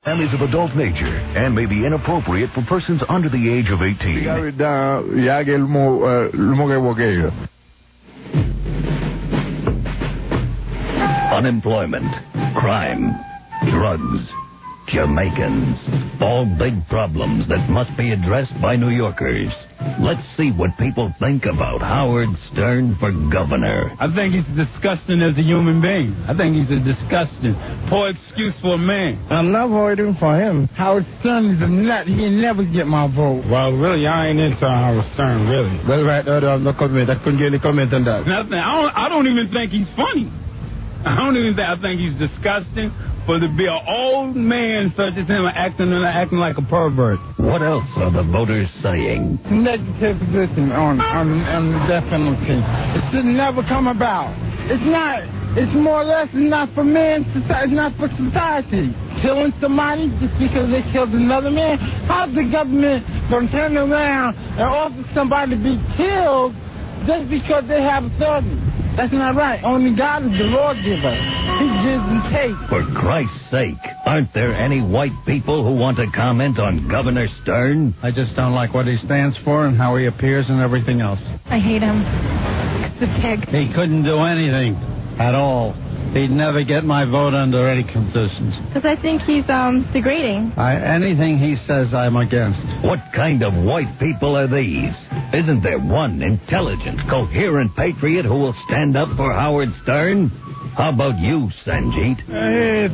and is of adult nature and may be inappropriate for persons under the age of 18. Unemployment, crime, drugs, Jamaicans, all big problems that must be addressed by New Yorkers. Let's see what people think about Howard Stern for governor. I think he's disgusting as a human being. I think he's a disgusting, poor excuse for a man. I'm not voting for him. Howard Stern is a nut. He'll never get my vote. Well, really, I ain't into Howard Stern, really. That's right. No comment. I couldn't get any comment on that. Nothing. I don't even think he's funny. I think he's disgusting. For to be an old man such as him acting like a pervert. What else are the voters saying? Negative position on the death penalty. It should never come about. It's more or less not for men, it's not for society. Killing somebody just because they killed another man? How's the government going to turn around and offer somebody to be killed just because they have authority? That's not right. Only God is the Lord giver. He gives and takes. For Christ's sake, aren't there any white people who want to comment on Governor Stern? I just don't like what he stands for and how he appears and everything else. I hate him. He's a pig. He couldn't do anything at all. He'd never get my vote under any conditions. Because I think he's degrading. Anything he says, I'm against. What kind of white people are these? Isn't there one intelligent, coherent patriot who will stand up for Howard Stern? How about you, Sanjeet?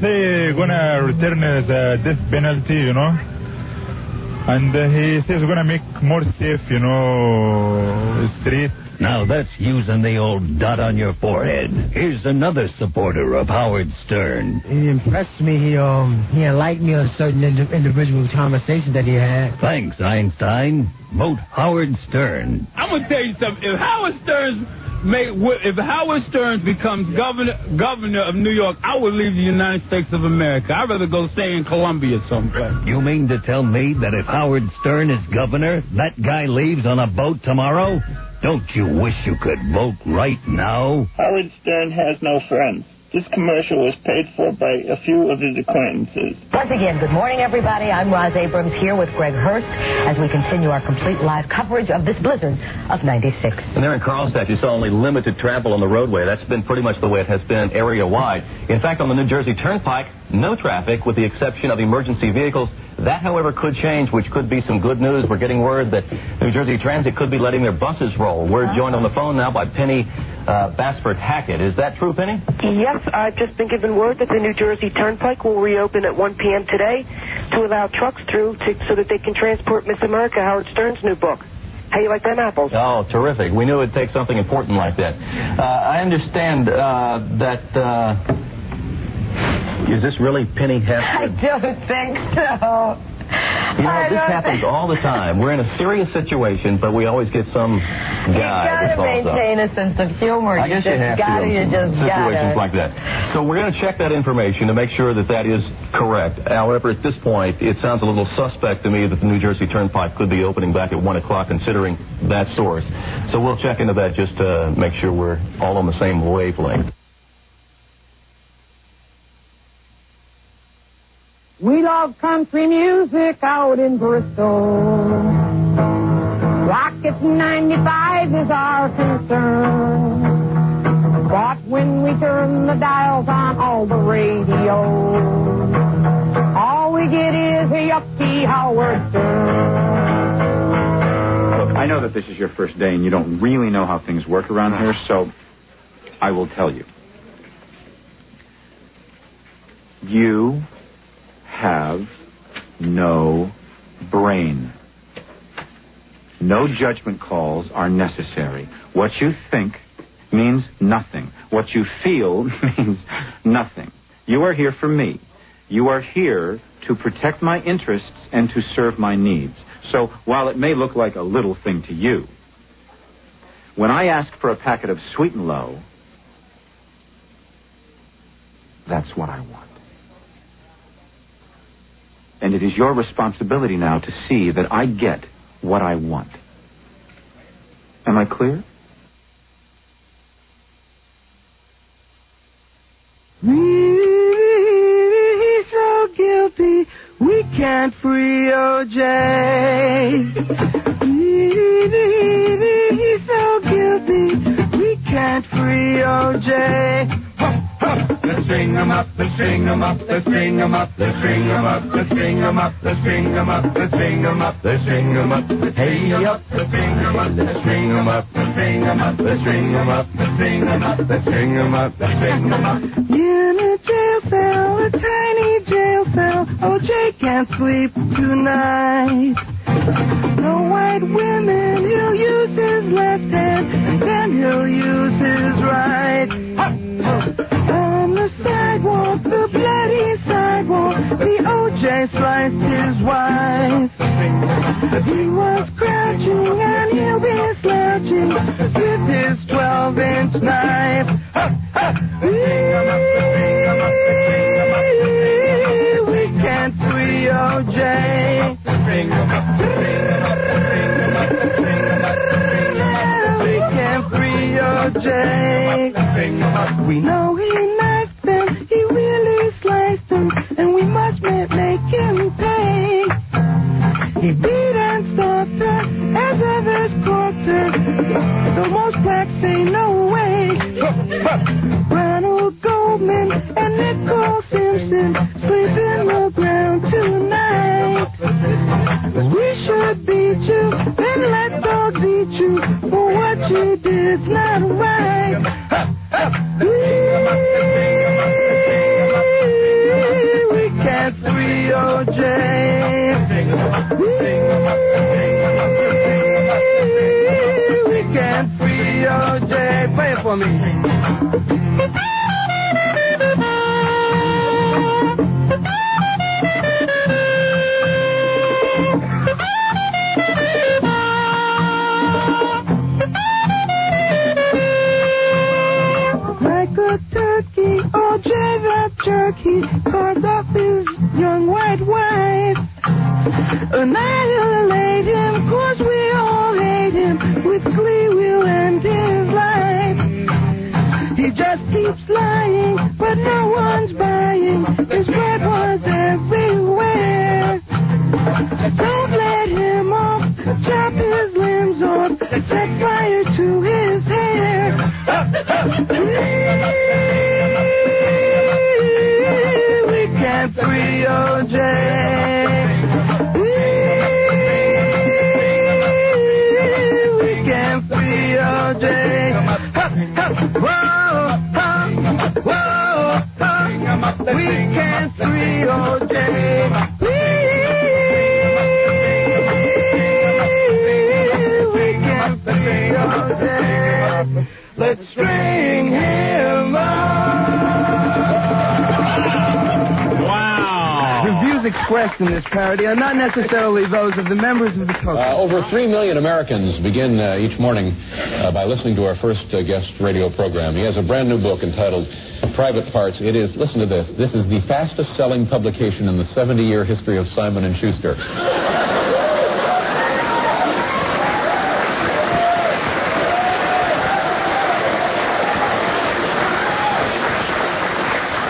They're gonna return the death penalty, you know. And he says we're gonna make more safe, you know, street. Now that's using the old dot on your forehead. Here's another supporter of Howard Stern. He impressed me. He enlightened me on certain individual conversations that he had. Thanks, Einstein. Vote Howard Stern. I'm gonna tell you something. If Howard Stern becomes governor of New York, I would leave the United States of America. I'd rather go stay in Colombia someplace. You mean to tell me that if Howard Stern is governor, that guy leaves on a boat tomorrow? Don't you wish you could vote right now? Howard Stern has no friends. This commercial was paid for by a few of his acquaintances. Once again, good morning, everybody. I'm Roz Abrams here with Greg Hurst as we continue our complete live coverage of this blizzard of 96. And there in Carlstadt, you saw only limited travel on the roadway. That's been pretty much the way it has been area-wide. In fact, on the New Jersey Turnpike, no traffic with the exception of emergency vehicles. That, however, could change, which could be some good news. We're getting word that New Jersey Transit could be letting their buses roll. We're joined on the phone now by Penny Basford Hackett. Is that true, Penny? Yes, I've just been given word that the New Jersey Turnpike will reopen at 1 p.m. today to allow trucks through so that they can transport Miss America, Howard Stern's new book. How you like them apples? Oh, terrific. We knew it'd take something important like that. I understand that... Is this really Penny Hackett? I don't think so. You know, this happens all the time. We're in a serious situation, but we always get some guy that falls up. You gotta maintain a sense of humor. I guess you have to in situations like that. So we're going to check that information to make sure that that is correct. However, at this point, it sounds a little suspect to me that the New Jersey Turnpike could be opening back at 1 o'clock, considering that source. So we'll check into that just to make sure we're all on the same wavelength. We love country music out in Bristol. Rocket 95 is our concern. But when we turn the dials on all the radio, all we get is a yucky Howard Stern. Look, I know that this is your first day and you don't really know how things work around here, so I will tell you. You have no brain. No judgment calls are necessary. What you think means nothing. What you feel means nothing. You are here for me. You are here to protect my interests and to serve my needs. So while it may look like a little thing to you, when I ask for a packet of Sweet and Low, that's what I want. And it is your responsibility now to see that I get what I want. Am I clear? We so guilty We can't free O.J. He's so guilty. We can't free O.J. Let's string 'em up, let's string 'em up, let's string 'em up, let's string 'em up, let's string 'em up, let's string 'em up, let's string 'em up, let's string 'em up, hey up, let's string 'em up, let's string 'em up, let's string 'em up, let's string 'em up, let's string 'em up, let's string 'em up, let's string 'em up. In a jail cell, a tiny jail cell, O.J. can't sleep tonight. No white women, he'll use his left hand, and then he'll use his right. On the sidewalk, the bloody sidewalk, the O.J. sliced his wife. He was crouching and he'll be slouching with his 12-inch knife. We can't free O.J. We can't free O.J. We know he knifed them, he really sliced them, and we must make him pay. He beat and stalked her as others corked her, though most blacks say no way. Ronald Goldman and Nicole Simpson sleep in the ground tonight. We should beat you, then let dogs eat you, for what you did's not right. We can't free O.J. We can't free O.J. Play it for me. Like a turkey, O.J. that jerky carved off his young white wife. Annihilate him, 'cause we all hate him. With glee we'll end his life. He just keeps lying, but no one's buying. His blood was everywhere. Don't let him off, chop his limbs off, set fire to his hair. We can't free O.J. We can't free O.J. Whoa, whoa, we can't free O.J. We can't free O.J. Let's string him up. Wow. The views expressed in this parody are not necessarily those of the members of the culture. Over 3 million Americans begin each morning by listening to our first guest radio program. He has a brand new book entitled Private Parts. It is, listen to this, this is the fastest selling publication in the 70-year history of Simon & Schuster.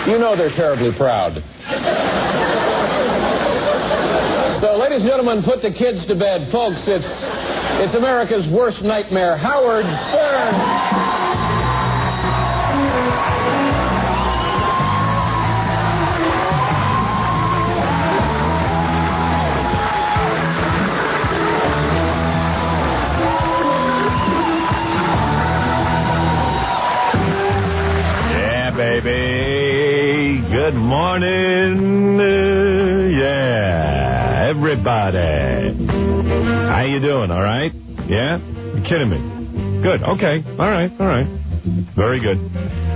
You know they're terribly proud. So, ladies and gentlemen, put the kids to bed. Folks, it's America's worst nightmare, Howard Stern. Yeah, baby. Good morning. Yeah, everybody. How you doing? All right? Yeah? You're kidding me. Good. Okay. All right. Very good.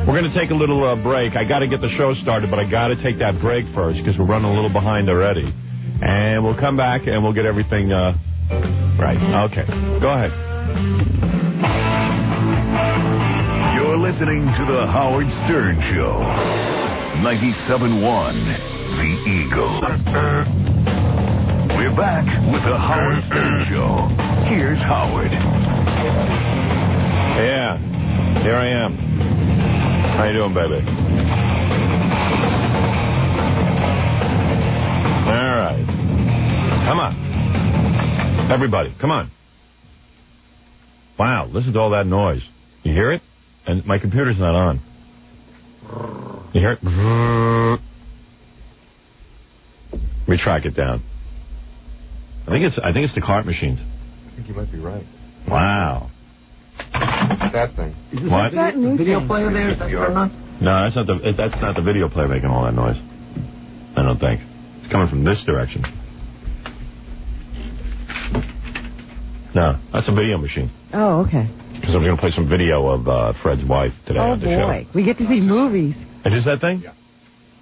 We're going to take a little break. I got to get the show started, but I got to take that break first because we're running a little behind already. And we'll come back and we'll get everything right. Okay. Go ahead. You're listening to The Howard Stern Show. 97.1 The Eagle. We're back with The Howard Stern Show. Here's Howard. Yeah, here I am. How you doing, baby? All right. Everybody, come on. Wow, listen to all that noise. You hear it? And my computer's not on. You hear it? Let me track it down. I think it's the cart machines. I think you might be right. Wow. That thing. Is this what? That video player there? Is that on? No, that's not the video player making all that noise. I don't think. It's coming from this direction. No, that's a video machine. Oh, okay. Because I'm going to play some video of Fred's wife today on the show. Oh, boy. We get to see movies. It is that thing? Yeah.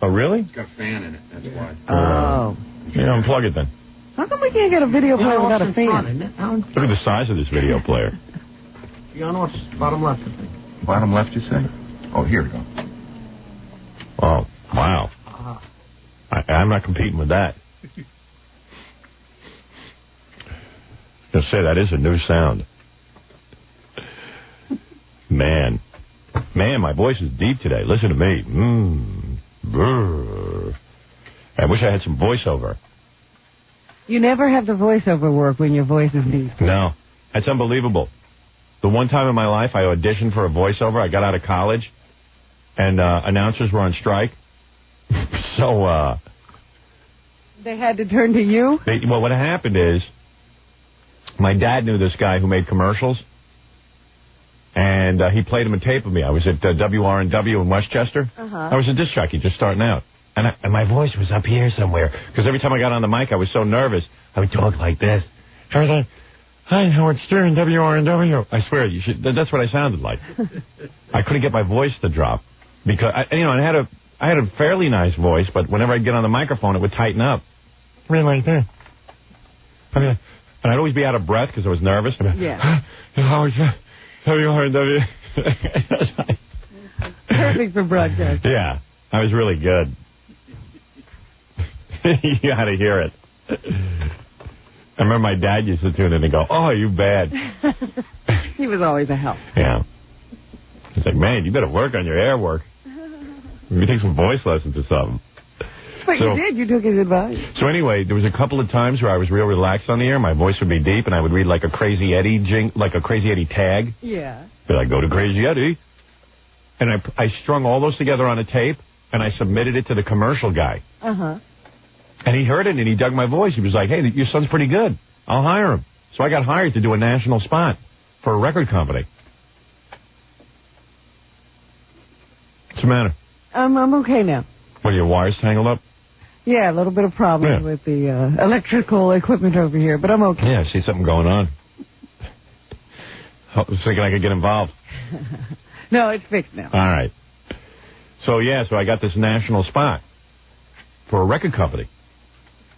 Oh, really? It's got a fan in it. That's why. Oh. Yeah, unplug it then. How come we can't get a video player without a fan? Look at the size of this video player. Piano, what's bottom left, I think. Bottom left, you say? Oh, here we go. Oh, wow. I'm not competing with that. I'll say that is a new sound. Man, my voice is deep today. Listen to me. I wish I had some voiceover. You never have the voiceover work when your voice is deep. No, that's unbelievable. The one time in my life I auditioned for a voiceover, I got out of college, and announcers were on strike. So, they had to turn to you? Well, what happened is, my dad knew this guy who made commercials, and he played him a tape of me. I was at WRNW in Westchester. I was a disc jockey just starting out. And my voice was up here somewhere, because every time I got on the mic, I was so nervous. I would talk like this. I was like, "Hi, Howard Stern, WRNW." I swear, that's what I sounded like. I couldn't get my voice to drop, because I had a fairly nice voice, but whenever I'd get on the microphone, it would tighten up. Really like that. And I'd always be out of breath because I was nervous. Yeah. Howard Stern, WRNW. Perfect for broadcast. Yeah, I was really good. You got to hear it. I remember my dad used to tune in and go, "Oh, you bad." He was always a help. Yeah. He's like, "Man, you better work on your air work. Maybe take some voice lessons or something." But you did. You took his advice. So anyway, there was a couple of times where I was real relaxed on the air. My voice would be deep, and I would read like a Crazy Eddie tag. Yeah. Be like, "Go to Crazy Eddie." And I strung all those together on a tape, and I submitted it to the commercial guy. And he heard it, and he dug my voice. He was like, "Hey, your son's pretty good. I'll hire him." So I got hired to do a national spot for a record company. What's the matter? I'm okay now. What, are your wires tangled up? Yeah, a little bit of problems with the electrical equipment over here, but I'm okay. Yeah, I see something going on. I was thinking I could get involved. No, it's fixed now. All right. So I got this national spot for a record company.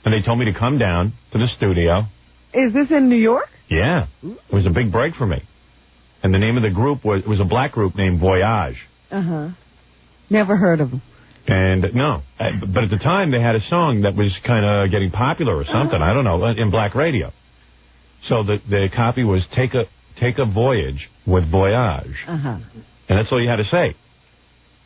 And they told me to come down to the studio. Is this in New York? Yeah. It was a big break for me. And the name of the group was a black group named Voyage. Never heard of them. And no, but at the time they had a song that was kind of getting popular or something. I don't know, in black radio. So the copy was take a voyage with Voyage. And that's all you had to say.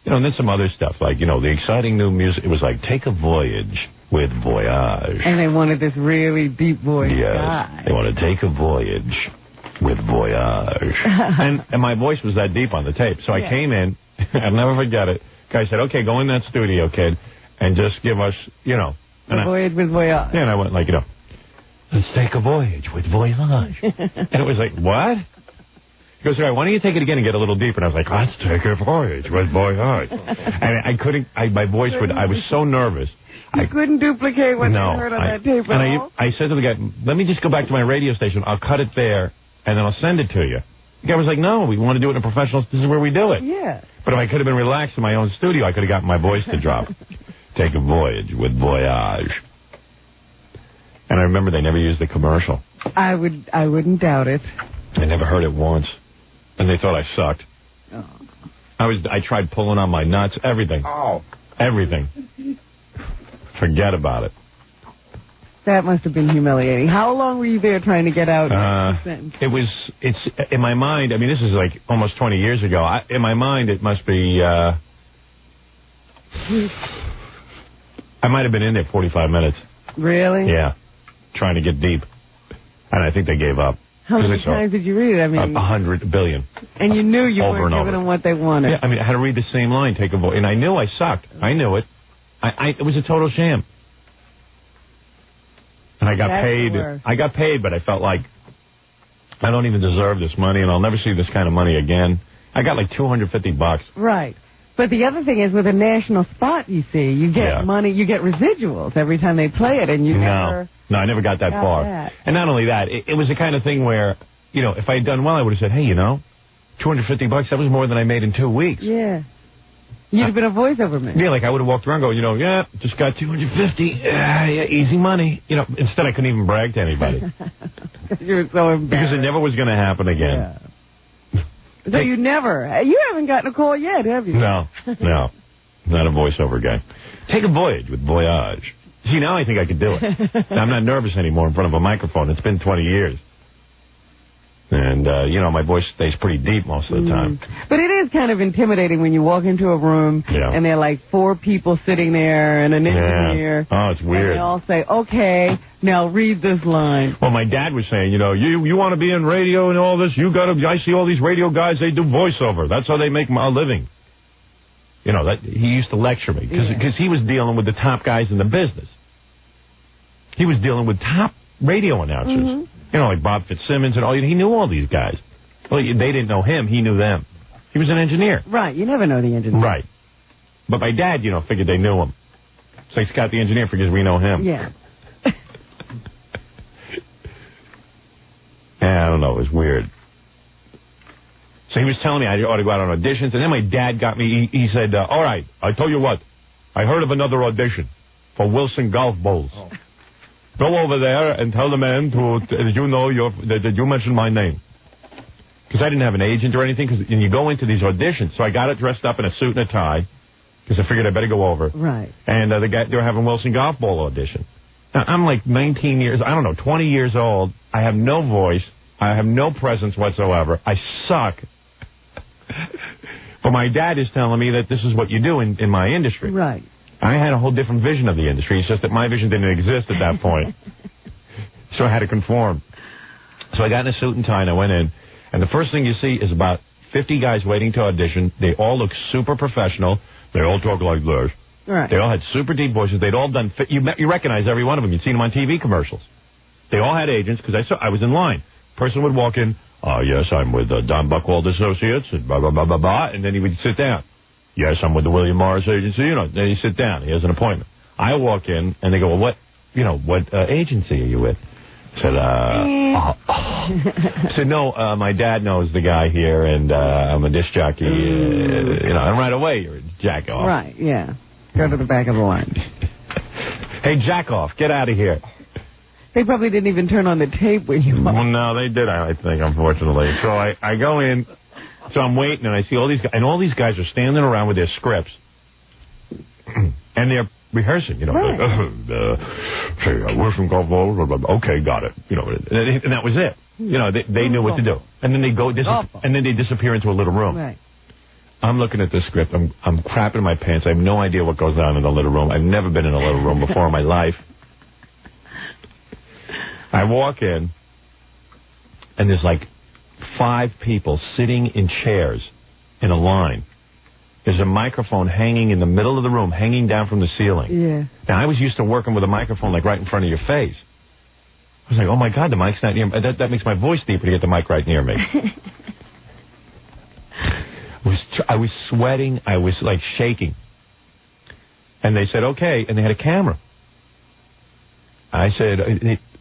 And then some other stuff like, the exciting new music. It was like, take a voyage with Voyage. And they wanted this really deep voice. Yes. Guy. They want to take a voyage with Voyage. and my voice was that deep on the tape. So I came in, I'll never forget it. Guy said, "Okay, go in that studio, kid, and just give us, a voyage with Voyage." Yeah, and I went like, let's take a voyage with Voyage. And it was like, what? He goes, "All right, why don't you take it again and get a little deeper?" And I was like, "Let's take a voyage with Voyage." And I couldn't, my voice would, I was so nervous. You couldn't duplicate what you heard on that tape at all? I said to the guy, "Let me just go back to my radio station. I'll cut it there, and then I'll send it to you." The guy was like, "No, we want to do it in a professional, this is where we do it." Yeah. But if I could have been relaxed in my own studio, I could have gotten my voice to drop. Take a voyage with Voyage. And I remember they never used the commercial. I wouldn't doubt it. I never heard it once. And they thought I sucked. Oh. I tried pulling on my nuts, everything. Oh. Everything. Forget about it. That must have been humiliating. How long were you there trying to get out? It's in my mind, this is like almost 20 years ago. In my mind, it must be, I might have been in there 45 minutes. Really? Yeah. Trying to get deep. And I think they gave up. How many times did you read it? I mean, 100 billion. And you knew you Over weren't and giving over. them what they wanted. Yeah, I mean, I had to read the same line, take a vote. And I knew I sucked. I knew it. It was a total sham. And I got paid. I got paid, but I felt like I don't even deserve this money, and I'll never see this kind of money again. I got like $250. Right. But the other thing is, with a national spot, you see, you get money, you get residuals every time they play it, and you never... No, I never got that far. And not only that, it was the kind of thing where, you know, if I had done well, I would have said, hey, you know, $250, that was more than I made in 2 weeks. Yeah. You'd have been a voiceover man. Yeah, like I would have walked around going, you know, yeah, just got 250, yeah, easy money. You know, instead I couldn't even brag to anybody. You were so embarrassed. Because it never was going to happen again. Yeah. So you haven't gotten a call yet, have you? No, not a voiceover guy. Take a voyage with Voyage. See, now I think I could do it. I'm not nervous anymore in front of a microphone. It's been 20 years. And, you know, my voice stays pretty deep most of the time. But it is kind of intimidating when you walk into a room and there are like 4 people sitting there and an engineer. Oh, it's weird. And they all say, okay, now read this line. Well, my dad was saying, you know, you want to be in radio and all this, I see all these radio guys, they do voiceover. That's how they make a living. You know, he used to lecture me because he was dealing with the top guys in the business. He was dealing with top radio announcers. You know, like Bob Fitzsimmons and all. He knew all these guys. Well, they didn't know him. He knew them. He was an engineer. Right. You never know the engineer. Right. But my dad, you know, figured they knew him. It's like Scott the engineer figures we know him. Yeah. I don't know. It was weird. So he was telling me I ought to go out on auditions. And then my dad got me. He said, all right, I tell you what. I heard of another audition for Wilson Golf Bowls. Oh. Go over there and tell the man that you mentioned my name. Because I didn't have an agent or anything. Because you go into these auditions. So I got it dressed up in a suit and a tie. Because I figured I better go over. Right. And they were having Wilson Golf Bowl audition. Now, I'm like 19 years, 20 years old. I have no voice. I have no presence whatsoever. I suck. But my dad is telling me that this is what you do in my industry. Right. I had a whole different vision of the industry. It's just that my vision didn't exist at that point. So I had to conform. So I got in a suit and tie and I went in. And the first thing you see is about 50 guys waiting to audition. They all look super professional. They all talk like this. Right. They all had super deep voices. They'd all done... You recognize every one of them. You'd seen them on TV commercials. They all had agents because I was in line. Person would walk in. Yes, I'm with Don Buchwald Associates and blah, blah, blah, blah, blah. And then he would sit down. Yes, I'm with the William Morris Agency. You know, then he sit down. He has an appointment. I walk in, and they go, well, what agency are you with? I said, no, my dad knows the guy here, and I'm a disc jockey. And right away, you're a jack off. Right, yeah. Go to the back of the line. Hey, jack off, get out of here. They probably didn't even turn on the tape when you walked. Well, no, they did, I think, unfortunately. So I go in. So I'm waiting, and I see all these guys, and all these guys are standing around with their scripts, and they're rehearsing, you know. Right. Wilson Golf Bowls, okay, got it. You know, and that was it. You know, they knew what to do. And then they they disappear into a little room. Right. I'm looking at this script. I'm crapping my pants. I have no idea what goes on in the little room. I've never been in a little room before in my life. I walk in, and there's like 5 people sitting in chairs in a line. There's a microphone hanging in the middle of the room, hanging down from the ceiling. Yeah. Now, I was used to working with a microphone like right in front of your face. I was like, oh, my God, the mic's not near me. That makes my voice deeper to get the mic right near me. I was sweating. I was, like, shaking. And they said, okay, and they had a camera. I said,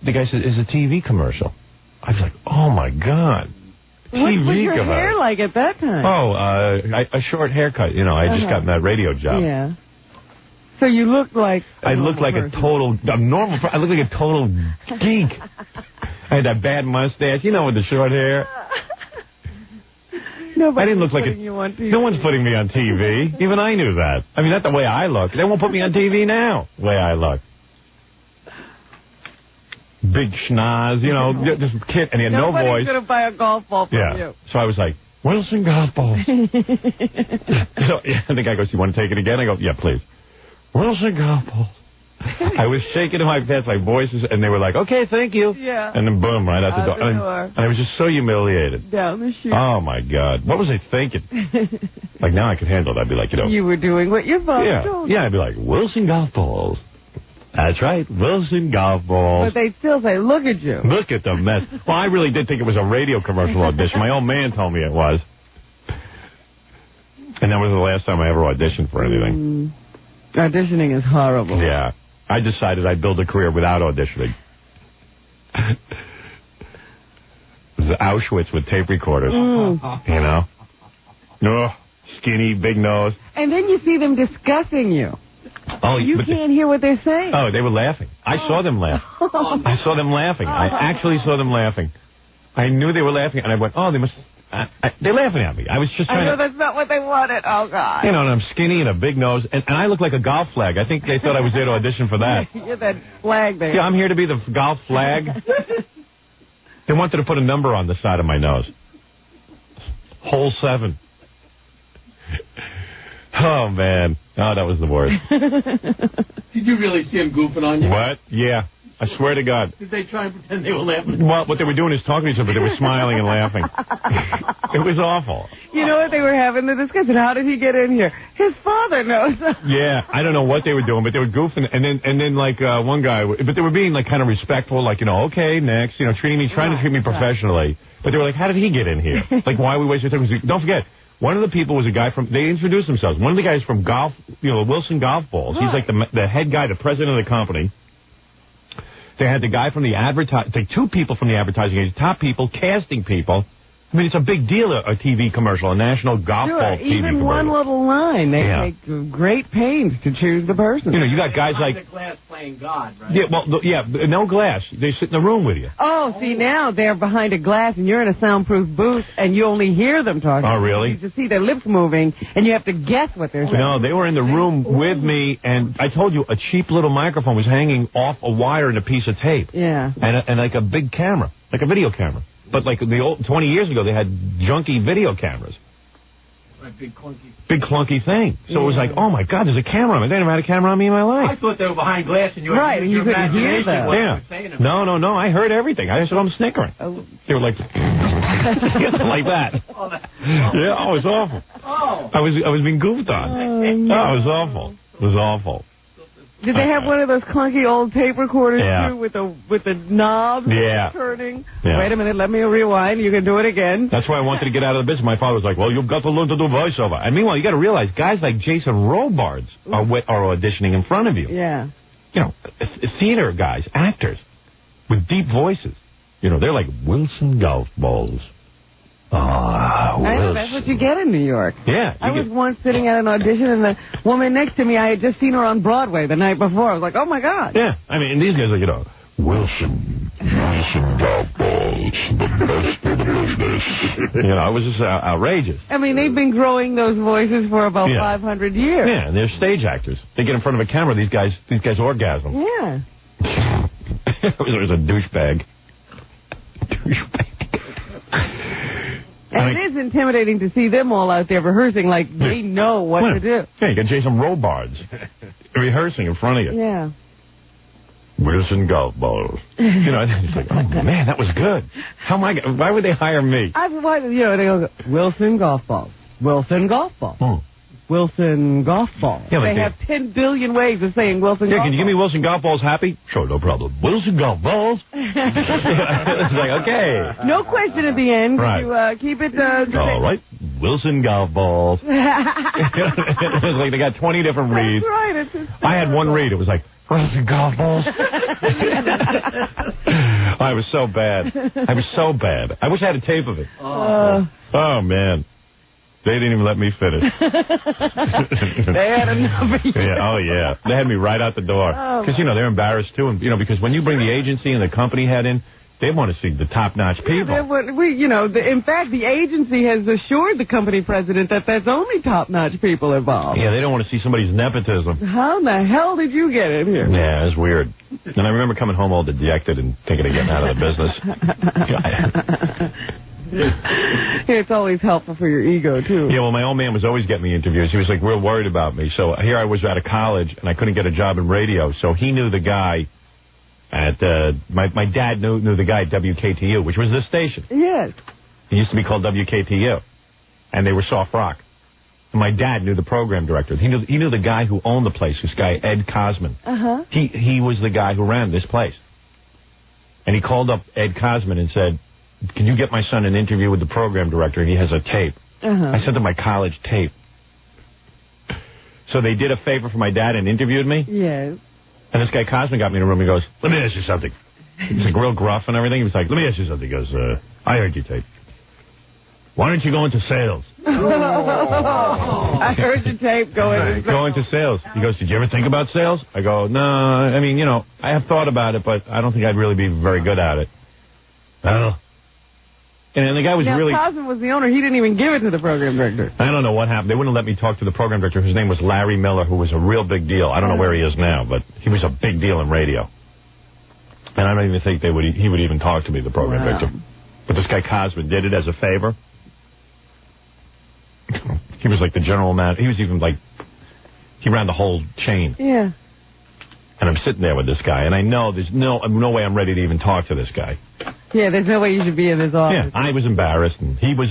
the guy said, it's a TV commercial. I was like, oh, my God. What was your hair like at that time? Oh, a short haircut. You know, I just got that radio job. Yeah. So you looked like... I looked like a total... I looked like a total geek. I had that bad mustache, you know, with the short hair. I didn't look like no one's putting me on TV. Even I knew that. I mean, not the way I look. They won't put me on TV now, the way I look. Big schnoz, you know, just a kid, and he had no voice. Nobody's going to buy a golf ball from you. So I was like, Wilson Golf Balls. So the guy goes, you want to take it again? I go, yeah, please. Wilson Golf Balls. I was shaking in my pants, my voices, and they were like, okay, thank you. Yeah. And then boom, right out the door. And I was just so humiliated. Down the chute. Oh, my God. What was I thinking? Like, now I could handle it. I'd be like, You were doing what your father told you. Yeah, I'd be like, Wilson golf balls. That's right, Wilson golf balls. But they'd still say, look at you. Look at the mess. Well, I really did think it was a radio commercial audition. My old man told me it was. And that was the last time I ever auditioned for anything. Auditioning is horrible. Yeah. I decided I'd build a career without auditioning. It was Auschwitz with tape recorders. You know? Oh, skinny, big nose. And then you see them discussing you. Oh, you can't hear what they're saying. Oh, they were laughing. I saw them laugh. I saw them laughing. I actually saw them laughing. I knew they were laughing, and I went, oh, they must... they're laughing at me. I was just trying I know that's not what they wanted. Oh, God. You know, and I'm skinny and a big nose, and I look like a golf flag. I think they thought I was there to audition for that. You're that flag there. Yeah, I'm here to be the golf flag. They wanted to put a number on the side of my nose. Hole 7. Oh, man. Oh, that was the worst. Did you really see him goofing on you? What? Yeah. I swear to God. Did they try and pretend they were laughing? Well, what they were doing is talking to each other, but they were smiling and laughing. It was awful. You know what they were having the discussion? How did he get in here? His father knows. Yeah, I don't know what they were doing, but they were goofing, and then like one guy, but they were being like kind of respectful, like, you know, okay, next, you know, trying to treat me professionally. But they were like, how did he get in here? Like, why are we wasting time? Don't forget, one of the people was a guy from, they introduced themselves. One of the guys from golf, you know, Wilson Golf Balls. He's like the head guy, the president of the company. They had the guy from the two people from the advertising agency, top people, casting people. I mean, it's a big deal, a TV commercial, a national golf ball TV even commercial. one little line. They take great pains to choose the person. You know, you got guys like... the glass playing God, right? Yeah, well, no glass. They sit in the room with you. Oh, see, now they're behind a glass, and you're in a soundproof booth, and you only hear them talking. Oh, really? You just see their lips moving, and you have to guess what they're saying. No, they were in the room with me, and I told you, a cheap little microphone was hanging off a wire and a piece of tape. Yeah. And like a big camera, like a video camera. But like the old 20 years ago, they had junky video cameras. Right, big clunky. Big clunky thing. So it was like, oh my God, there's a camera on me. They never had a camera on me in my life. I thought they were behind glass and you had right, and you couldn't hear them. Yeah. No, I heard everything. I said I'm snickering. They were like, like that. Yeah, it was awful. I was being goofed on. It was awful. It was awful. Did they have one of those clunky old tape recorders too, with the knobs turning? Yeah. Wait a minute, let me rewind. You can do it again. That's why I wanted to get out of the business. My father was like, "Well, you've got to learn to do voiceover." And meanwhile, you got to realize, guys like Jason Robards are auditioning in front of you. Yeah. You know, theater guys, actors with deep voices. You know, they're like Wilson Golf Balls. I know, that's what you get in New York. Yeah. I was once sitting at an audition, and the woman next to me, I had just seen her on Broadway the night before. I was like, oh, my God. Yeah. I mean, and these guys are, you know, Wilson Golf Balls, the best in the business. You know, it was just outrageous. I mean, they've been growing those voices for about 500 years. Yeah, and they're stage actors. They get in front of a camera, these guys orgasm. Yeah. It was a douchebag. And it is intimidating to see them all out there rehearsing like they know what to do. Yeah, you got Jason Robards rehearsing in front of you. Yeah. Wilson Golf Balls. You know, it's like, oh, man, that was good. Why would they hire me? They go, Wilson Golf Balls. Wilson Golf Balls. Wilson Golf Balls. Yeah, like they have 10 billion ways of saying Wilson Golf Balls. Can you give me Wilson Golf Balls happy? Sure, no problem. Wilson Golf Balls? It's like, okay. No question at the end. Right. You keep it... all right. Wilson Golf Balls. It was like they got 20 different reads. That's right. It's I had one read. It was like, Wilson Golf Balls. I was so bad. I wish I had a tape of it. Oh man. They didn't even let me finish. They had enough of you. Yeah, They had me right out the door. Because, you know, they're embarrassed, too. And, you know, because when you bring the agency and the company head in, they want to see the top-notch people. In fact, the agency has assured the company president that there's only top-notch people involved. Yeah, they don't want to see somebody's nepotism. How in the hell did you get in here? Yeah, it's weird. And I remember coming home all dejected and thinking of getting out of the business. It's always helpful for your ego, too. Yeah, well, my old man was always getting me interviews. He was, like, real worried about me. So here I was out of college, and I couldn't get a job in radio. So he knew the guy at, my dad knew the guy at WKTU, which was this station. Yes. It used to be called WKTU. And they were soft rock. And my dad knew the program director. He knew the guy who owned the place, this guy, Ed Cosman. Uh-huh. He was the guy who ran this place. And he called up Ed Cosman and said, can you get my son an interview with the program director? He has a tape. Uh-huh. I sent him my college tape. So they did a favor for my dad and interviewed me. Yes. And this guy Cosman got me in a room. He goes, let me ask you something. He's like real gruff and everything. He was like, let me ask you something. He goes, I heard your tape. Why don't you go into sales? I heard your tape going. Go into sales. He goes, did you ever think about sales? I go, no, I mean, I have thought about it, but I don't think I'd really be very good at it. Oh. And the guy was really... Cosman was the owner. He didn't even give it to the program director. I don't know what happened. They wouldn't let me talk to the program director. His name was Larry Miller, who was a real big deal. I don't know where he is now, but he was a big deal in radio. And I don't even think he would even talk to me, the program director. But this guy Cosman did it as a favor. He was like the general manager. He was even like, he ran the whole chain. Yeah. And I'm sitting there with this guy, and I know there's no way I'm ready to even talk to this guy. Yeah, there's no way you should be in his office. Yeah, I was embarrassed, and he was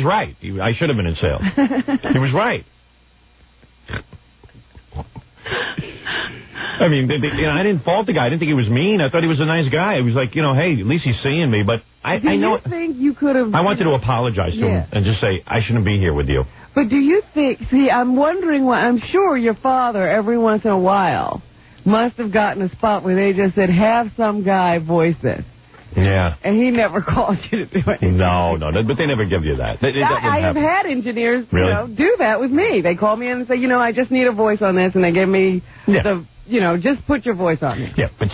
right. I should have been in sales. He was right. I mean, I didn't fault the guy. I didn't think he was mean. I thought he was a nice guy. He was like, hey, at least he's seeing me. But I know. Do you think you could have... I wanted to apologize to him and just say, I shouldn't be here with you. But do you think... See, I'm wondering why... I'm sure your father, every once in a while, must have gotten a spot where they just said, have some guy voice this. Yeah. And he never called you to do anything. No, but they never give you that. I have had engineers really? Do that with me. They call me in and say, I just need a voice on this, and they give me just put your voice on it. Yeah, but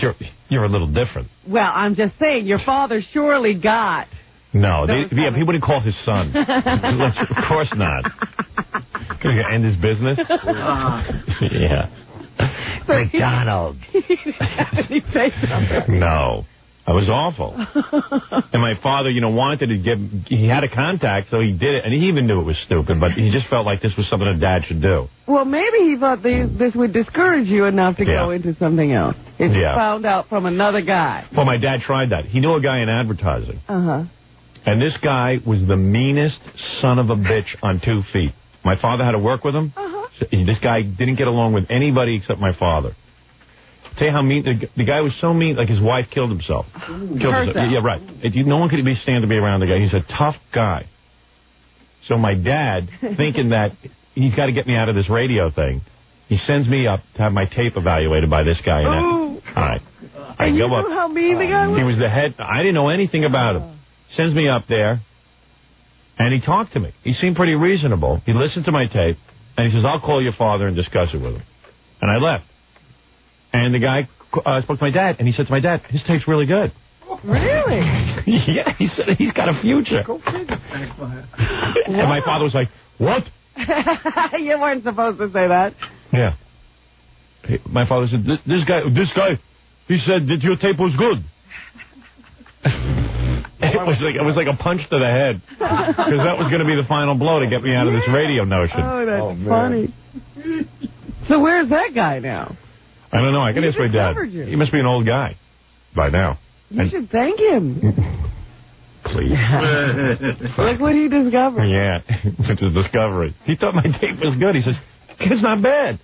you're a little different. Well, I'm just saying, your father surely got... No, he wouldn't call his son. Of course not. Going to end his business? Yeah. So McDonald's. No. I was awful. And my father, wanted to he had a contact, so he did it. And he even knew it was stupid, but he just felt like this was something a dad should do. Well, maybe he thought this would discourage you enough to go into something else. If you found out from another guy. Well, my dad tried that. He knew a guy in advertising. Uh-huh. And this guy was the meanest son of a bitch on 2 feet. My father had to work with him. Uh-huh. So this guy didn't get along with anybody except my father. Tell you how mean the guy was. So mean, like his wife killed himself. Yeah, right. No one could stand to be around the guy. He's a tough guy. So my dad, thinking that he's got to get me out of this radio thing, he sends me up to have my tape evaluated by this guy. All right. And you knew how mean the guy was? He was the head. I didn't know anything about him. Sends me up there, and he talked to me. He seemed pretty reasonable. He listened to my tape, and he says, I'll call your father and discuss it with him. And I left. And the guy spoke to my dad, and he said to my dad, his tape's really good. Really? Yeah, he said he's got a future. And my father was like, what? You weren't supposed to say that. Yeah. My father said, this guy, he said that your tape was good. It was like a punch to the head. Because that was going to be the final blow to get me out of this radio notion. Oh, that's funny. So where's that guy now? I don't know. I can ask my dad. He must be an old guy by now. You should thank him. Please. Look what he discovered. Yeah, it's a discovery. He thought my tape was good. He says, it's not bad.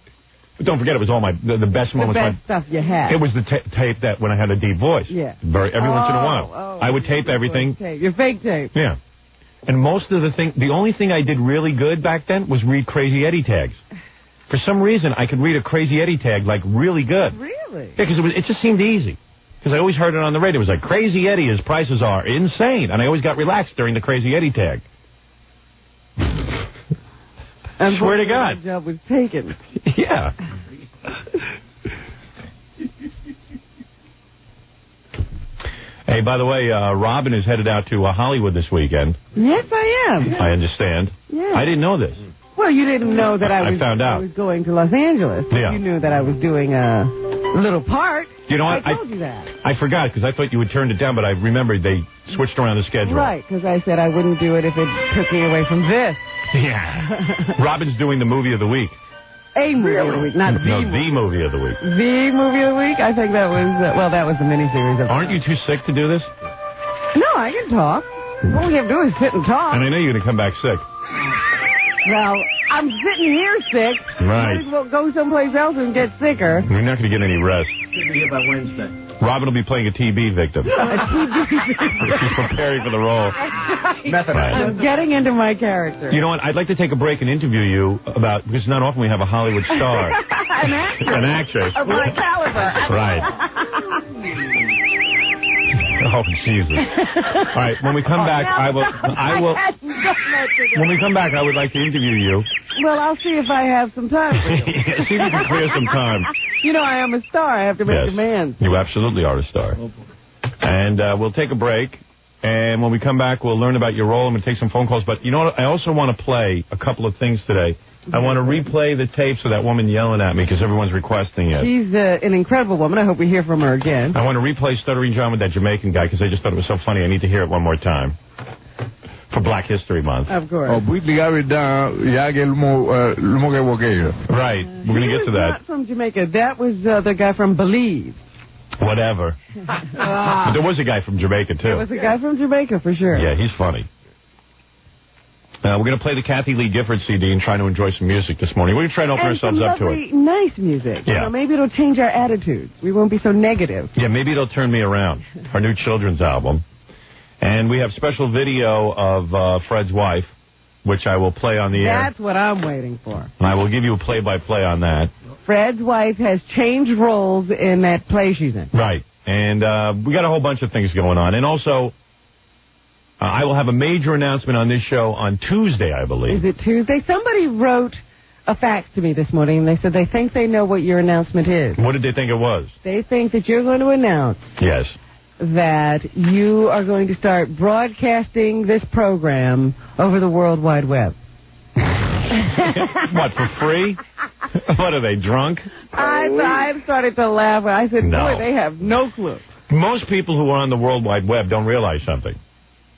But don't forget, it was all the best moments. The best stuff you had. It was the tape that when I had a deep voice. Yeah. Every once in a while. I would tape everything. Your fake tape. Yeah. And most of the only thing I did really good back then was read Crazy Eddie tags. For some reason, I could read a Crazy Eddie tag, like, really good. Really? Yeah, because it just seemed easy. Because I always heard it on the radio. It was like, Crazy Eddie, his prices are insane. And I always got relaxed during the Crazy Eddie tag. And swear to God. The job was taken. Yeah. Hey, by the way, Robin is headed out to Hollywood this weekend. Yes, I am. I understand. Yeah. I didn't know this. Well, you didn't know that I found out. I was going to Los Angeles. Yeah. You knew that I was doing a little part. Yeah, You know what? I told you that. I forgot because I thought you had turned it down, but I remembered they switched around the schedule. Right, because I said I wouldn't do it if it took me away from this. Yeah. Robin's doing the movie of the week. A movie of the week, not the movie of the week. The movie of the week? I think that was, that was the miniseries of Aren't you too sick to do this? No, I can talk. All we have to do is sit and talk. And I know you're going to come back sick. Well, I'm sitting here sick. Right. Might as well go someplace else and get sicker. We're not going to get any rest. Should be here by Wednesday. Robin will be playing a TB victim. She's preparing for the role. I'm getting into my character. You know what? I'd like to take a break and interview you about, because not often we have a Hollywood star. An actress. An actress. Of my caliber. Right. Oh, Jesus. All right, when we come back, I will. When we come back, I would like to interview you. Well, I'll see if I have some time for you. See if you can clear some time. You know, I am a star. I have to make demands. You absolutely are a star. And we'll take a break. And when we come back, we'll learn about your role and we'll take some phone calls. But you know what? I also want to play a couple of things today. I want to replay the tapes of that woman yelling at me because everyone's requesting it. She's an incredible woman. I hope we hear from her again. I want to replay Stuttering John with that Jamaican guy because I just thought it was so funny. I need to hear it one more time for Black History Month. Of course. Right. We're going to get to that. Not from Jamaica. That was the guy from Belize. Whatever. But there was a guy from Jamaica, too. There was a guy from Jamaica, for sure. Yeah, he's funny. We're going to play the Kathy Lee Gifford CD and try to enjoy some music this morning. We're going to try to open ourselves up to it. Nice music. Yeah. You know, maybe it'll change our attitudes. We won't be so negative. Yeah, maybe it'll turn me around. Our new children's album. And we have special video of Fred's wife, which I will play on the air. That's what I'm waiting for. And I will give you a play-by-play on that. Fred's wife has changed roles in that play she's in. Right. And we got a whole bunch of things going on. And also, I will have a major announcement on this show on Tuesday, I believe. Is it Tuesday? Somebody wrote a fax to me this morning, and they said they think they know what your announcement is. What did they think it was? They think that you're going to announce yes, that you are going to start broadcasting this program over the World Wide Web. What, for free? What, are they drunk? I started to laugh. I said, boy, they have no clue. Most people who are on the World Wide Web don't realize something.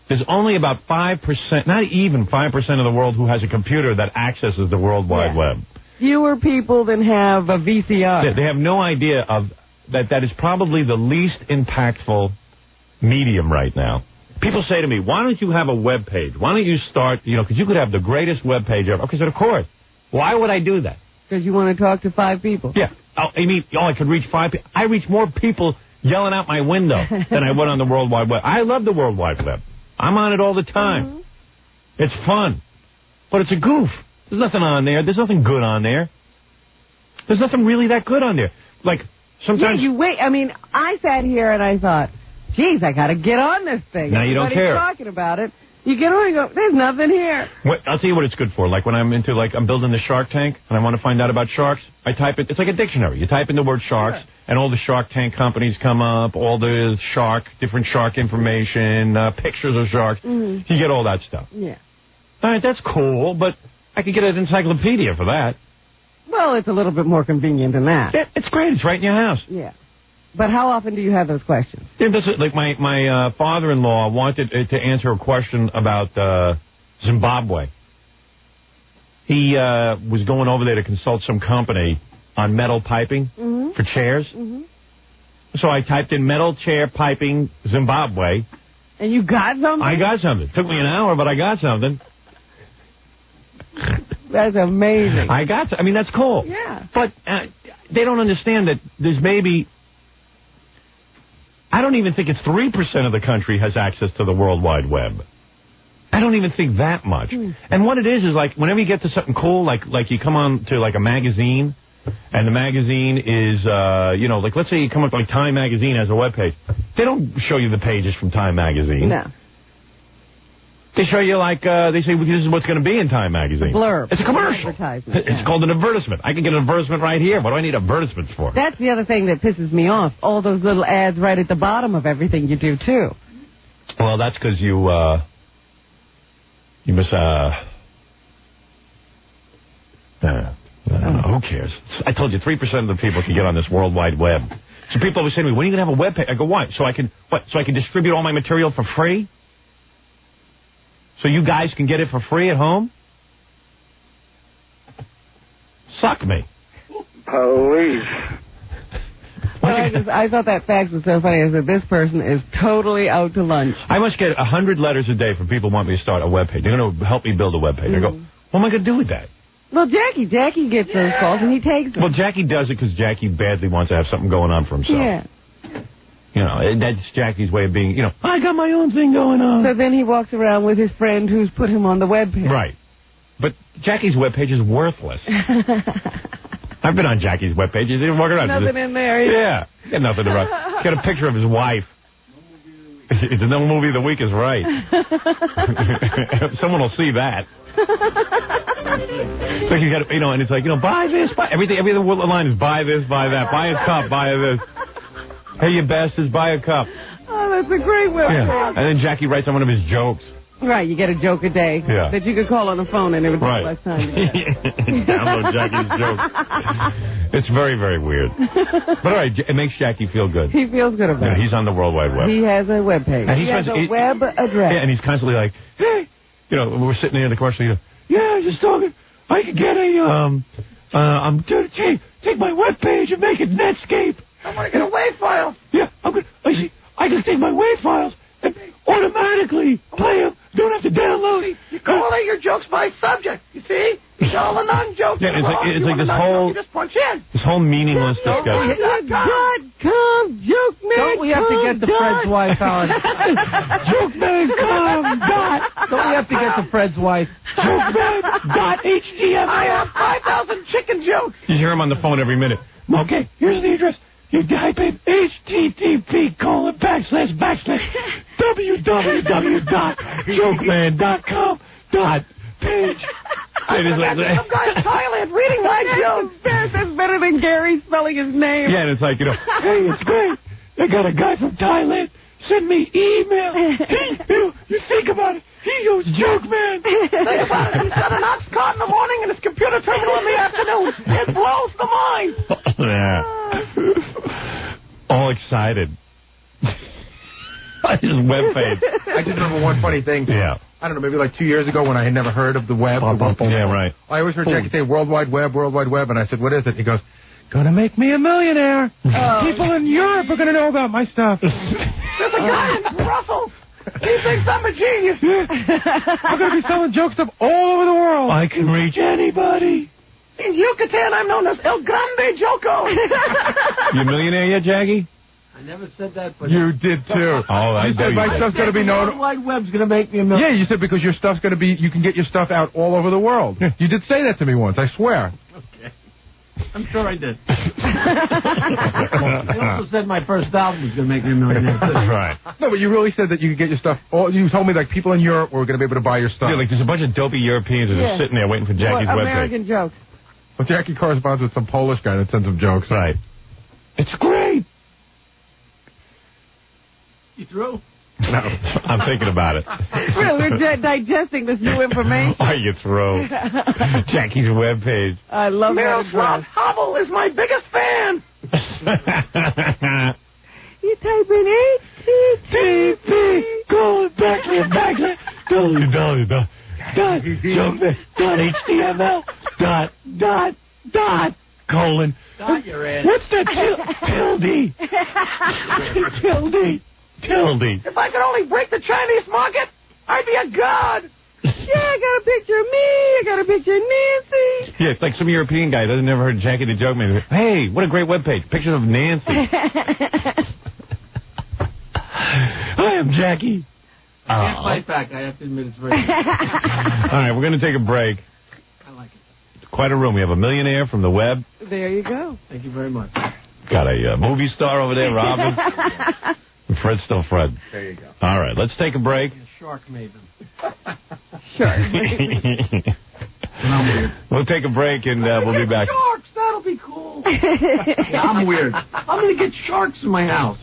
There's only about 5%, not even 5% of the world who has a computer that accesses the World Wide Web. Fewer people than have a VCR. They have no idea of that is probably the least impactful medium right now. People say to me, why don't you have a web page? Why don't you start, because you could have the greatest web page ever. Okay, I said, of course. Why would I do that? Because you want to talk to 5 people. Yeah. I could reach 5 people. I reach more people yelling out my window than I would on the World Wide Web. I love the World Wide Web. I'm on it all the time. Mm-hmm. It's fun. But it's a goof. There's nothing on there. There's nothing good on there. There's nothing really that good on there. Like, sometimes... Yeah, you wait. I mean, I sat here and I thought, geez, I got to get on this thing. Now you don't care. Everybody's talking about it. You get on and go, there's nothing here. I'll tell you what it's good for. Like when I'm I'm building the Shark Tank and I want to find out about sharks, I type it. It's like a dictionary. You type in the word sharks and all the Shark Tank companies come up, all the different shark information, pictures of sharks. Mm-hmm. You get all that stuff. Yeah. All right, that's cool, but I could get an encyclopedia for that. Well, it's a little bit more convenient than that. It's great. It's right in your house. Yeah. But how often do you have those questions? Yeah, like my father-in-law wanted to answer a question about Zimbabwe. He was going over there to consult some company on metal piping for chairs. Mm-hmm. So I typed in metal chair piping Zimbabwe. And you got something? I got something. It took me an hour, but I got something. That's amazing. That's cool. Yeah. But they don't understand that there's maybe... I don't even think it's 3% of the country has access to the World Wide Web. I don't even think that much. And what it is like whenever you get to something cool, like you come on to like a magazine, and the magazine is, like let's say you come up like Time Magazine has a web page. They don't show you the pages from Time Magazine. No. They show you they say, well, this is what's going to be in Time Magazine. It's a blurb. It's a commercial. It's called an advertisement. I can get an advertisement right here. What do I need advertisements for? That's the other thing that pisses me off. All those little ads right at the bottom of everything you do, too. Well, that's because you miss, who cares? I told you 3% of the people can get on this World Wide Web. So people always say to me, when are you going to have a web page? I go, why? So I can distribute all my material for free? So you guys can get it for free at home? Suck me. Police. I thought that fax was so funny. I said, this person is totally out to lunch. I must get 100 letters a day from people who want me to start a web page. They're going to help me build a web page. I go, what am I going to do with that? Well, Jackie gets those calls and he takes them. Well, Jackie does it because Jackie badly wants to have something going on for himself. Yeah. You know, that's Jackie's way of being, you know, I got my own thing going on. So then he walks around with his friend who's put him on the web page. Right. But Jackie's web page is worthless. I've been on Jackie's web page. He's even walking around. Nothing in there. Yeah. Got nothing to write. He's got a picture of his wife. It's no movie of the week is right. Someone will see that. So you got, you know, and it's like, you know, buy this, buy everything. Every line is buy this, buy that, buy a cup, buy this. Hey, you bastards, buy a cup. Oh, that's a great website. Yeah. And then Jackie writes on one of his jokes. Right, you get a joke a day that you could call on the phone and it would take less time. Download Jackie's jokes. It's very, very weird. But all right, it makes Jackie feel good. He feels good about it. He's on the World Wide Web. He has a web page. And he has a web address. Yeah, and he's constantly like, hey, you know, we're sitting there in the commercial, you know, yeah, just talking. I could get a, take my web page and make it Netscape. I want to get a WAV file. Yeah, I can take my WAV files and automatically play them. Don't have to download. You call all your jokes by subject. You see? It's all the non-jokes. Yeah, it's like this whole, you just punch in. This whole meaningless discussion. Don't we have to get the Fred's wife, Howard? Jokeman.com. Don't we have to get the Fred's wife? Jokeman.html. I have 5,000 chicken jokes. You hear him on the phone every minute. Okay, here's the address. You type in http://www.jokeman.com.page. Some guy in Thailand reading my jokes. That's better than Gary spelling his name. Yeah, and it's like, you know, hey, it's great. I got a guy from Thailand. Send me email. You think about it. He goes, Joke Man. Think about it. He's got an ox cart in the morning and his computer terminal in the afternoon. It blows the mind. Yeah. All excited. His webpage. I just remember one funny thing. Yeah. I don't know, maybe like 2 years ago when I had never heard of the web. Yeah, right. I always heard Jackie say World Wide Web, and I said, what is it? He goes, gonna make me a millionaire. People in Europe are gonna know about my stuff. There's a guy in Brussels. He thinks I'm a genius. I'm gonna be selling joke stuff all over the world. I can reach anybody. In Yucatan, I'm known as El Grande Joko. You a millionaire yet, Jackie? I never said that, but... You did, too. Oh, I said my stuff's going to be known... The World Wide Web's going to make me a millionaire. Yeah, you said because your stuff's going to be... You can get your stuff out all over the world. Yeah. You did say that to me once, I swear. Okay. I'm sure I did. I also said my first album was going to make me a millionaire. That's right. No, but you really said that you could get your stuff... You told me, like, people in Europe were going to be able to buy your stuff. Yeah, like, there's a bunch of dopey Europeans that are sitting there waiting for Jackie's webpage. American jokes. Well, Jackie corresponds with some Polish guy that sends him jokes. Right. It's great. You through? No, I'm thinking about it. We're digesting this new information. Are you through? Jackie's webpage. I love Miroslav Havel is my biggest fan. You type in HTTP. Going backslash www.jokeman.html. Colon. You're in. What's that? Tilde. If I could only break the Chinese market, I'd be a god. Yeah, I got a picture of me. I got a picture of Nancy. Yeah, it's like some European guy doesn't never heard Jackie the Joke Man. Hey, what a great webpage. Pictures of Nancy. I am Jackie. Can't fight back. I have to admit it's very good. All right, we're going to take a break. I like it. It's quite a room. We have a millionaire from the web. There you go. Thank you very much. Got a movie star over there, Robin. Fred's still Fred. There you go. All right, let's take a break. Shark maven. We'll take a break and we'll be back. Sharks, that'll be cool. Yeah, I'm weird. I'm going to get sharks in my house.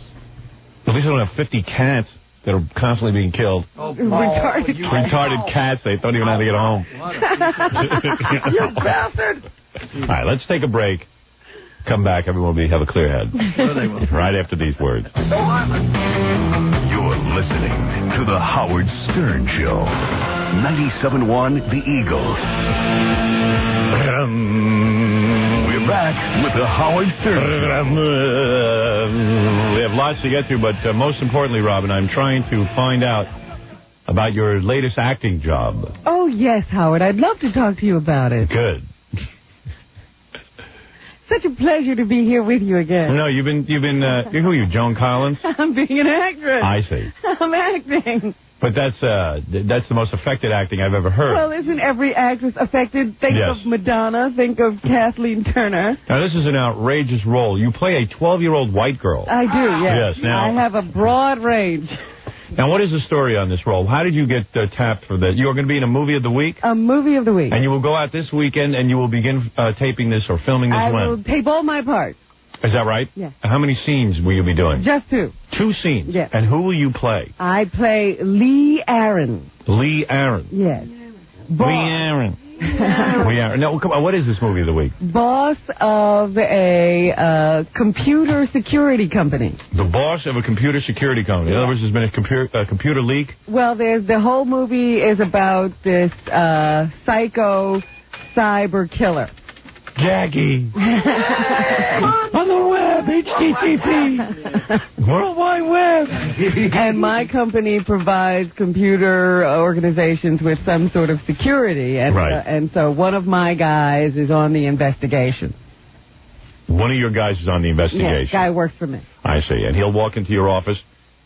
At least I don't have 50 cats that are constantly being killed. Oh, retarded cats. They don't even know how to get home. You bastard! All right, let's take a break. Come back, everyone will have a clear head. Right after these words. You're listening to The Howard Stern Show. 97.1 The Eagle. We're back with The Howard Stern Show. We have lots to get to, but most importantly, Robin, I'm trying to find out about your latest acting job. Oh, yes, Howard. I'd love to talk to you about it. Good. Such a pleasure to be here with you again. No, you've been, who are you, Joan Collins? I'm being an actress. I see. I'm acting. But that's the most affected acting I've ever heard. Well, isn't every actress affected? Think Yes. of Madonna. Think of Kathleen Turner. Now, this is an outrageous role. You play a 12-year-old white girl. I do, yes. Yes, now- I have a broad range. Now, what is the story on this role? How did you get tapped for that? You're going to be in a movie of the week? A movie of the week. And you will go out this weekend and you will begin taping this or filming this I when? will tape all my parts. Is that right? Yeah. How many scenes will you be doing? Just 2. 2 scenes? Yes. And who will you play? I play Lee Aaron. Lee Aaron. Yes. Lee Aaron. Lee Aaron. No, come on. What is this movie of the week? Boss of a computer security company. The boss of a computer security company. In other words, there's been a computer leak. Well, the whole movie is about this psycho cyber killer. Jackie. On the web, HTTP. World Wide Web. And my company provides computer organizations with some sort of security. And, Right. And so one of my guys is on the investigation. One of your guys is on the investigation. Yes, guy works for me. I see. And he'll walk into your office.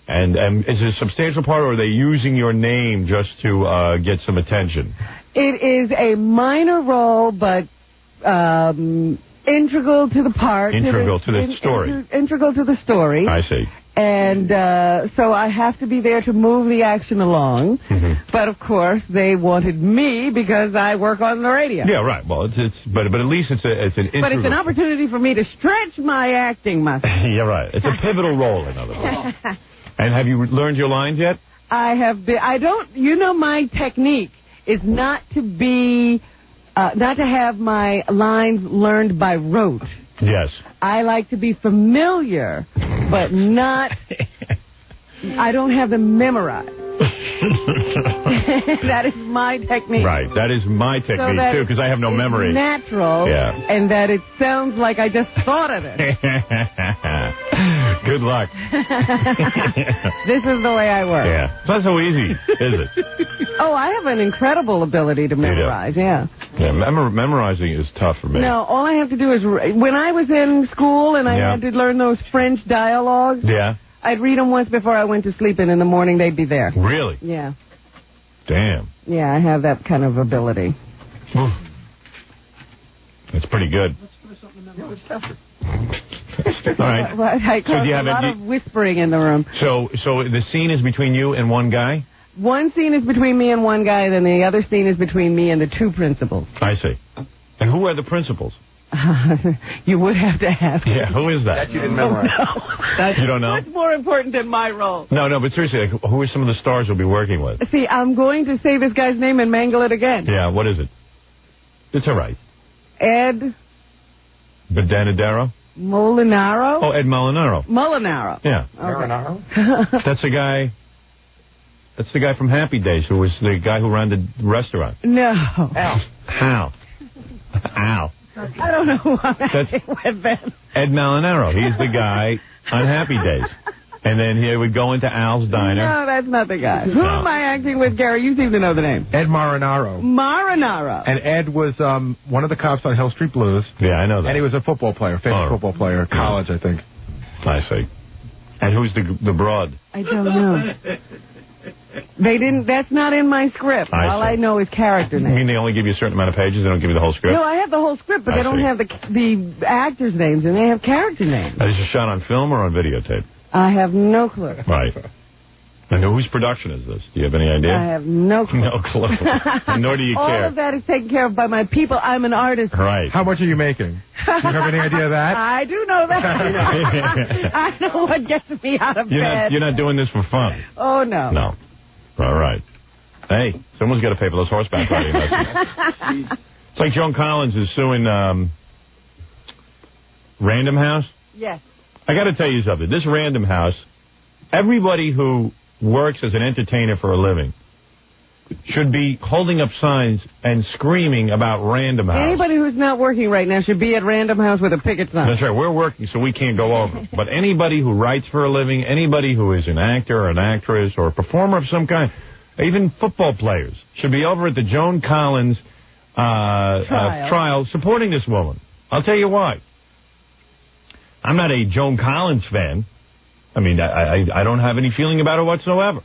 And is it a substantial part, or are they using your name just to get some attention? It is a minor role, but integral to the part. Integral to the story. Integral to the story. I see. And so I have to be there to move the action along. Mm-hmm. But, of course, they wanted me because I work on the radio. Yeah, right. Well, but at least it's an integral. But it's an opportunity for me to stretch my acting muscle. Yeah, right. It's a pivotal role, in other words. And have you learned your lines yet? I have been. I don't. You know, my technique is not to be. Not to have my lines learned by rote. Yes. I like to be familiar, but not... I don't have them memorized. That is my technique. Right. That is my technique, so too, because I have no memory. Natural. Yeah. And that it sounds like I just thought of it. Good luck. This is the way I work. Yeah. It's not so easy, is it? Oh, I have an incredible ability to memorize, yeah. Yeah, memorizing is tough for me. No, all I have to do is... When I was in school and I had to learn those French dialogues... Yeah. I'd read them once before I went to sleep, and in the morning they'd be there. Really? Yeah. Damn. Yeah, I have that kind of ability. That's pretty good. All right. Well, I caused a lot of whispering in the room. So the scene is between you and one guy? One scene is between me and one guy, then the other scene is between me and the 2 principals. I see. And who are the principals? You would have to ask. Yeah, who is that? That you didn't memorize. No. That's you don't know? much more important than my role. No, but seriously, like, who are some of the stars you'll be working with? See, I'm going to say this guy's name and mangle it again. Yeah, what is it? It's all right. Ed... Bedanadero? Molinaro? Oh, Ed Molinaro. Molinaro. Yeah. Molinaro? That's the guy from Happy Days, who was the guy who ran the restaurant. No. Al. I don't know who I'm acting with, Ben. Ed Molinaro. He's the guy on Happy Days. And then he would go into Al's Diner. No, that's not the guy. Who am I acting with, Gary? You seem to know the name. Ed Marinaro. Marinaro. And Ed was one of the cops on Hill Street Blues. Yeah, I know that. And he was a football player, famous football player, college, I think. I see. And who's the broad? I don't know. They didn't. That's not in my script. All I know is character You names. mean they only give you a certain amount of pages? They don't give you the whole script? No, I have the whole script, but they don't have the actors' names, and they have character names. Is this shot on film or on videotape? I have no clue. Right. And whose production is this? Do you have any idea? I have no clue. No clue. Nor do you care. All of that is taken care of by my people. I'm an artist. Right. How much are you making? Do you have any idea of that? I do know that. I know what gets me out of bed. You're not doing this for fun. Oh, no. No. All right. Hey, someone's got to pay for those horseback riding lessons. It's like Joan Collins is suing Random House? Yes. I got to tell you something. This Random House, everybody who works as an entertainer for a living should be holding up signs and screaming about Random House. Anybody who's not working right now should be at Random House with a picket sign. That's right. We're working, so we can't go over. But anybody who writes for a living, anybody who is an actor or an actress or a performer of some kind, even football players, should be over at the Joan Collins trial supporting this woman. I'll tell you why. I'm not a Joan Collins fan. I mean, I don't have any feeling about her whatsoever.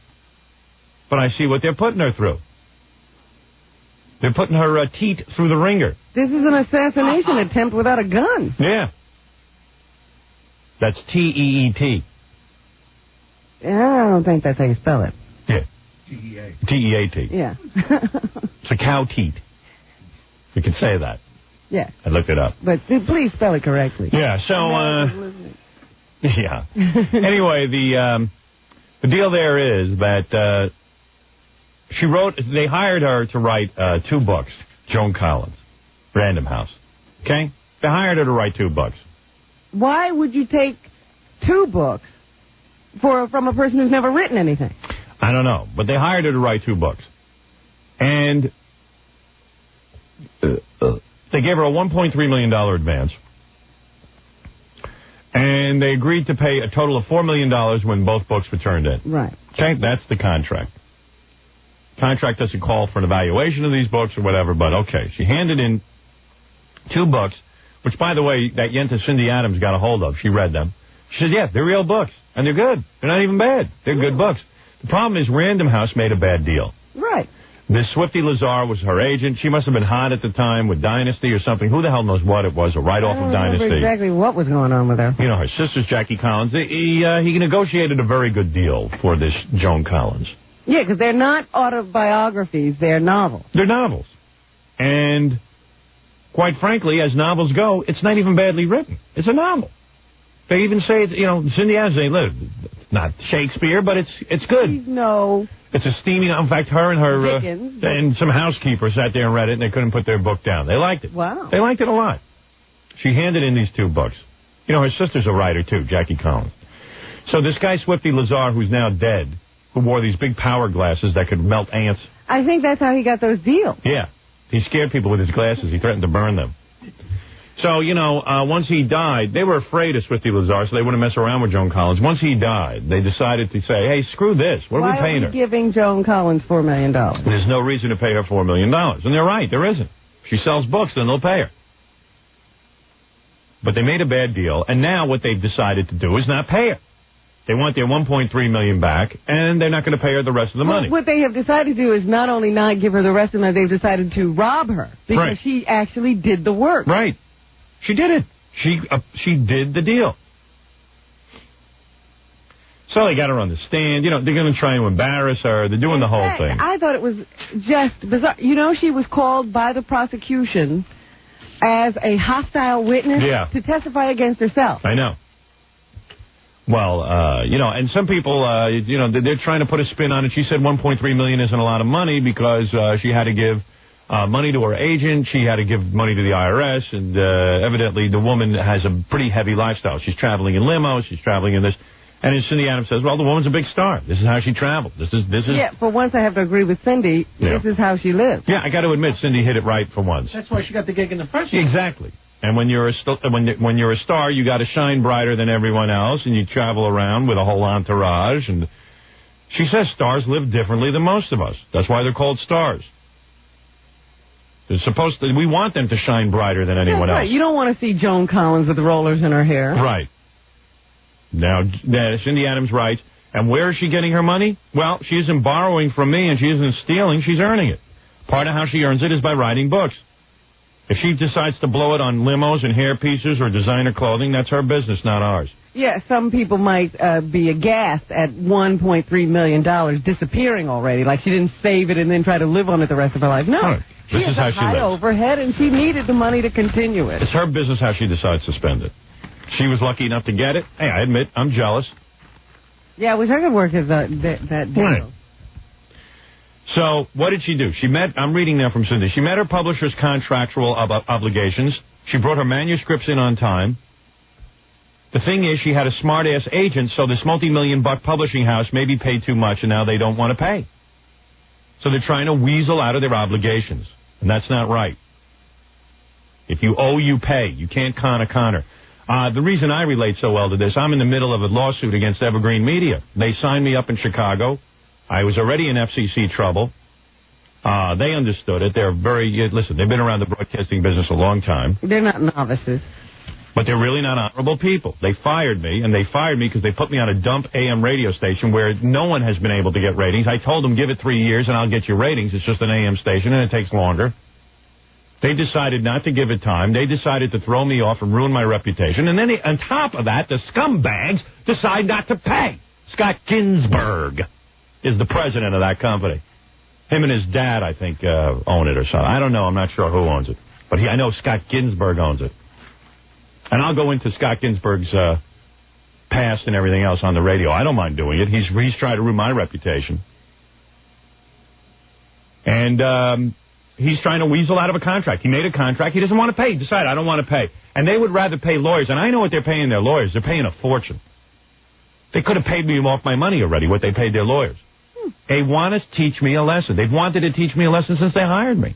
But I see what they're putting her through. They're putting her teat through the ringer. This is an assassination attempt without a gun. Yeah. That's T-E-E-T. I don't think that's how you spell it. Yeah. T-E-A-T. Yeah. It's a cow teat. You can say that. Yeah. I looked it up. But please spell it correctly. Yeah, so, yeah. Anyway, the deal there is that they hired her to write 2 books, Joan Collins, Random House. Okay? They hired her to write 2 books. Why would you take 2 books from a person who's never written anything? I don't know, but they hired her to write 2 books. And they gave her a $1.3 million advance. And they agreed to pay a total of $4 million when both books were turned in. Right. Okay, that's the contract. Contract doesn't call for an evaluation of these books or whatever, but okay. She handed in 2 books, which, by the way, that Yenta Cindy Adams got a hold of. She read them. She said, yeah, they're real books, and they're good. They're not even bad. They're good books. The problem is Random House made a bad deal. Right. This Swifty Lazar was her agent. She must have been hot at the time with Dynasty or something. Who the hell knows what it was, a write-off of Dynasty. I don't remember exactly what was going on with her. You know, her sister's Jackie Collins. He negotiated a very good deal for this Joan Collins. Yeah, because they're not autobiographies. They're novels. They're novels. And quite frankly, as novels go, it's not even badly written. It's a novel. They even say, Cindy Adams, it's not Shakespeare, but it's good. No. It's a steamy, in fact, her and her and some housekeepers sat there and read it, and they couldn't put their book down. They liked it. Wow. They liked it a lot. She handed in these 2 books. Her sister's a writer, too, Jackie Collins. So this guy, Swifty Lazar, who's now dead, who wore these big power glasses that could melt ants. I think that's how he got those deals. Yeah. He scared people with his glasses. He threatened to burn them. So, once he died, they were afraid of Swifty Lazar, so they wouldn't mess around with Joan Collins. Once he died, they decided to say, hey, screw this. What are we paying her? Why are we giving Joan Collins $4 million? There's no reason to pay her $4 million. And they're right, there isn't. If she sells books, then they'll pay her. But they made a bad deal, and now what they've decided to do is not pay her. They want their $1.3 million back, and they're not going to pay her the rest of the money. What they have decided to do is not only not give her the rest of the money, they've decided to rob her because she actually did the work. Right. She did it. She did the deal. So they got her on the stand. They're going to try and embarrass her. They're doing the whole thing. I thought it was just bizarre. She was called by the prosecution as a hostile witness to testify against herself. I know. Well, and some people, they're trying to put a spin on it. She said $1.3 million isn't a lot of money because she had to give money to her agent. She had to give money to the IRS, and evidently the woman has a pretty heavy lifestyle. She's traveling in limos. She's traveling in this. And as Cindy Adams says, well, the woman's a big star. This is how she traveled. This is. Yeah, for once I have to agree with Cindy. Yeah. This is how she lives. Yeah, I got to admit, Cindy hit it right for once. That's why she got the gig in the first place. Exactly. And when you're a star, you got to shine brighter than everyone else, and you travel around with a whole entourage. And she says stars live differently than most of us. That's why they're called stars. They're supposed to. We want them to shine brighter than anyone else. Right. You don't want to see Joan Collins with rollers in her hair. Right. Now, Cindy Adams writes, and where is she getting her money? Well, she isn't borrowing from me, and she isn't stealing. She's earning it. Part of how she earns it is by writing books. If she decides to blow it on limos and hair pieces or designer clothing, that's her business, not ours. Yeah, some people might be aghast at $1.3 million disappearing already. Like she didn't save it and then try to live on it the rest of her life. No. Right. She has a high overhead, and she needed the money to continue it. It's her business how she decides to spend it. She was lucky enough to get it. Hey, I admit, I'm jealous. Yeah, I wish I could work as that deal. Right. So, what did she do? I'm reading now from Cindy. She met her publisher's contractual obligations. She brought her manuscripts in on time. The thing is, she had a smart-ass agent, so this multi-million-buck publishing house maybe paid too much, and now they don't want to pay. So they're trying to weasel out of their obligations, and that's not right. If you owe, you pay. You can't con a conner. The reason I relate so well to this, I'm in the middle of a lawsuit against Evergreen Media. They signed me up in Chicago. I was already in FCC trouble. They understood it. They're listen, they've been around the broadcasting business a long time. They're not novices. But they're really not honorable people. They fired me, and they fired me because they put me on a dump AM radio station where no one has been able to get ratings. I told them, give it 3 years and I'll get you ratings. It's just an AM station, and it takes longer. They decided not to give it time. They decided to throw me off and ruin my reputation. And then on top of that, the scumbags decide not to pay. Scott Ginsburg is the president of that company. Him and his dad, I think, own it or something. I don't know. I'm not sure who owns it. But I know Scott Ginsburg owns it. And I'll go into Scott Ginsburg's past and everything else on the radio. I don't mind doing it. He's trying to ruin my reputation. And he's trying to weasel out of a contract. He made a contract. He doesn't want to pay. He decided, I don't want to pay. And they would rather pay lawyers. And I know what they're paying their lawyers. They're paying a fortune. They could have paid me off my money already, what they paid their lawyers. They want to teach me a lesson. They've wanted to teach me a lesson since they hired me.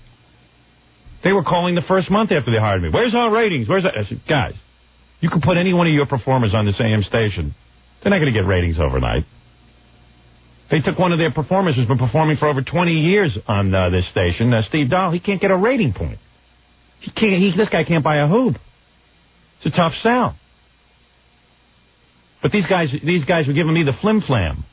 They were calling the first month after they hired me. Where's our ratings? Where's that? I said, guys, you can put any one of your performers on this AM station. They're not going to get ratings overnight. They took one of their performers who's been performing for over 20 years on this station, Steve Dahl. He can't get a rating point. This guy can't buy a hoop. It's a tough sell. But these guys were giving me the flim-flam.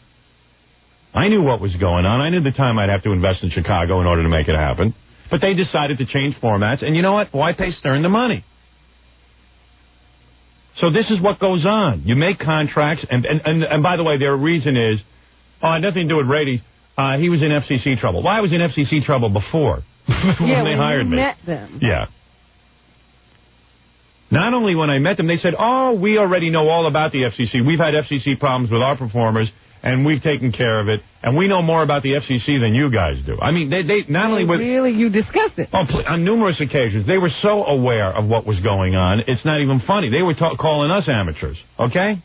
I knew what was going on. I knew the time I'd have to invest in Chicago in order to make it happen. But they decided to change formats. And you know what? Why pay Stern the money? So this is what goes on. You make contracts. And by the way, their reason is, it had nothing to do with ratings. He was in FCC trouble. Well, I was in FCC trouble before when they hired me. Met them. Yeah. Not only when I met them, they said, we already know all about the FCC. We've had FCC problems with our performers, and we've taken care of it, and we know more about the FCC than you guys do. I mean, they not only with... Really? You discussed it? On numerous occasions. They were so aware of what was going on, it's not even funny. They were calling us amateurs, okay?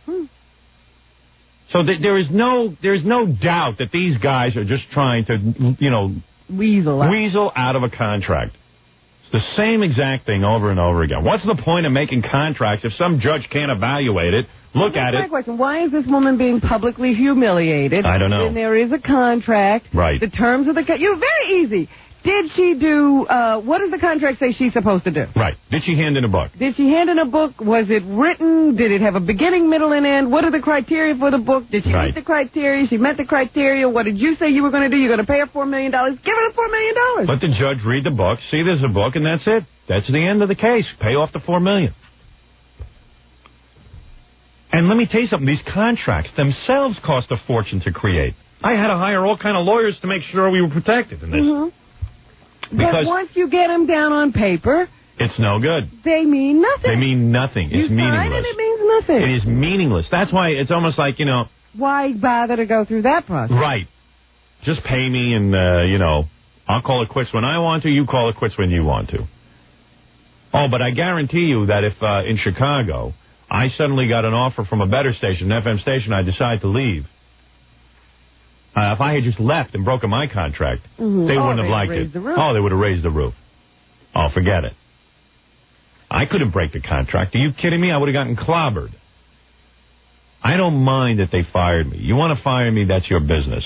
So there is no doubt that these guys are just trying to, weasel out of a contract. It's the same exact thing over and over again. What's the point of making contracts if some judge can't evaluate it, look at it? My question. Why is this woman being publicly humiliated? I don't know. When there is a contract. Right. The terms of the very easy. Did she do, what does the contract say she's supposed to do? Right. Did she hand in a book? Did she hand in a book? Was it written? Did it have a beginning, middle, and end? What are the criteria for the book? Did she meet the criteria? She met the criteria. What did you say you were going to do? You're going to pay her $4 million. Give her the $4 million. Let the judge read the book, see there's a book, and that's it. That's the end of the case. Pay off the $4 million. And let me tell you something. These contracts themselves cost a fortune to create. I had to hire all kind of lawyers to make sure we were protected in this. Mm-hmm. But once you get them down on paper... It's no good. They mean nothing. They mean nothing. It's meaningless. It means nothing. It is meaningless. That's why it's almost like, Why bother to go through that process? Right. Just pay me and, I'll call it quits when I want to. You call it quits when you want to. Oh, but I guarantee you that if in Chicago I suddenly got an offer from a better station, an FM station, I decide to leave. If I had just left and broken my contract, they wouldn't have liked it. They would have raised the roof. Oh, forget it. I couldn't break the contract. Are you kidding me? I would have gotten clobbered. I don't mind that they fired me. You want to fire me, that's your business.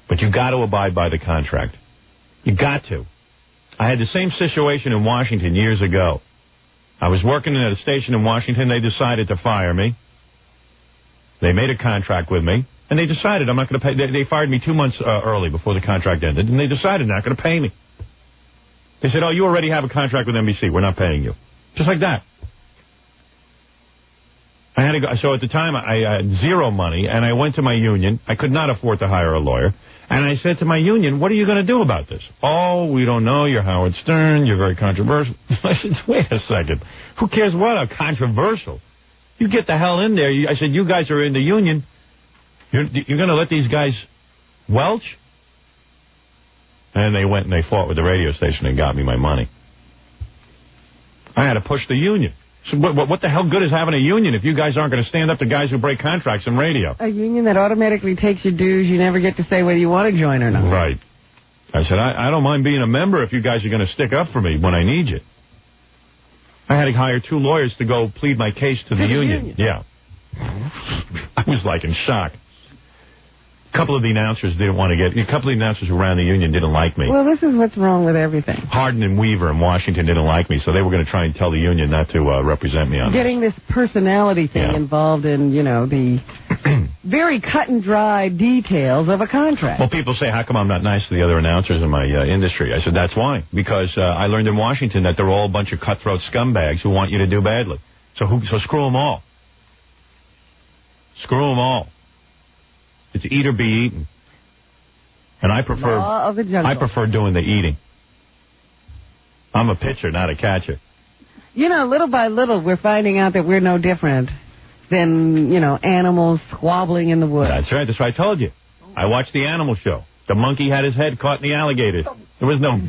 But you got to abide by the contract. You got to. I had the same situation in Washington years ago. I was working at a station in Washington. They decided to fire me. They made a contract with me. And they decided I'm not going to pay. They fired me 2 months early before the contract ended, and they decided they're not going to pay me. They said, you already have a contract with NBC. We're not paying you. Just like that. I had to go. So at the time, I had zero money, and I went to my union. I could not afford to hire a lawyer. And I said to my union, what are you going to do about this? Oh, we don't know. You're Howard Stern. You're very controversial. I said, wait a second. Who cares what? I'm controversial. You get the hell in there. I said, you guys are in the union. You're going to let these guys welch? And they went and they fought with the radio station and got me my money. I had to push the union. So what the hell good is having a union if you guys aren't going to stand up to guys who break contracts in radio? A union that automatically takes your dues. You never get to say whether you want to join or not. Right. I said, I don't mind being a member if you guys are going to stick up for me when I need you. I had to hire 2 lawyers to go plead my case to the union. Yeah. I was like in shock. A couple of the announcers who ran the union didn't like me. Well, this is what's wrong with everything. Hardin and Weaver in Washington didn't like me, so they were going to try and tell the union not to represent me on Getting this personality thing involved in, the very cut and dry details of a contract. Well, people say, how come I'm not nice to the other announcers in my industry? I said, that's why. Because I learned in Washington that they're all a bunch of cutthroat scumbags who want you to do badly. So screw them all. Screw them all. It's eat or be eaten. And I prefer Law of the jungle. I prefer doing the eating. I'm a pitcher, not a catcher. Little by little, we're finding out that we're no different than, animals squabbling in the woods. That's right. That's what I told you. I watched the animal show. The monkey had his head caught in the alligator. There's no...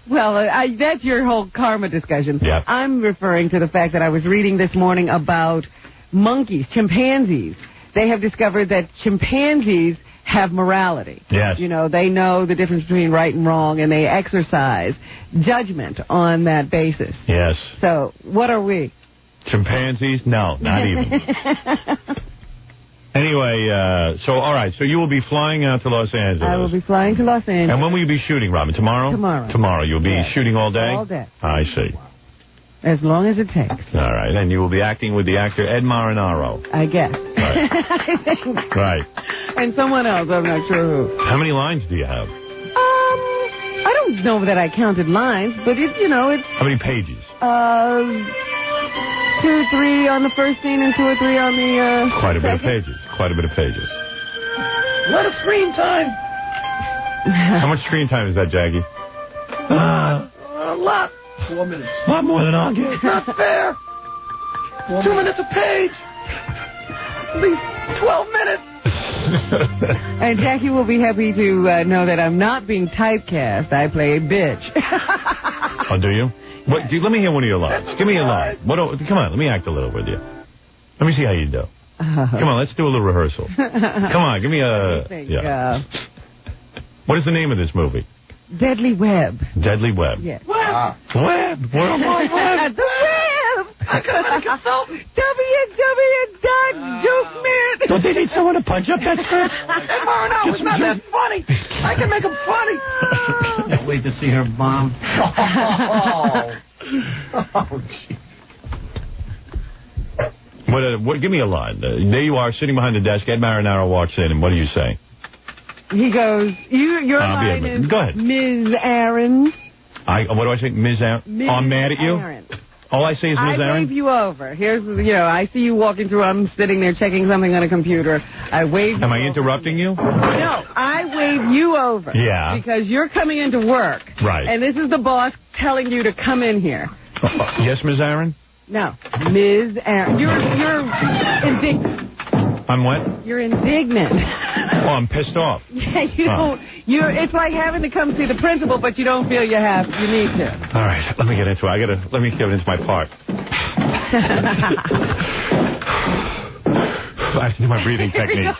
Well, that's your whole karma discussion. Yeah. I'm referring to the fact that I was reading this morning about monkeys, chimpanzees. They have discovered that chimpanzees have morality. Yes. They know the difference between right and wrong, and they exercise judgment on that basis. Yes. So, what are we? Chimpanzees? No, not even. Anyway, all right, so you will be flying out to Los Angeles. I will be flying to Los Angeles. And when will you be shooting, Robin? Tomorrow? Tomorrow. Tomorrow. You'll be shooting all day? All day. I see. As long as it takes. All right, and you will be acting with the actor Ed Marinaro. I guess. Right. I think. Right. And someone else, I'm not sure who. How many lines do you have? I don't know that I counted lines, but it's... How many pages? 2 or 3 on the first scene and 2 or 3 on the Quite a bit of pages. Quite a bit of pages. A lot of screen time. How much screen time is that, Jackie? A lot. 4 minutes. A lot more than I'll get. It's not fair. 2 minutes a page. At least 12 minutes. And Jackie will be happy to know that I'm not being typecast. I play a bitch. Oh, do you? Let me hear one of your lines. Give me a line. Come on, let me act a little with you. Let me see how you do. Come on, let's do a little rehearsal. Come on, give me a... What is the name of this movie? Deadly Web. Deadly Web. Yes. Web. World Wide Web. The Web. www.jukeman. Don't they need someone to punch up that script? No, it's not that funny. I can make them funny. Can't wait to see her bomb. Give me a line. There you are, sitting behind the desk. Ed Marinaro walks in, and what do you say? He goes, your line is, go ahead. Ms. Aaron. What do I say? Ms. Aaron? Ms. I'm mad at you? Aaron. All I say is Ms. Aaron? I wave you over. Here's, I see you walking through. I'm sitting there checking something on a computer. I wave you Am I interrupting you? No, I wave you over. Yeah. Because you're coming into work. Right. And this is the boss telling you to come in here. Yes, Ms. Aaron? No, Ms. Aaron. You're indignant. I'm what? You're indignant. Oh, I'm pissed off. Yeah, you don't. It's like having to come see the principal, but you don't feel you need to. All right, let me get into it. Let me get into my part. I have to do my breathing techniques.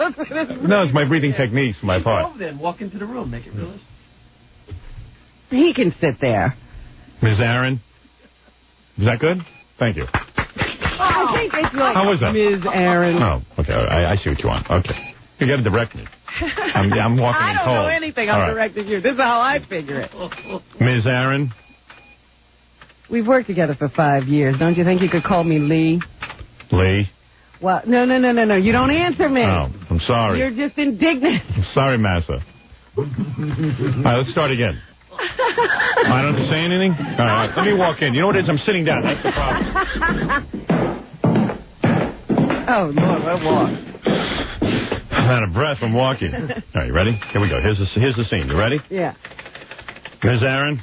No, it's my breathing techniques for my part. Over there and walk into the room, make it realistic. He can sit there. Ms. Aaron, is that good? Thank you. I think it's like How was that? Ms. Aaron. Oh, okay. I see what you want. Okay. You got to direct me. I'm walking I in don't cold. know anything. I'm directing you. This is how I figure it. Ms. Aaron? We've worked together for 5 years. Don't you think you could call me Lee? Lee? Well, no. You don't answer me. Oh, I'm sorry. You're just indignant. I'm sorry, Massa. All right, let's start again. I don't have to say anything? All right, let me walk in. You know what it is? I'm sitting down. That's the problem. Oh, Lord, what walk? I'm out of breath from walking. All right, you ready? Here we go. Here's the scene. You ready? Yeah. Ms. Aaron?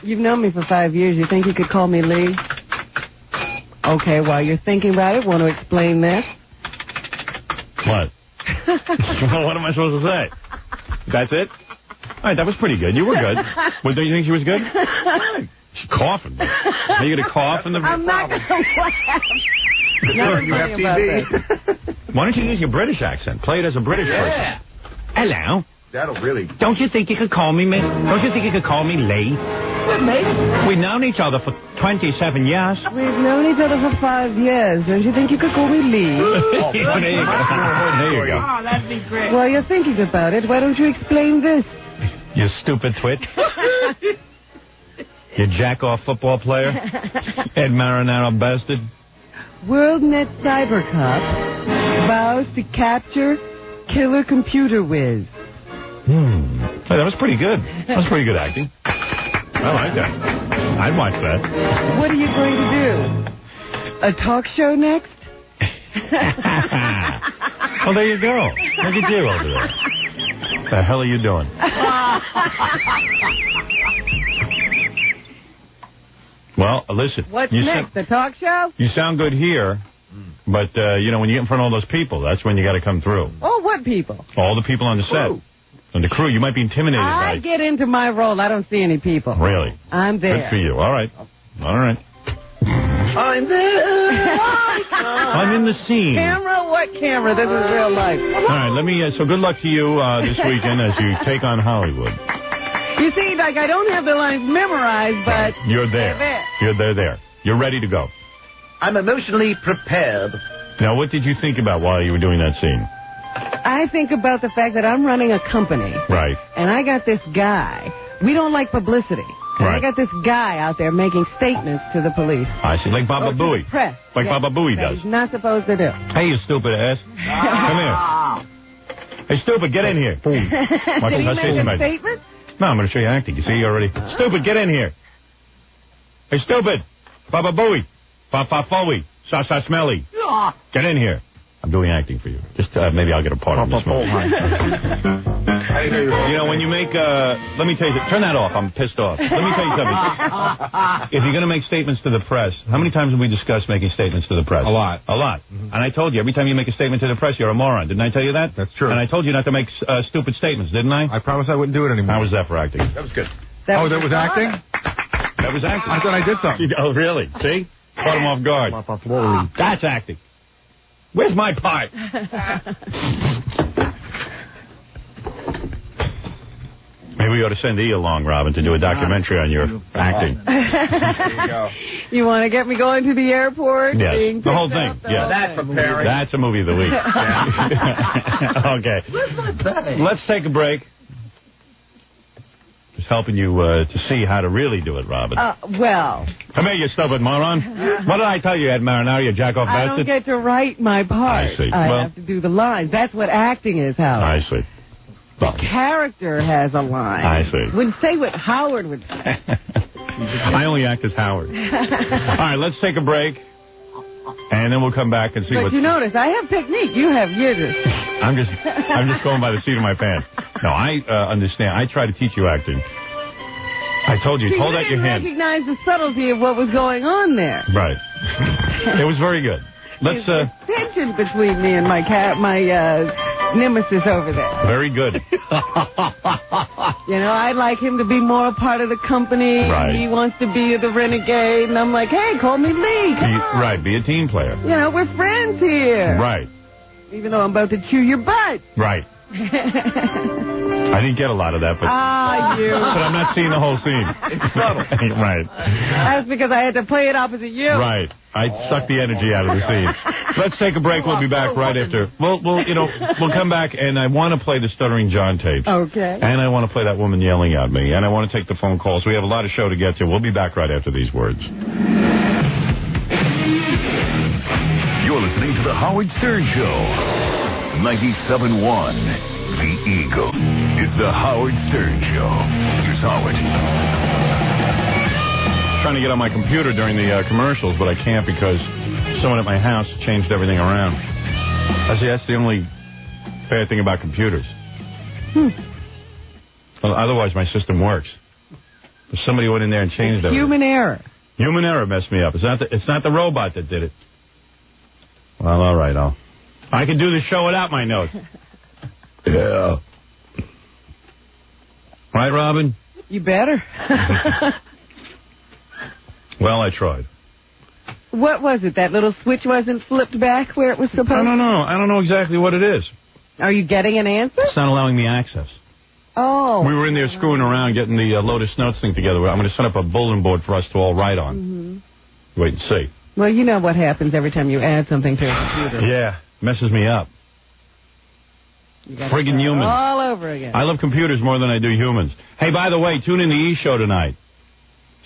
You've known me for 5 years. You think you could call me Lee? Okay, while you're thinking about it, want to explain this? What? What am I supposed to say? That's it? All right, that was pretty good. You were good. Don't you think she was good? She's coughing. Are you going to cough in the... I'm not going to laugh. Nothing funny about that. Why don't you use your British accent? Play it as a British person. Hello. That'll really... Don't you think you could call me Miss? Don't you think you could call me Lee? What, mate? We've known each other for 27 years. We've known each other for 5 years. Don't you think you could call me Lee? There you go. There you go. Oh, that'd be great. While you're thinking about it, why don't you explain this? You stupid twit. You jack-off football player. Ed Marinaro bastard. WorldNet Cyber Cop vows to capture killer computer whiz. Hey, that was pretty good. That was pretty good acting. I like that. I'd watch that. What are you going to do? A talk show next? Well, there you go. Look at you over there. What the hell are you doing? Well, listen. What's next? The talk show? You sound good here, but, when you get in front of all those people, that's when you got to come through. Oh, what people? All the people on the set. And the crew, you might be intimidated by... I get into my role. I don't see any people. Really? I'm there. Good for you. All right. All right. I'm there. I'm in the scene. Camera? What camera? This is real life. All right, let me... so good luck to you this weekend as you take on Hollywood. You see, like, I don't have the lines memorized, but... You're there. They're there. You're ready to go. I'm emotionally prepared. Now, what did you think about while you were doing that scene? I think about the fact that I'm running a company. Right. And I got this guy. We don't like publicity. And I got this guy out there making statements to the police. I see. Like Baba Booey. Press. Like Baba Booey does. He's not supposed to do. Hey, you stupid ass. Come here. Hey, stupid, get in here. Boom. Did he make a statement? No, I'm going to show you acting. You see already? Stupid, get in here. Hey, stupid. Baba Booey. Fa-fa-foey. Sa-sa smelly. Get in here. I'm doing acting for you. Just maybe I'll get a part of this movie. When you make, let me tell you, turn that off. I'm pissed off. Let me tell you something. If you're going to make statements to the press, how many times have we discussed making statements to the press? A lot. A lot. And I told you, every time you make a statement to the press, you're a moron. Didn't I tell you that? That's true. And I told you not to make stupid statements, didn't I? I promised I wouldn't do it anymore. How was that for acting? That was good. That was acting? That was acting. I thought I did something. Oh, really? See? Caught him off guard. That's acting. Where's my part? Maybe we ought to send E along, Robin, to do a documentary on your acting. There you go. You want to get me going to the airport? Yes, the whole thing. Yeah, that's a movie of the week. Okay, let's take a break. Just helping you to see how to really do it, Robin. Well. Come here, you stupid moron. What did I tell you, Ed Marinaro, you jack-off bastard? I don't get to write my part. I see. I have to do the lines. That's what acting is, Howard. I see. The character has a line. I see. Would say what Howard would say. I only act as Howard. All right, let's take a break, and then we'll come back and see But you notice, I have technique. You have yours. I'm just going by the seat of my pants. No, I understand. I try to teach you acting. I told you, hold out your hand. You recognize the subtlety of what was going on there. Right. It was very good. Let's tension between me and my nemesis over there. Very good. I'd like him to be more a part of the company. Right. He wants to be the renegade, and I'm like, hey, call me Lee. Come on. Right, be a team player. We're friends here. Right. Even though I'm about to chew your butt. Right. I didn't get a lot of that, but you. But I'm not seeing the whole scene. It's subtle. Right. That's because I had to play it opposite you. Right. I sucked the energy out of the scene. Let's take a break. We'll be back right after. We'll come back, and I want to play the Stuttering John tapes. Okay. And I want to play that woman yelling at me, and I want to take the phone calls. We have a lot of show to get to. We'll be back right after these words. You're listening to The Howard Stern Show. 97.1 The Eagle. It's The Howard Stern Show. Here's Howard. Trying to get on my computer during the commercials, but I can't because someone at my house changed everything around. I see, that's the only bad thing about computers. Well, otherwise, my system works. But somebody went in there and changed everything. Human error. Human error messed me up. It's not the robot that did it. Well, all right, I can do the show without my notes. Yeah. Right, Robin? You better. Well, I tried. What was it? That little switch wasn't flipped back where it was supposed to? I don't know. I don't know exactly what it is. Are you getting an answer? It's not allowing me access. Oh. We were in there screwing around getting the Lotus Notes thing together. I'm going to set up a bulletin board for us to all write on. Mm-hmm. Wait and see. Well, you know what happens every time you add something to a computer. Yeah, messes me up. Friggin' humans. All over again. I love computers more than I do humans. Hey, by the way, tune in the E! Show tonight.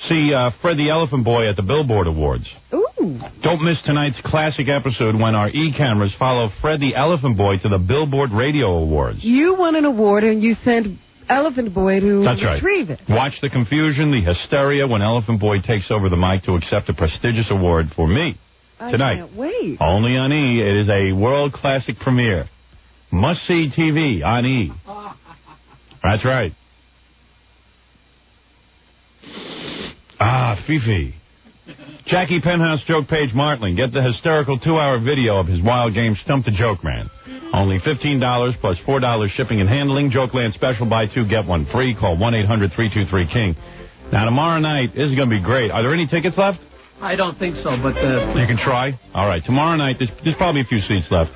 See Fred the Elephant Boy at the Billboard Awards. Ooh. Don't miss tonight's classic episode when our E! cameras follow Fred the Elephant Boy to the Billboard Radio Awards. You won an award and you sent Elephant Boy to retrieve it. Watch the confusion, the hysteria when Elephant Boy takes over the mic to accept a prestigious award for me tonight. I can't wait. Only on E! It is a world classic premiere. Must-see TV on E! That's right. Fifi. Jackie Penthouse Joke Page Martling. Get the hysterical 2-hour video of his wild game Stump the Joke Man. Only $15 plus $4 shipping and handling. Jokeland special, buy two, get one free. Call 1-800-323-KING. Now, tomorrow night, this is going to be great. Are there any tickets left? I don't think so, but... You can try? All right. Tomorrow night, there's probably a few seats left.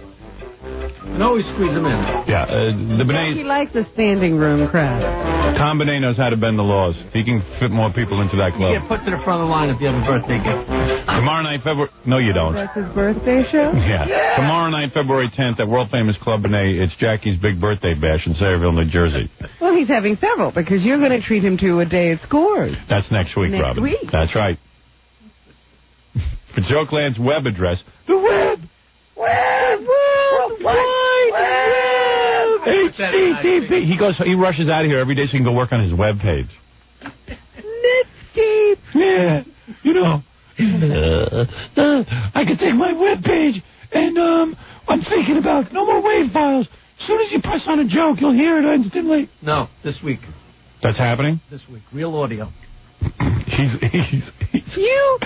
No, we squeeze them in. Yeah, the Benet... He likes a standing room crowd. Tom Benet knows how to bend the laws. He can fit more people into that club. You get put to the front of the line if you have a birthday gift. Tomorrow night, February... No, you don't. That's his birthday show? Yeah. Tomorrow night, February 10th, at world-famous Club Benet, it's Jackie's big birthday bash in Sayreville, New Jersey. Well, he's having several, because you're going to treat him to a day at Scores. That's next week, Robin. Next week. That's right. For Jokeland's web address, the web! HTTP. He rushes out of here every day so he can go work on his web page. Netscape. Yeah. You know, I can take my web page and I'm thinking about no more WAV files. As soon as you press on a joke, you'll hear it instantly. No, this week. That's happening? This week. Real audio.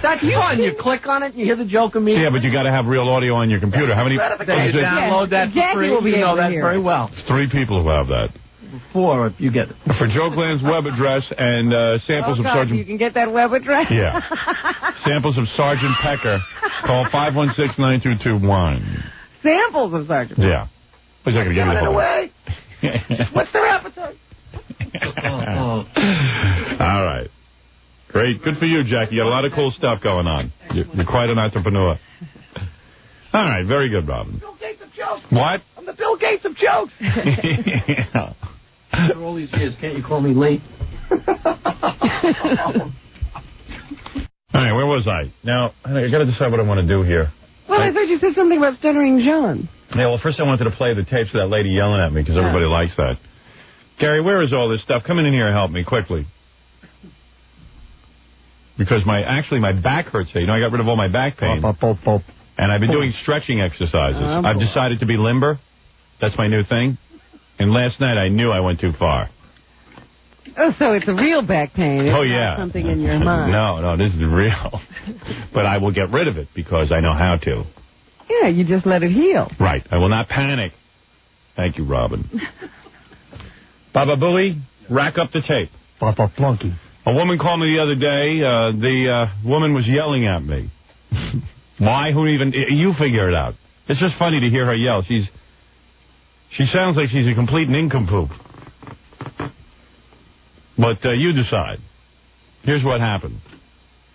That's you. And you click on it, and you hear the joke immediately. Yeah, but you got to have real audio on your computer. How many? You download that for free. You know that very well. 3 people who have that. 4 if you get it. For Jokeland's web address and samples of Sergeant... You can get that web address? Yeah. Samples of Sergeant Pecker. Call 516-9221. Samples of Sergeant Pecker? Yeah. He's not going to give you the whole... away. What's their appetite? All right. Great. Good for you, Jackie. You got a lot of cool stuff going on. You're quite an entrepreneur. All right. Very good, Robin. Bill Gates of jokes. What? I'm the Bill Gates of jokes. Yeah. After all these years, can't you call me Lee? All right. Where was I? Now, I got to decide what I want to do here. Well, I thought you said something about Stuttering John. Yeah, well, first I wanted to play the tapes of that lady yelling at me because everybody likes that. Gary, where is all this stuff? Come in here and help me quickly. Because my back hurts today. You know, I got rid of all my back pain. And I've been doing stretching exercises. I've decided to be limber. That's my new thing. And last night I knew I went too far. Oh, so it's a real back pain. It's not something in your mind. No, this is real. But I will get rid of it because I know how to. Yeah, you just let it heal. Right. I will not panic. Thank you, Robin. Baba Booey, rack up the tape. Papa Flunky. A woman called me the other day. The woman was yelling at me. Why? Who even? You figure it out. It's just funny to hear her yell. She sounds like she's a complete nincompoop. But you decide. Here's what happened.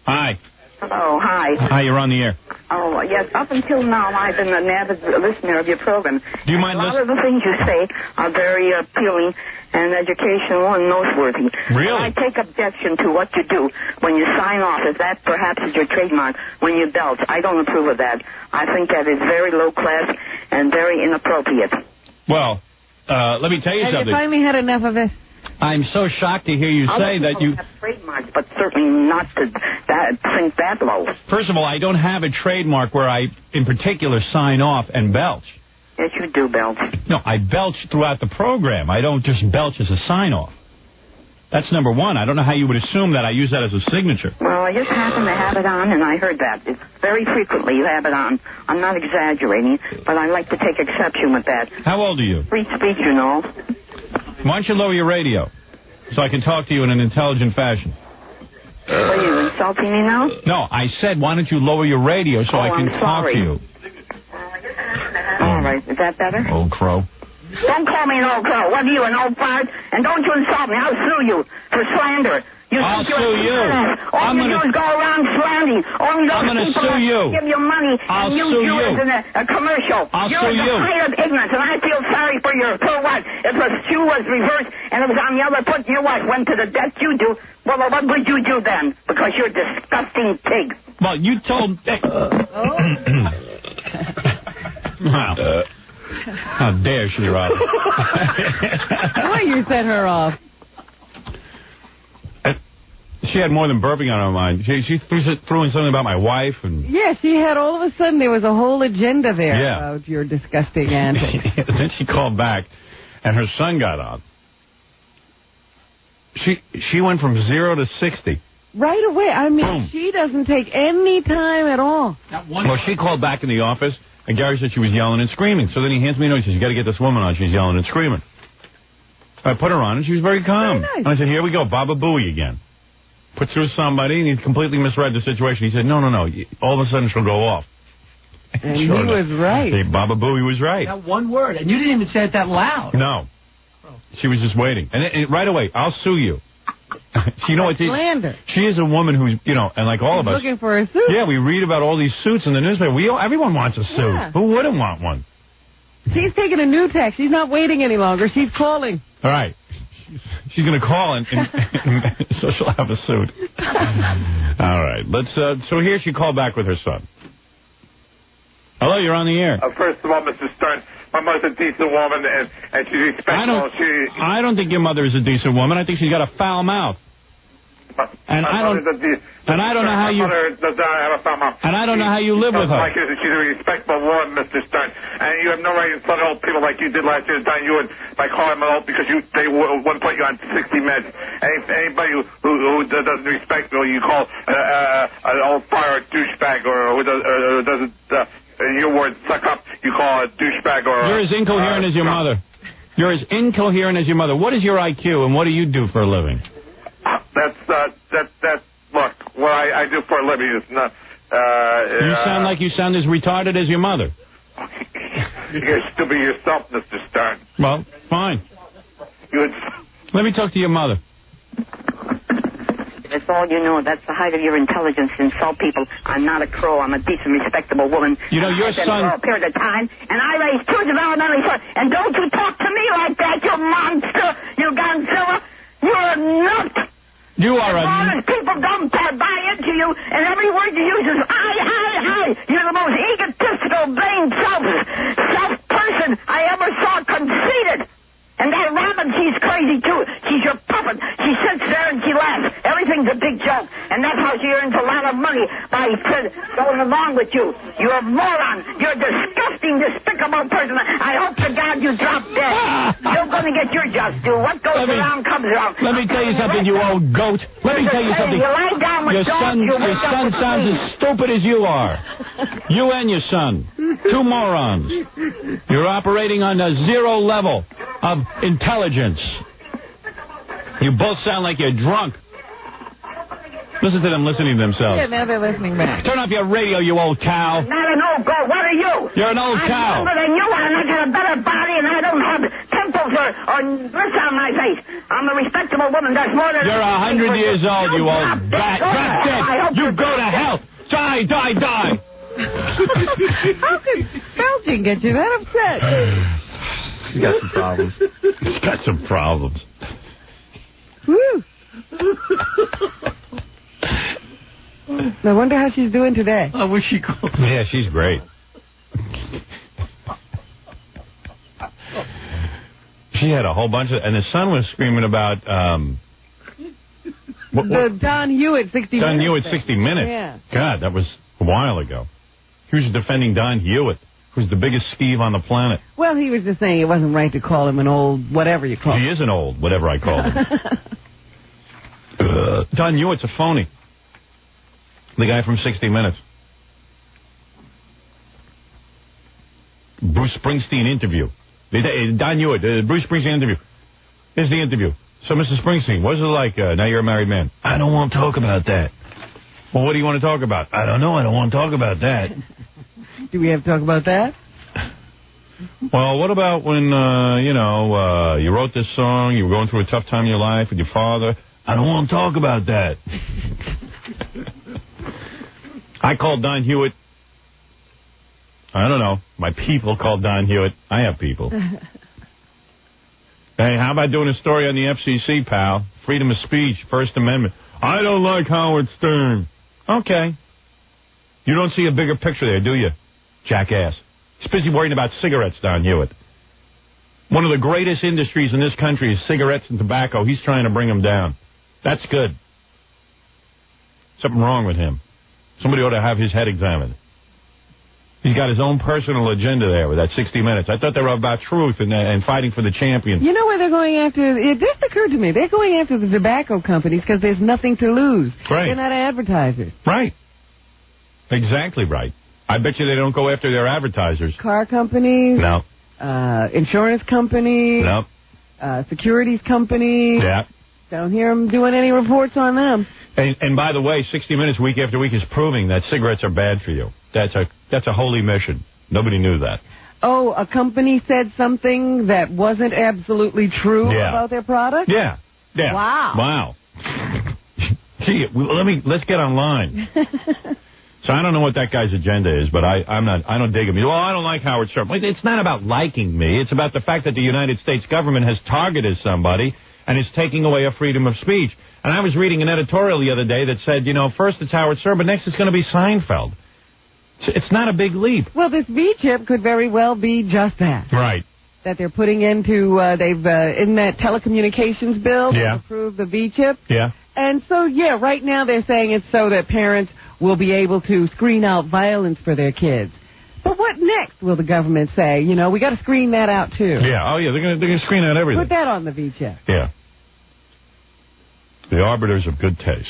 Hi. Oh, hi. Hi, you're on the air. Oh, yes. Up until now, I've been an avid listener of your program. Do you mind listening? A lot of the things you say are very appealing and educational and noteworthy. Really? I take objection to what you do when you sign off, if that perhaps is your trademark, when you belch. I don't approve of that. I think that is very low class and very inappropriate. Well, let me tell you something. Have you finally had enough of it? I'm so shocked to hear you say that you have trademarks, but certainly not to think that low. First of all, I don't have a trademark where I, in particular, sign off and belch. Yes, you do belch. No, I belch throughout the program. I don't just belch as a sign-off. That's number one. I don't know how you would assume that I use that as a signature. Well, I just happen to have it on, and I heard that. It's very frequently you have it on. I'm not exaggerating, but I like to take exception with that. How old are you? Free speech, you know. Why don't you lower your radio so I can talk to you in an intelligent fashion? Are you insulting me now? No, I said, why don't you lower your radio so I can talk to you? All right. Is that better? Old crow. Don't call me an old crow. What are you, an old fart? And don't you insult me. I'll sue you for slander. I'll sue you. All you do is go around slandering. Only those I'm going to people sue you. give you money I'll and use sue you you. as a commercial. I'll You're sue the you. height of ignorance, and I feel sorry for you. For what? If the shoe was reversed and it was on the other foot, you what? Went to the death you do. Well, what would you do then? Because you're a disgusting pig. Well, you told... Wow. How dare she, Rob? Why you set her off? She had more than burping on her mind. She threw in something about my wife and... Yeah, she had all of a sudden, there was a whole agenda there about your disgusting antics. Then she called back, and her son got on. She went from 0 to 60. Right away. I mean, Boom. she doesn't take any time at all. Well, she called back in the office, and Gary said she was yelling and screaming. So then he hands me a note. He says, you got to get this woman on. She's yelling and screaming. I put her on, and she was very calm. Very nice. And I said, here we go, Baba Booey again. Put through somebody, and he completely misread the situation. He said, no. All of a sudden, she'll go off. And he was right. Baba Booey was right. That one word, and you didn't even say it that loud. No. She was just waiting. And right away, I'll sue you. You know what? Slander. She is a woman who's, and like all of us. Looking for a suit. Yeah, we read about all these suits in the newspaper. Everyone wants a suit. Yeah. Who wouldn't want one? She's taking a new tack. She's not waiting any longer. She's calling. All right. She's going to call, and so she'll have a suit. All right. So here she called back with her son. Hello, you're on the air. First of all, Mr. Stern, my mother's a decent woman, and she's respectful. I don't think your mother is a decent woman. I think she's got a foul mouth. And I don't know how you. My mother does not have a foul mouth. And I don't know how you live with her. Like she's a respectable woman, Mr. Stern, and you have no right to insult old people like you did last year, Don Ewan, by calling them old because they wouldn't put you on 60 Minutes. Anybody who doesn't respect you, you call an old fire a douchebag, or who doesn't. In your words, suck up, you call a douchebag or... You're as incoherent as your mother. You're as incoherent as your mother. What is your IQ, and what do you do for a living? Look, what I do for a living is not... you sound like you sound as retarded as your mother. You're stupid yourself, Mr. Stern. Well, fine. Let me talk to your mother. That's all you know. That's the height of your intelligence to insult people. I'm not a crow. I'm a decent, respectable woman. You know, your I've been son... for a period of time, and I raised 2 developmentally sons. And don't you talk to me like that, you monster! You Godzilla! You're a nut! You are a... As people don't buy into you, and every word you use is I. You're the most egotistical, vain, self person I ever saw conceited. And that Robin, she's crazy, too. She's your puppet. She sits there and she laughs. Everything's a big joke. And that's how she earns a lot of money by going along with you. You're a moron. You're a disgusting, despicable person. I hope to God you drop dead. You're going to get your just due. What goes around comes around. Let me tell you something, you old goat. Let me tell you something. You lie down with your son sounds as stupid as you are. You and your son. 2 morons. You're operating on a 0 level of intelligence. You both sound like you're drunk. Listen to them listening to themselves. Yeah, now they're listening back. Turn off your radio, you old cow. Not an old goat. What are you? You're an old cow. I'm older than you are, and I got a better body, and I don't have pimples or grits on my face. I'm a respectable woman. That's more than... You're 100 years old, you old bat. Drop dead. You go to hell. Die. How could belching get you that upset? She's got some problems. She's got some problems. Woo. I wonder how she's doing today. I wish she could. Yeah, she's great. She had a whole bunch of... And the son was screaming about... the Don Hewitt 60 Minutes. Don Hewitt 60 Minutes. Yeah. God, that was a while ago. He was defending Don Hewitt, who's the biggest Steve on the planet. Well, he was just saying it wasn't right to call him an old whatever you call him. He is an old whatever I call him. Don Hewitt's a phony. The guy from 60 Minutes. Bruce Springsteen interview. Don Hewitt, Bruce Springsteen interview. Here's the interview. So, Mr. Springsteen, what's it like now you're a married man? I don't want to talk about that. Well, what do you want to talk about? I don't know. I don't want to talk about that. Do we have to talk about that? Well, what about when, you wrote this song, you were going through a tough time in your life with your father? I don't want to talk about that. I called Don Hewitt. I don't know. My people called Don Hewitt. I have people. Hey, how about doing a story on the FCC, pal? Freedom of speech, First Amendment. I don't like Howard Stern. Okay. You don't see a bigger picture there, do you, jackass? He's busy worrying about cigarettes, Don Hewitt. One of the greatest industries in this country is cigarettes and tobacco. He's trying to bring them down. That's good. Something wrong with him. Somebody ought to have his head examined. He's got his own personal agenda there with that 60 Minutes. I thought they were about truth and fighting for the champion. You know where they're going after? This occurred to me. They're going after the tobacco companies because there's nothing to lose. Right. They're not advertisers. Right. Exactly right. I bet you they don't go after their advertisers. Car companies. No. Insurance companies. No. Securities companies. Yeah. Don't hear them doing any reports on them. And by the way, 60 Minutes week after week is proving that cigarettes are bad for you. That's a holy mission. Nobody knew that. Oh, a company said something that wasn't absolutely true about their product? Yeah. Yeah. Wow. Gee, let's get online. So I don't know what that guy's agenda is, but I don't dig him. Well, I don't like Howard Stern. It's not about liking me. It's about the fact that the United States government has targeted somebody and is taking away a freedom of speech. And I was reading an editorial the other day that said, first it's Howard Stern, but next it's going to be Seinfeld. It's not a big leap. Well, this V-chip could very well be just that. Right. That they're putting into, in that telecommunications bill, they've approved the V-chip. Yeah. And so, right now they're saying it's so that parents will be able to screen out violence for their kids. But what next will the government say? We got to screen that out, too. Yeah. Oh, yeah, they're gonna screen out everything. Put that on the V-chip. Yeah. The arbiters of good taste.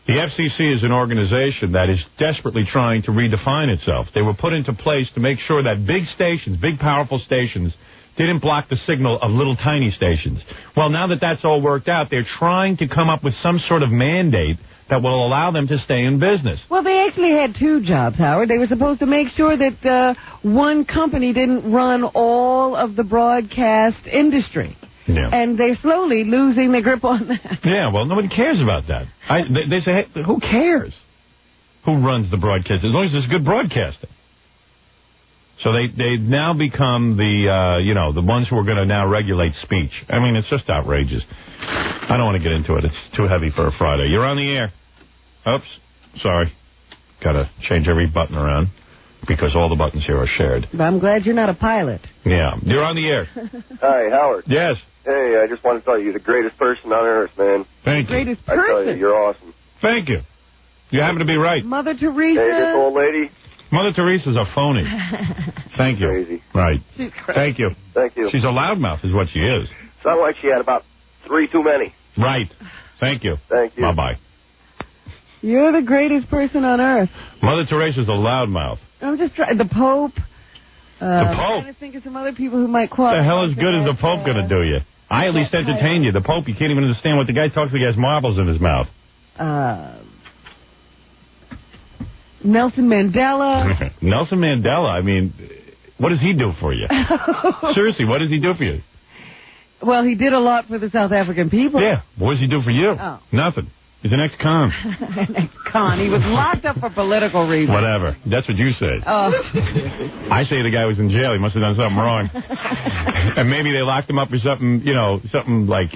The FCC is an organization that is desperately trying to redefine itself. They were put into place to make sure that big stations, big powerful stations, didn't block the signal of little tiny stations. Well, now that that's all worked out, they're trying to come up with some sort of mandate that will allow them to stay in business. Well, they actually had two jobs, Howard. They were supposed to make sure that one company didn't run all of the broadcast industry. Yeah. And they're slowly losing their grip on that. Yeah, well, nobody cares about that. They say, hey, who cares who runs the broadcast, as long as it's good broadcasting? So they've now become the ones who are going to now regulate speech. I mean, it's just outrageous. I don't want to get into it. It's too heavy for a Friday. You're on the air. Oops. Sorry. Got to change every button around because all the buttons here are shared. But I'm glad you're not a pilot. Yeah. You're on the air. Hi, Howard. Yes. Hey, I just want to tell you, you're the greatest person on earth, man. Thank you. Greatest person? I tell you, you're awesome. Thank you. You happen to be right. Mother Teresa. Hey, this old lady. Mother Teresa's a phony. Thank you. Crazy. Right. She's crazy. Thank you. Thank you. She's a loudmouth is what she is. Sounded like she had about 3 too many. Right. Thank you. Thank you. Bye-bye. You're the greatest person on earth. Mother Teresa's a loudmouth. I'm just trying. The Pope. The Pope? I'm trying to think of some other people who might qualify. What the hell is good is the Pope going to do you? I at least entertain you. The Pope, you can't even understand what the guy talks like he has marbles in his mouth. Nelson Mandela. Nelson Mandela, I mean, what does he do for you? Seriously, what does he do for you? Well, he did a lot for the South African people. Yeah, what does he do for you? Oh. Nothing. He's an ex-con. An ex-con. He was locked up for political reasons. Whatever. That's what you say. Oh. I say the guy was in jail. He must have done something wrong. And maybe they locked him up for something, something like,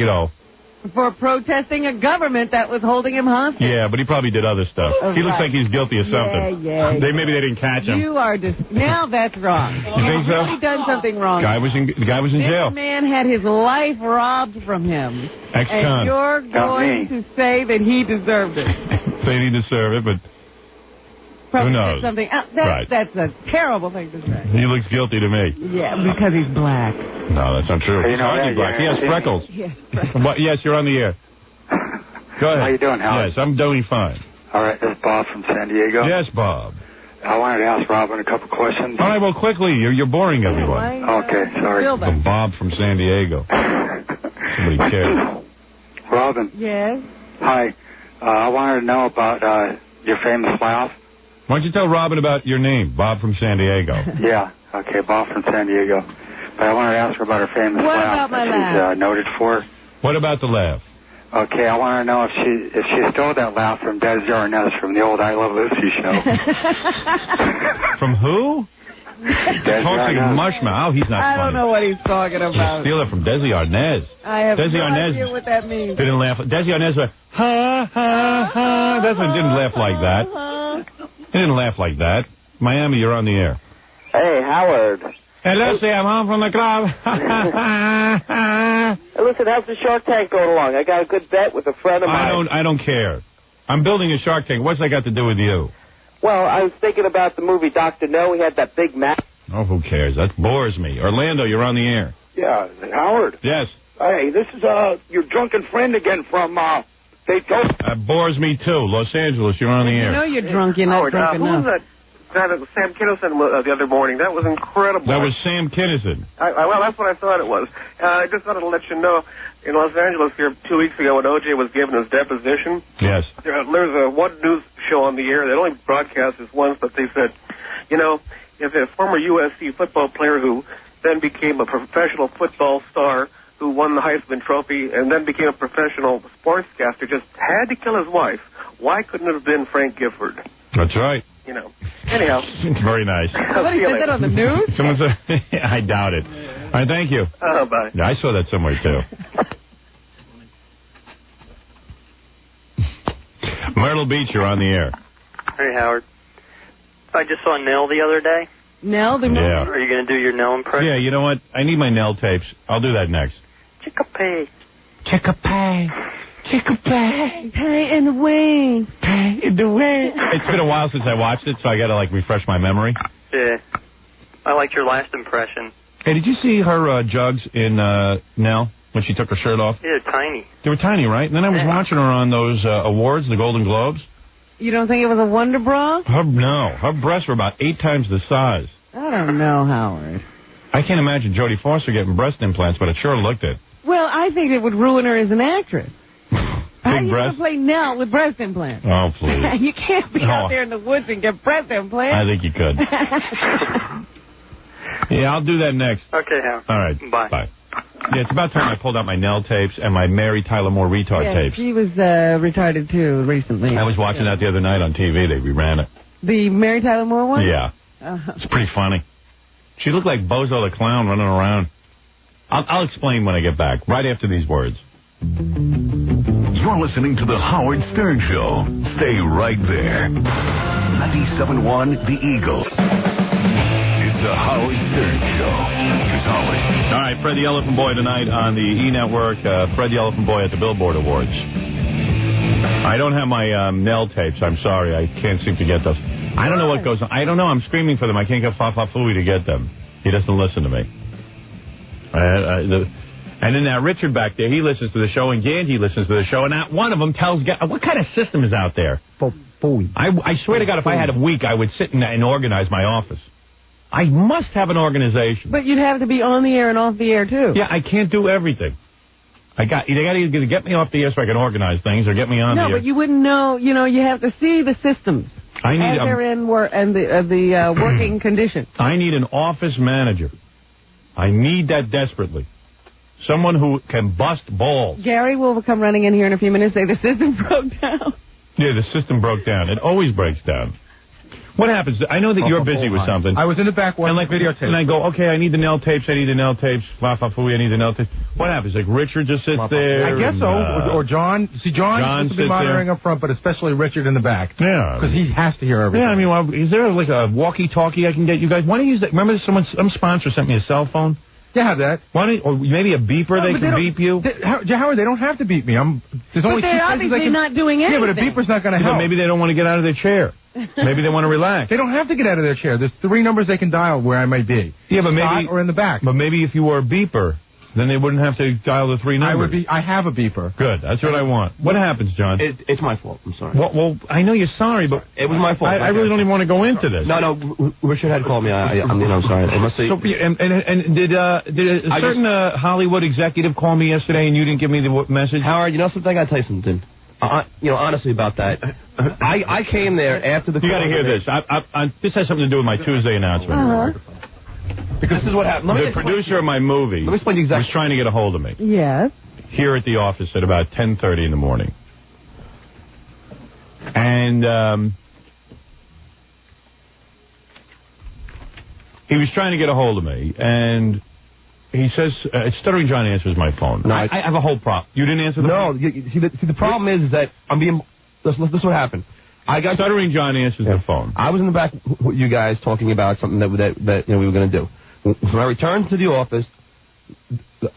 For protesting a government that was holding him hostage. Yeah, but he probably did other stuff. He looks like he's guilty of something. Yeah. Maybe they didn't catch him. You are now that's wrong. You think so? He's done something wrong. The guy was in jail. This man had his life robbed from him. Ex-con. And you're going to say that he deserved it. Say he deserved it, but Probably who knows? Something. Right. That's a terrible thing to say. He looks guilty to me. Yeah, because he's black. No, that's not true. Hey, He's hardly black. He has freckles. Yes. What? Yes, you're on the air. Go ahead. How you doing, Howard? Yes, I'm doing fine. All right, this is Bob from San Diego. Yes, Bob. I wanted to ask Robin a couple questions. All right, well, quickly. You're boring everyone. Okay, sorry. From Bob from San Diego. Somebody cares. Robin. Yes? Hi. I wanted to know about your famous laugh. Why don't you tell Robin about your name, Bob from San Diego? Yeah. Okay, Bob from San Diego. But I wanted to ask her about her famous What laugh about my that she's noted for. What about the laugh? Okay, I want to know if she stole that laugh from Des Arnaz from the old I Love Lucy show. From who? Talking mushmouth. Oh, he's not I funny. don't know what he's talking about. Steal it from Desi Arnaz. I have Desi no Arnaz idea what that means. Didn't laugh. Desi Arnaz went, ha, ha, ha. That's what didn't laugh like that. He didn't laugh like that. Miami, you're on the air. Hey, Howard. Hello, say I'm home from the club. Hey, listen, how's the Shark Tank going along? I got a good bet with a friend of mine. I don't care. I'm building a Shark Tank. What's that got to do with you? Well, I was thinking about the movie Dr. No. He had that big map. Oh, who cares? That bores me. Orlando, you're on the air. Yeah, Howard. Yes. Hey, this is your drunken friend again from Daytona. That bores me too. Los Angeles, you're on the air. You know you're drunk. You're not drunk who enough. was that was Sam Kinison the other morning. That was incredible. That was Sam Kinison. Well, that's what I thought it was. I just wanted to let you know, in Los Angeles here 2 weeks ago when O.J. was given his deposition, yes, there's one news show on the air that only broadcast this once, but they said, you know, if a former USC football player who then became a professional football star who won the Heisman Trophy and then became a professional sportscaster just had to kill his wife, why couldn't it have been Frank Gifford? That's right. You know. Anyhow. Very nice. Somebody said that on the news? Someone said, I doubt it. All right, thank you. Bye. Yeah, I saw that somewhere, too. Myrtle Beach, you're on the air. Hey, Howard. I just saw Nell the other day. Nell the movie? Yeah. Are you going to do your Nell impression? Yeah, you know what? I need my Nell tapes. I'll do that next. Chickapee. Chickapee. Chickapee. Pay in the wing. Pay in the wing. It's been a while since I watched it, so I got to, refresh my memory. Yeah. I liked your last impression. Hey, did you see her jugs in Nell when she took her shirt off? Yeah, tiny. They were tiny, right? And then I was watching her on those awards, the Golden Globes. You don't think it was a Wonder Bra? Her breasts were about 8 times the size. I don't know, Howard. I can't imagine Jodie Foster getting breast implants, but it sure looked it. Well, I think it would ruin her as an actress. How are you going breast? to play Nell with breast implants? Oh, please. You can't be out there in the woods and get breast implants. I think you could. Yeah, I'll do that next. Okay, Howard. All right. Bye. Bye. Yeah, it's about time I pulled out my Nell tapes and my Mary Tyler Moore retard tapes. She was retarded, too, recently. I was watching that the other night on TV. They reran it. The Mary Tyler Moore one? Yeah. It's pretty funny. She looked like Bozo the Clown running around. I'll explain when I get back, right after these words. You're listening to The Howard Stern Show. Stay right there. 97.1 The Eagle. It's The Howard Stern Show. Here's Howard. All right, Fred the Elephant Boy tonight on the E! Network. Fred the Elephant Boy at the Billboard Awards. I don't have my Nell tapes. I'm sorry. I can't seem to get those. I don't know what goes on. I don't know. I'm screaming for them. I can't get Fafa Fooey to get them. He doesn't listen to me. And then that Richard back there, he listens to the show, and Ganji listens to the show, and not one of them tells... What kind of system is out there? I swear to God, if I had a week, I would sit and organize my office. I must have an organization. But you'd have to be on the air and off the air, too. Yeah, I can't do everything. They got to either get me off the air so I can organize things, or get me on the air. No, but you wouldn't know. You know, you have to see the systems. I need they're in the working conditions. I need an office manager. I need that desperately. Someone who can bust balls. Gary will come running in here in a few minutes and say the system broke down. Yeah, the system broke down. It always breaks down. What happens? I know that you're busy with something. I was in the back watching videotapes. And I go, okay, I need the Nell tapes. I need the Nell tapes. Fafafui, I need the Nell tapes. What happens? Like Richard just sits there? I guess so. Or John. See, John supposed to be monitoring up front, but especially Richard in the back. Yeah. Because he has to hear everything. Yeah, I mean, well, is there like a walkie-talkie I can get you guys? Why don't you use that? Remember some sponsor sent me a cell phone? Yeah, have that. Why don't, or maybe a beeper they can beep you? Howard, they don't have to beep me. There's only they're obviously not doing anything. Yeah, but a beeper's not going to help. Maybe they don't want to get out of their chair. Maybe they want to relax. They don't have to get out of their chair. There's 3 numbers they can dial where I might be. Yeah, but Scott or in the back. But maybe if you were a beeper, Then they wouldn't have to dial the 3 numbers. I have a beeper. Good. That's what I want. What happens, John? It's my fault. I'm sorry. Well, I know you're sorry, but it was my fault. I really don't even want to go into this. No. Richard had called me. I'm sorry. It must be. So, and did a certain Hollywood executive call me yesterday, and you didn't give me the message? Howard, you know something? I got to tell you something. Honestly about that. I came there after the. You got to hear this. This has something to do with my Tuesday announcement. Because this is what happened. The producer of my movie was trying to get a hold of me. Yes. Here at the office at about 10:30 in the morning. And he was trying to get a hold of me, and he says, Stuttering John answers my phone. No, I have a whole problem. You didn't answer the phone? No, see, the problem is that I'm being... This is what happened. Stuttering John answers the phone. I was in the back with you guys talking about something that we were going to do. When I returned to the office, the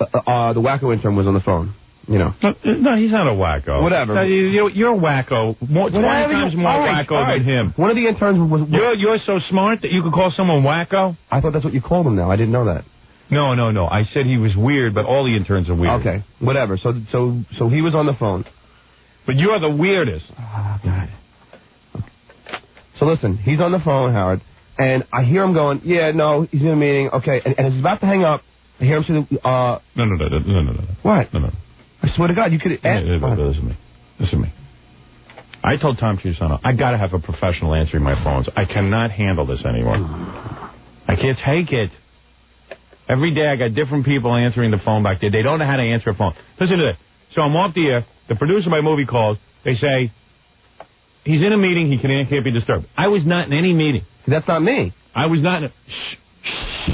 wacko intern was on the phone. You know. No, he's not a wacko. Whatever. You're a wacko. 20 times more wacko than him. One of the interns was... You're so smart that you could call someone wacko? I thought that's what you called him now. I didn't know that. No. I said he was weird, but all the interns are weird. Okay, whatever. So he was on the phone. But you're the weirdest. Oh, God. So listen, he's on the phone, Howard, and I hear him going, yeah, no, he's in a meeting, okay, and as he's about to hang up, I hear him say, No. What? No. I swear to God, you could... Listen to me. I told Tom Chiusano, I got to have a professional answering my phones. I cannot handle this anymore. I can't take it. Every day I got different people answering the phone back there. They don't know how to answer a phone. Listen to this. So I'm off the air. The producer of my movie calls. They say, he's in a meeting. He can't be disturbed. I was not in any meeting. That's not me. I was not in Shh.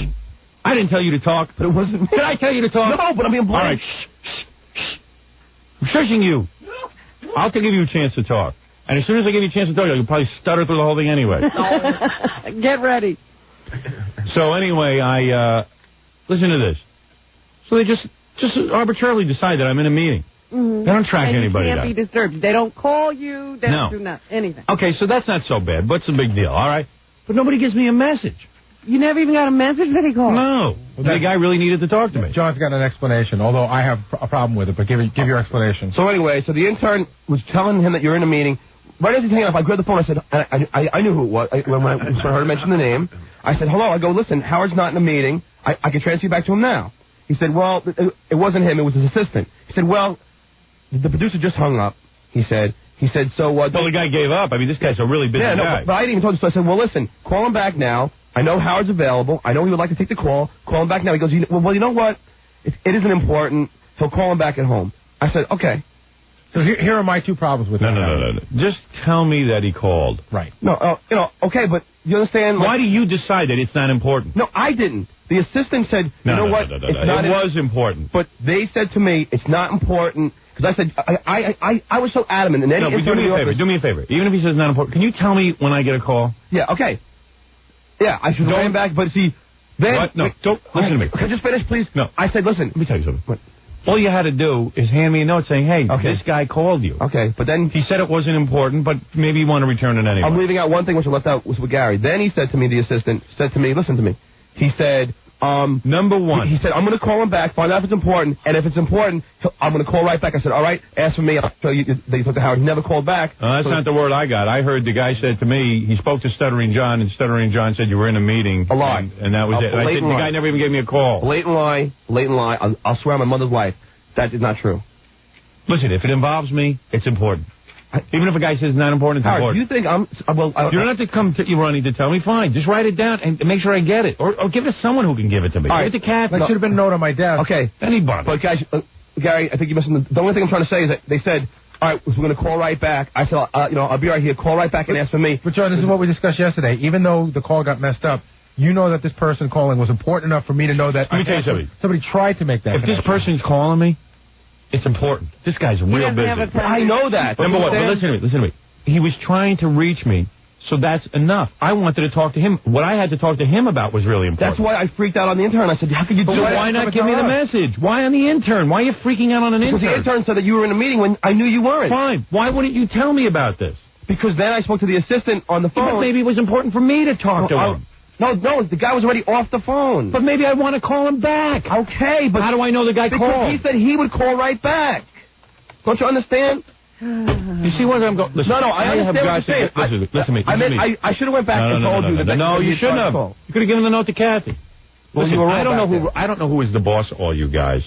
I didn't tell you to talk. But it wasn't me. Did I tell you to talk? No, but I'm being blamed. All right. I'm shushing you. I'll give you a chance to talk. And as soon as I give you a chance to talk, you'll probably stutter through the whole thing anyway. Get ready. So anyway, listen to this. So they just arbitrarily decide that I'm in a meeting. Mm-hmm. They don't track anybody down. down. You can't be disturbed. They don't call you. They don't do anything. Okay, so that's not so bad. What's the big deal, all right? But nobody gives me a message. You never even got a message that he called? No. Well, the guy really needed to talk to me. John's got an explanation, although I have a problem with it, but give your explanation. So anyway, so the intern was telling him that you're in a meeting. Right as he's hanging up, I grabbed the phone. I said, I knew who it was. When I heard him mention the name, I said, hello. I go, listen, Howard's not in a meeting. I can transfer you back to him now. He said, well, it wasn't him. It was his assistant. He said, well, the producer just hung up. He said, so... well, the guy gave up. I mean, this guy's a really busy guy. But I didn't even tell him. So I said, well, listen, call him back now. I know Howard's available. I know he would like to take the call. Call him back now. He goes, well, you know what? It isn't important. He'll call him back at home. I said, okay. So here are my two problems with that. No. Just tell me that he called. Right. No, okay, but you understand? Why do you decide that it's not important? No, I didn't. The assistant said, you know what? It was important. But they said to me, it's not important. Because I said, I was so adamant. And then but do me a favor. Even if he says it's not important, can you tell me when I get a call? Yeah, okay. Yeah, I should write him back, but see, then... What? No, don't listen to me. Can I just finish, please? No. I said, listen. Let me tell you something. What? All you had to do is hand me a note saying, hey, this guy called you. Okay, but then... He said it wasn't important, but maybe you want to return it anyway. I'm leaving out one thing which I left out was with Gary. Then he said to me, the assistant, listen to me. He said... number one. He said, I'm going to call him back, find out if it's important, and if it's important, I'm going to call right back. I said, all right, ask for me. I'll tell you that you talked to Howard. He never called back. That's not the word I got. I heard the guy said to me, he spoke to Stuttering John, and Stuttering John said you were in a meeting. A lie. And that was it. I said, the guy never even gave me a call. Blatant lie. I'll swear on my mother's life. That is not true. Listen, if it involves me, it's important. Even if a guy says it's not important, it's Howard, important. You think I'm... you don't have to come to you running to tell me. Fine. Just write it down and make sure I get it. Or give it to someone who can give it to me. All right. Give it to Kathy. There should have been a note on my desk. Okay. Anybody. But, guys, Gary, I think you missed... The only thing I'm trying to say is that they said, all right, we're going to call right back. I said, I'll be right here. Call right back and ask for me. But, John, this is what we discussed yesterday. Even though the call got messed up, you know that this person calling was important enough for me to know that... Let me tell you something. Somebody tried to make that connection. This person's calling me, it's important. This guy's real busy. I know that. Number one, but listen to me. He was trying to reach me, so that's enough. I wanted to talk to him. What I had to talk to him about was really important. That's why I freaked out on the intern. I said, how could you do that? Why not give me the message? Why on the intern? Why are you freaking out on an intern? Because the intern said that you were in a meeting when I knew you weren't. Fine. Why wouldn't you tell me about this? Because then I spoke to the assistant on the phone. But maybe it was important for me to talk to him. No, the guy was already off the phone. But maybe I want to call him back. Okay, but... How do I know the guy called? Because he said he would call right back. Don't you understand? You see where I'm going? Listen, no, I understand what you're saying. Listen to me. I should have went back and told you that. No, you shouldn't have. You could have given the note to Kathy. Well, listen, I don't know who is the boss of all you guys.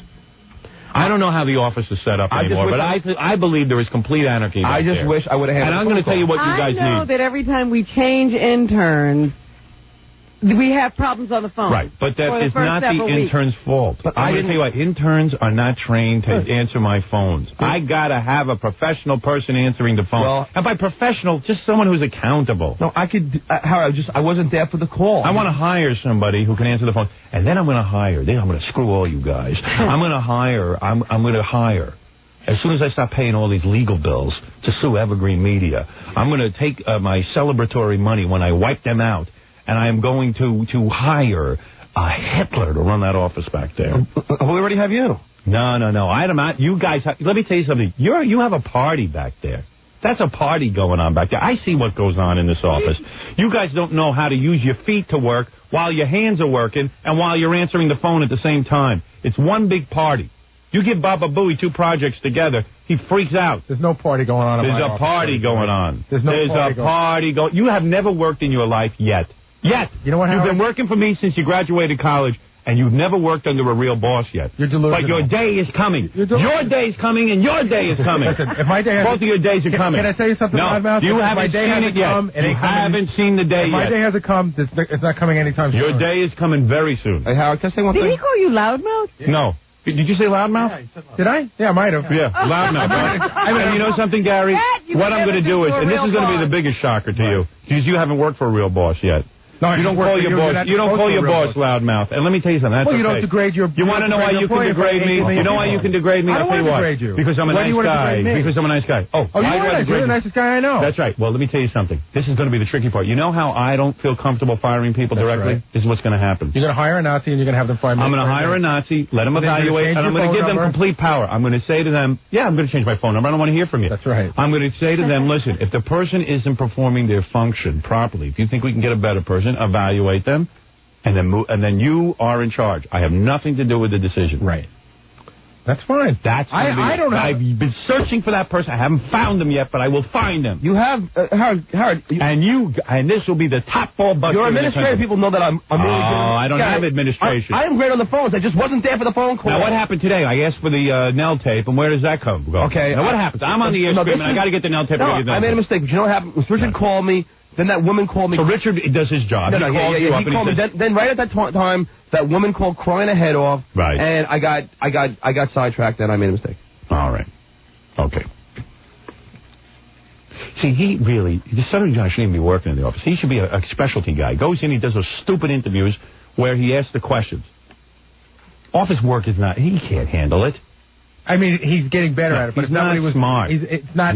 I don't know how the office is set up anymore, but I believe there is complete anarchy back there. I just wish I would have had. And I'm going to tell you what you guys need. I know that every time we change interns, we have problems on the phone. Right, but that is not the intern's fault. But I'm going to tell you what, interns are not trained to answer my phones. I got to have a professional person answering the phone. Well, and by professional, just someone who's accountable. No, I could, I wasn't there for the call. I want to hire somebody who can answer the phone, and then I'm going to hire. Then I'm going to screw all you guys. I'm going to hire. As soon as I stop paying all these legal bills to sue Evergreen Media, I'm going to take my celebratory money when I wipe them out, and I am going to hire a Hitler to run that office back there. We already have you. No. You guys, let me tell you something. You have a party back there. That's a party going on back there. I see what goes on in this office. You guys don't know how to use your feet to work while your hands are working and while you're answering the phone at the same time. It's one big party. You give Baba Booey 2 projects together, he freaks out. There's no party going on in my office. There's a party going on. There's a party going. You have never worked in your life yet. You know what, Howard? You've been working for me since you graduated college, and you've never worked under a real boss yet. You're delusional. But your day is coming. Your day is coming, and your day is coming. Listen, if my day both of your days are coming. Can I tell you something? No, you haven't seen it yet. You haven't seen the day yet. If my day hasn't come, it's not coming anytime soon. Your day is coming very soon. Hey, Howard, can I say one thing? Did he call you loudmouth? Yeah. No. Did you say loudmouth? Did I? Yeah, I might have. Yeah, loudmouth. I mean, you know something, Gary? What I'm going to do is, and this is going to be the biggest shocker to you, because you haven't worked for a real boss yet. No, you don't call your boss. You don't call your boss loudmouth. And let me tell you something. That's you don't degrade your. You want to know why you can degrade me? You know why you can degrade me? I don't want to degrade you. Because I'm a nice guy. Because I'm a nice guy. Oh, you're the nicest guy I know. That's right. Well, let me tell you something. This is going to be the tricky part. You know how I don't feel comfortable firing people directly? This is what's going to happen. You're going to hire a Nazi and you're going to have them fire me. I'm going to hire a Nazi, let them evaluate, and I'm going to give them complete power. I'm going to say to them, I'm going to change my phone number. I don't want to hear from you. That's right. I'm going to say to them, listen, if the person isn't performing their function properly, if you think we can get a better person, evaluate them. And then you are in charge. I have nothing to do with the decision. Right. That's fine. I don't know. I've been searching for that person. I haven't found him yet, but I will find him. You have, Howard. And this will be the top ball buster. Your administrative people know that I'm really good. I don't have administration. I am great on the phones. I just wasn't there for the phone call. Now, what happened today? I asked for the Nell tape, and where does that come? Okay. Now, what happens? I'm on the air screaming, I got to get the Nell tape. No, I made a mistake. But you know what happened? Richard called me. Then that woman called me. So Richard does his job. He called me. Then right at that time, that woman called crying her head off. Right. And I got sidetracked and I made a mistake. All right. Okay. See, the Southern guy shouldn't even be working in the office. He should be a specialty guy. Goes in, he does those stupid interviews where he asks the questions. Office work is not, he can't handle it. I mean, he's getting better at it, but he's not smart. He's not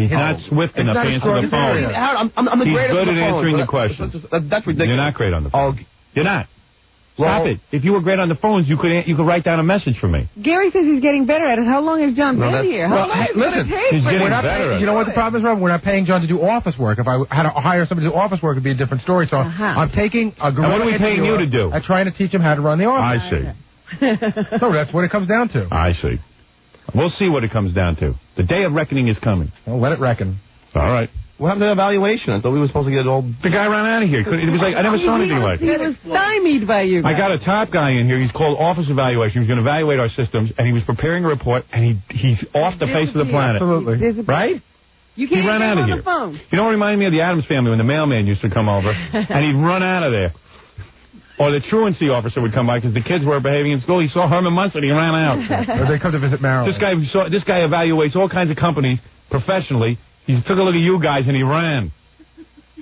swift enough to answer the phone. I'm the greatest He's good at answering the questions. That's ridiculous. You're not great on the phone. You're not. Stop it. If you were great on the phones, you could write down a message for me. Gary says he's getting better at it. How long has John been here? How long is it going to take? He's getting better at it. You know what the problem is, Rob? We're not paying John to do office work. If I had to hire somebody to do office work, it'd be a different story. So I'm taking a and what are we paying you to do? I'm trying to teach him how to run the office. I see. No, that's what it comes down to. I see. We'll see what it comes down to. The day of reckoning is coming. Well, let it reckon. All right. What happened to the evaluation? I thought we were supposed to get it all... The guy ran out of here. It was like, I never saw anything like it. He was stymied by you guys. I got a top guy in here. He's called Office Evaluation. He's going to evaluate our systems, and he was preparing a report, and he's off the face of the planet. Absolutely. Right? You can't he ran out of here. The phone. You know what reminded me of the Addams Family when the mailman used to come over, and he'd run out of there. Or the truancy officer would come by because the kids were behaving in school. He saw Herman Munson. He ran out. Or they come to visit Maryland. This guy evaluates all kinds of companies professionally. He took a look at you guys and he ran.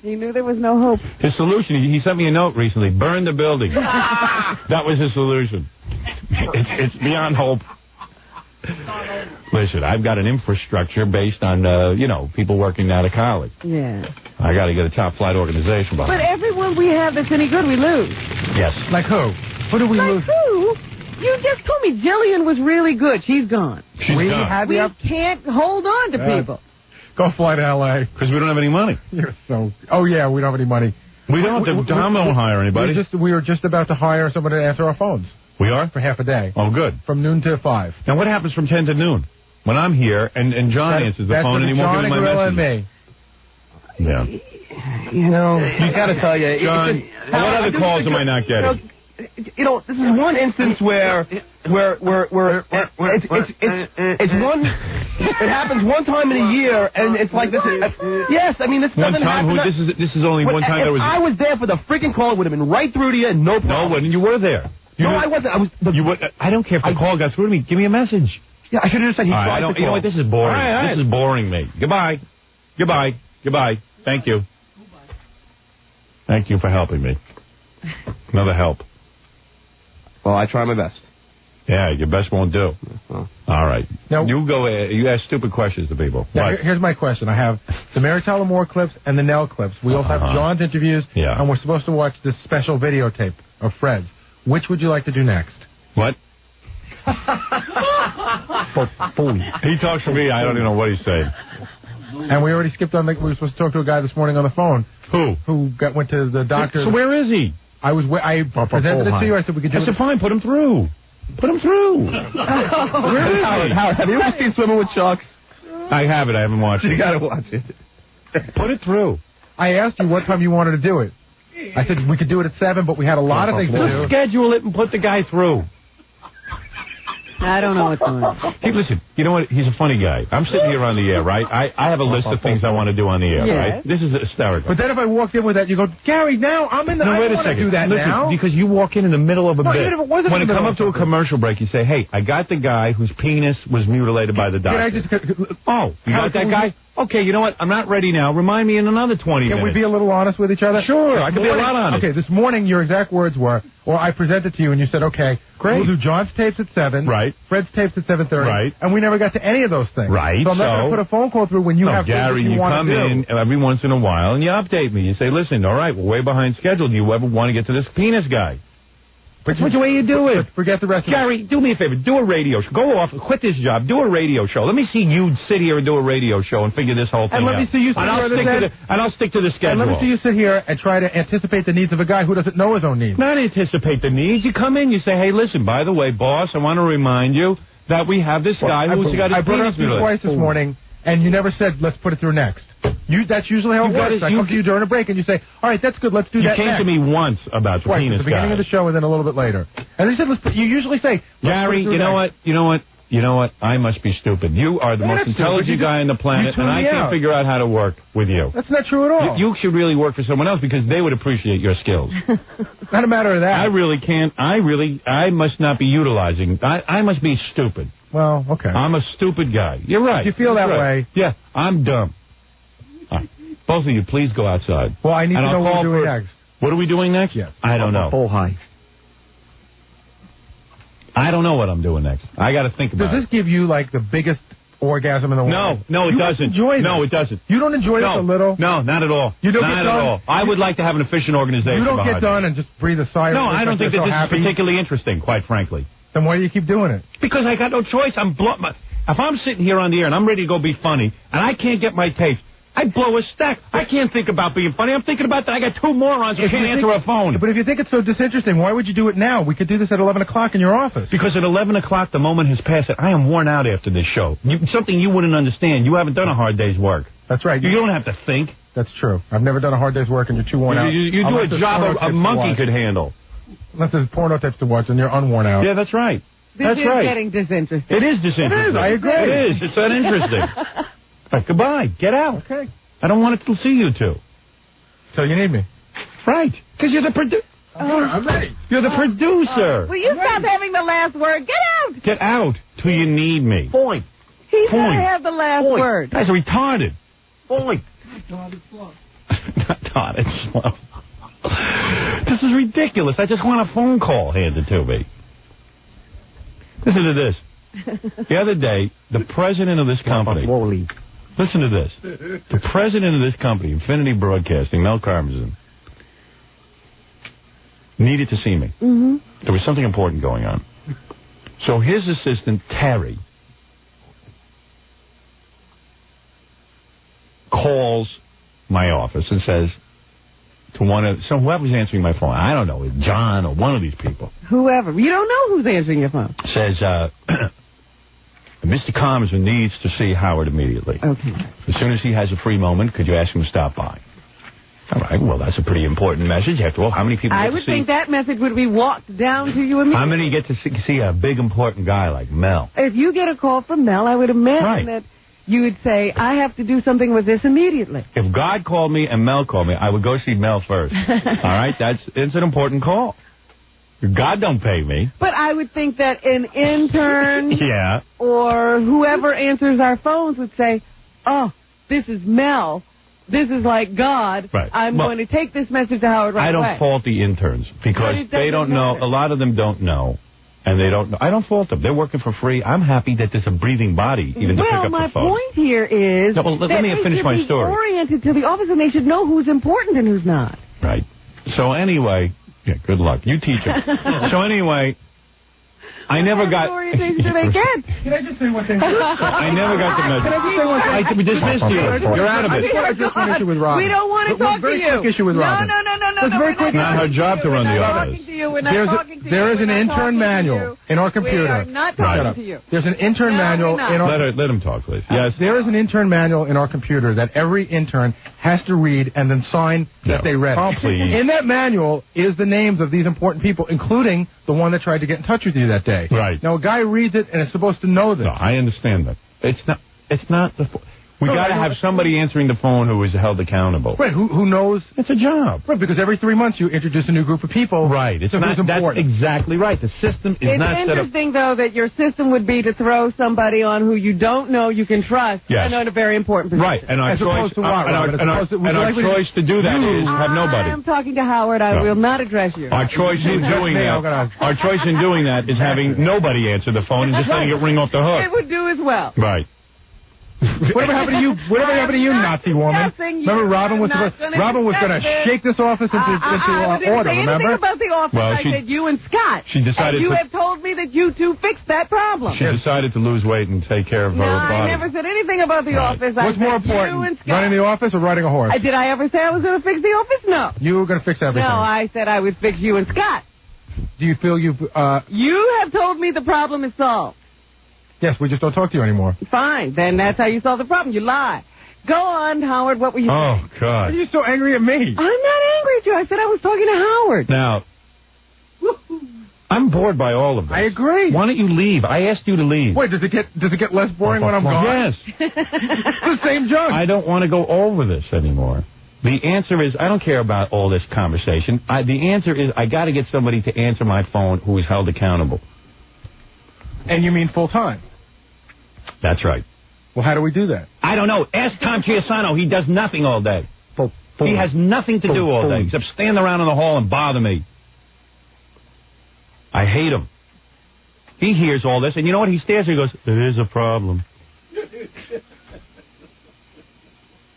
He knew there was no hope. His solution, he sent me a note recently. Burn the building. That was his solution. It's beyond hope. Listen, I've got an infrastructure based on, people working out of college. Yeah. I got to get a top flight organization behind. But everyone we have that's any good, we lose. Yes. Like who? Who do we lose? Like who? You just told me Jillian was really good. She's gone. We can't hold on to people. Go fly to L.A. Because we don't have any money. You're so... Oh, yeah, we don't have any money. We don't have to. Tom don't hire anybody. We were just about to hire somebody to answer our phones. We are? For half a day. Oh, good. From noon to 5. Now, what happens from 10 to noon? When I'm here and John answers the phone and he won't give me my message. Yeah. You know, you got to tell you, John, what other calls am I not getting? You know, this is one instance where it's one. It happens one time in a year, and it's like this. Yes, I mean this doesn't happen. This is only one time. If I was there for the freaking call, it would have been right through to you, and no problem. No, when you were there. I wasn't. I don't care if the call got through to me. Give me a message. Yeah, I should have just said he tried to call. You know what? This is boring. All right. This is boring me. Goodbye. Thank you. Thank you for helping me. Another help. Well, I try my best. Yeah, your best won't do. Well. All right. Now, you ask stupid questions to people. Now, here's my question. I have the Mary Tyler Moore clips and the Nell clips. We also have John's interviews, and we're supposed to watch this special videotape of Fred's. Which would you like to do next? What? He talks to me. I don't even know what he's saying. And we already skipped on. We were supposed to talk to a guy this morning on the phone. Who? Who went to the doctor. So where is he? I presented it to you. I said we could do it. I said, fine, put him through. Put him through. Where is he? Howard, have you ever seen Swimming with Sharks? I haven't. I haven't watched it. You got to watch it. Put it through. I asked you what time you wanted to do it. I said we could do it at 7, but we had a lot of things to do. Schedule it and put the guy through. I don't know what's going on. Hey, listen, you know what? He's a funny guy. I'm sitting here on the air, right? I have a list of things I want to do on the air, right? This is hysterical. But then if I walked in with that, you go, Gary, now I'm in the... No, wait a second. Do that listen, now. Because you walk in the middle of a bit. Even if it wasn't when it come up to a commercial break, you say, hey, I got the guy whose penis was mutilated by the doctor. You got that guy? Okay, you know what? I'm not ready now. Remind me in another 20 minutes. Can we be a little honest with each other? Sure, I can be a lot honest. Okay, this morning your exact words were, I presented to you and you said, okay, great. We'll do John's tapes at 7. Right. Fred's tapes at 7:30. Right. And we never got to any of those things. Right. So I'm not going to put a phone call through when you have Gary, things that you want to do. come in every once in a while and you update me. You say, listen, all right, we're way behind schedule. Do you ever want to get to this penis guy? That's the way you do it. Forget the rest of it. Gary, do me a favor. Do a radio show. Go off. Quit this job. Do a radio show. Let me see you sit here and do a radio show and figure this whole thing out. And let me see you sit here and I'll stick to the schedule. And let me see you sit here and try to anticipate the needs of a guy who doesn't know his own needs. Not anticipate the needs. You come in, you say, hey, listen, by the way, boss, I want to remind you that we have this guy who's got his penis mutilated. I brought it up twice this morning, and you never said, let's put it through next. That's usually how it works. I come to you during a break, and you say, all right, that's good, let's do that next. You came to me once about the penis at the beginning of the show and then a little bit later. And they said, you usually say, Gary, you know what? I must be stupid. You are the most intelligent guy on the planet, and I can't figure out how to work with you. That's not true at all. You should really work for someone else because they would appreciate your skills. Not a matter of that. I really can't. I must not be utilizing. I must be stupid. Well, okay. I'm a stupid guy. You're right. If you feel that way. Yeah, I'm dumb. Both of you, please go outside. Well, I need to know what we're doing next. What are we doing next? Yes. I don't know. Full high. I don't know what I'm doing next. I got to think about it. Does this give you, like, the biggest orgasm in the world? No, it doesn't. No, it doesn't. You don't enjoy this a little? No, not at all. You don't not get done? At all. I would like to have an efficient organization. You don't get done and just breathe a sigh of relief. No, I don't think that this is particularly interesting, quite frankly. Then why do you keep doing it? Because I got no choice. If I'm sitting here on the air and I'm ready to go be funny, and I can't get my tapes, I blow a stack. I can't think about being funny. I'm thinking about that. I got two morons who can't answer a phone. But if you think it's so disinteresting, why would you do it now? We could do this at 11 o'clock in your office. Because at 11 o'clock, the moment has passed. I am worn out after this show. Something you wouldn't understand. You haven't done a hard day's work. That's right. You don't have to think. That's true. I've never done a hard day's work, and you're too worn out. You do a job a monkey could handle. Unless there's porno tapes to watch, and you're unworn out. Yeah, that's right. This is getting disinteresting. It is disinteresting. It is. I agree. It is. It's uninteresting. Right, goodbye. Get out. Okay. I don't want to see you two. So you need me. Right. Because you're the producer. I'm ready. You're the producer. Will you stop having the last word? Get out. Get out till you need me. Point. He's going to have the last word. Guys are retarded. Point. Not retarded slow. This is ridiculous. I just want a phone call handed to me. Listen to this. The other day, the president of this company... Listen to this. The president of this company, Infinity Broadcasting, Mel Carmazin, needed to see me. Mm-hmm. There was something important going on. So his assistant, Terry, calls my office and says, to one of, so whoever's answering my phone, I don't know, it's John or one of these people. Whoever. You don't know who's answering your phone. Says, Mr. Commerson needs to see Howard immediately. Okay. As soon as he has a free moment, could you ask him to stop by? All right, well, that's a pretty important message. After all, how many people I would think that message would be walked down to you immediately. How many get to see a big, important guy like Mel? If you get a call from Mel, I would imagine that you would say, I have to do something with this immediately. If God called me and Mel called me, I would go see Mel first. All right? It's an important call. God don't pay me. But I would think that an intern yeah. or whoever answers our phones would say, oh, this is Mel. This is like God. Right. I'm going to take this message to Howard right away. I don't fault the interns because they don't know. A lot of them don't know. And they don't know. I don't fault them. They're working for free. I'm happy that there's a breathing body even to pick up the phone. Well, my point here is let me finish my story. They should be oriented to the office and they should know who's important and who's not. Right. So anyway, yeah, good luck. You teach them. So anyway, I never got... orientation do they get? Can I just say one thing? I never got the message. Can I just say one thing? We dismissed you. You're out of it. I just one issue with Robin. We don't want to talk to you. Very quick issue with Robin. No. It's very quick. It's not her job to run the office. There is an intern manual in our computer. We are not talking to you. There's an intern manual in our... Let him talk, please. Yes. There is an intern manual in our computer that every intern has to read and then sign that they read. Oh, please. In that manual is the names of these important people, including the one that tried to get in touch with you that day. Right. Now, a guy reads it and is supposed to know this. No, I understand that. It's not the... We got to have somebody answering the phone who is held accountable. Right, who knows? It's a job. Right, because every 3 months you introduce a new group of people. Right. It's not, that's exactly right. The system is not set up... It's interesting, though, that your system would be to throw somebody on who you don't know you can trust and on a very important position. Right, and our choice to do that is have nobody. I'm talking to Howard. I will not address you. Our choice in doing that is having nobody answer the phone and just letting it ring off the hook. It would do as well. Right. Whatever happened to you? Whatever happened to you, Nazi woman? Remember, Robin was going to shake this office into order. Remember? About the office. I said you and Scott. She decided. And you have told me that you two fixed that problem. She decided to lose weight and take care of her body. I never said anything about the office. What's more important, running the office or riding a horse? Did I ever say I was going to fix the office? No. You were going to fix everything. No, I said I would fix you and Scott. Do you feel you've? You have told me the problem is solved. Yes, we just don't talk to you anymore. Fine, then that's how you solve the problem. You lie. Go on, Howard. What were you saying? Oh, God. Why are you so angry at me? I'm not angry at you. I said I was talking to Howard. Now, I'm bored by all of this. I agree. Why don't you leave? I asked you to leave. Wait, does it get less boring when I'm gone? Yes. It's the same junk. I don't want to go over this anymore. The answer is, I don't care about all this conversation. The answer is, I got to get somebody to answer my phone who is held accountable. And you mean full time? That's right. Well, how do we do that? I don't know. Ask Tom Chiasano. He does nothing all day. He has nothing to do all day except stand around in the hall and bother me. I hate him. He hears all this, and you know what? He stares and he goes, it is a problem.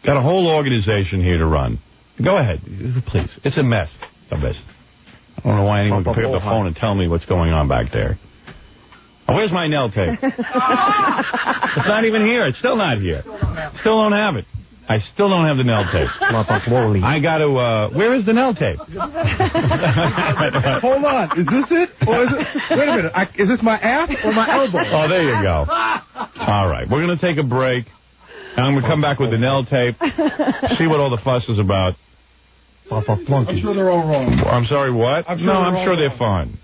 Got a whole organization here to run. Go ahead, please. It's a mess. A mess. I don't know why anyone can pick up the phone and tell me what's going on back there. Oh, where's my Nell tape? It's not even here. It's still not here. Still don't have it. I still don't have the Nell tape. I got to, where is the Nell tape? Hold on. Is this it? Or is it? Wait a minute. Is this my ass or my elbow? Oh, there you go. All right. We're going to take a break. And I'm going to come back with the Nell tape, see what all the fuss is about. I'm sure they're all wrong. I'm sorry, what? I'm sure they're fine.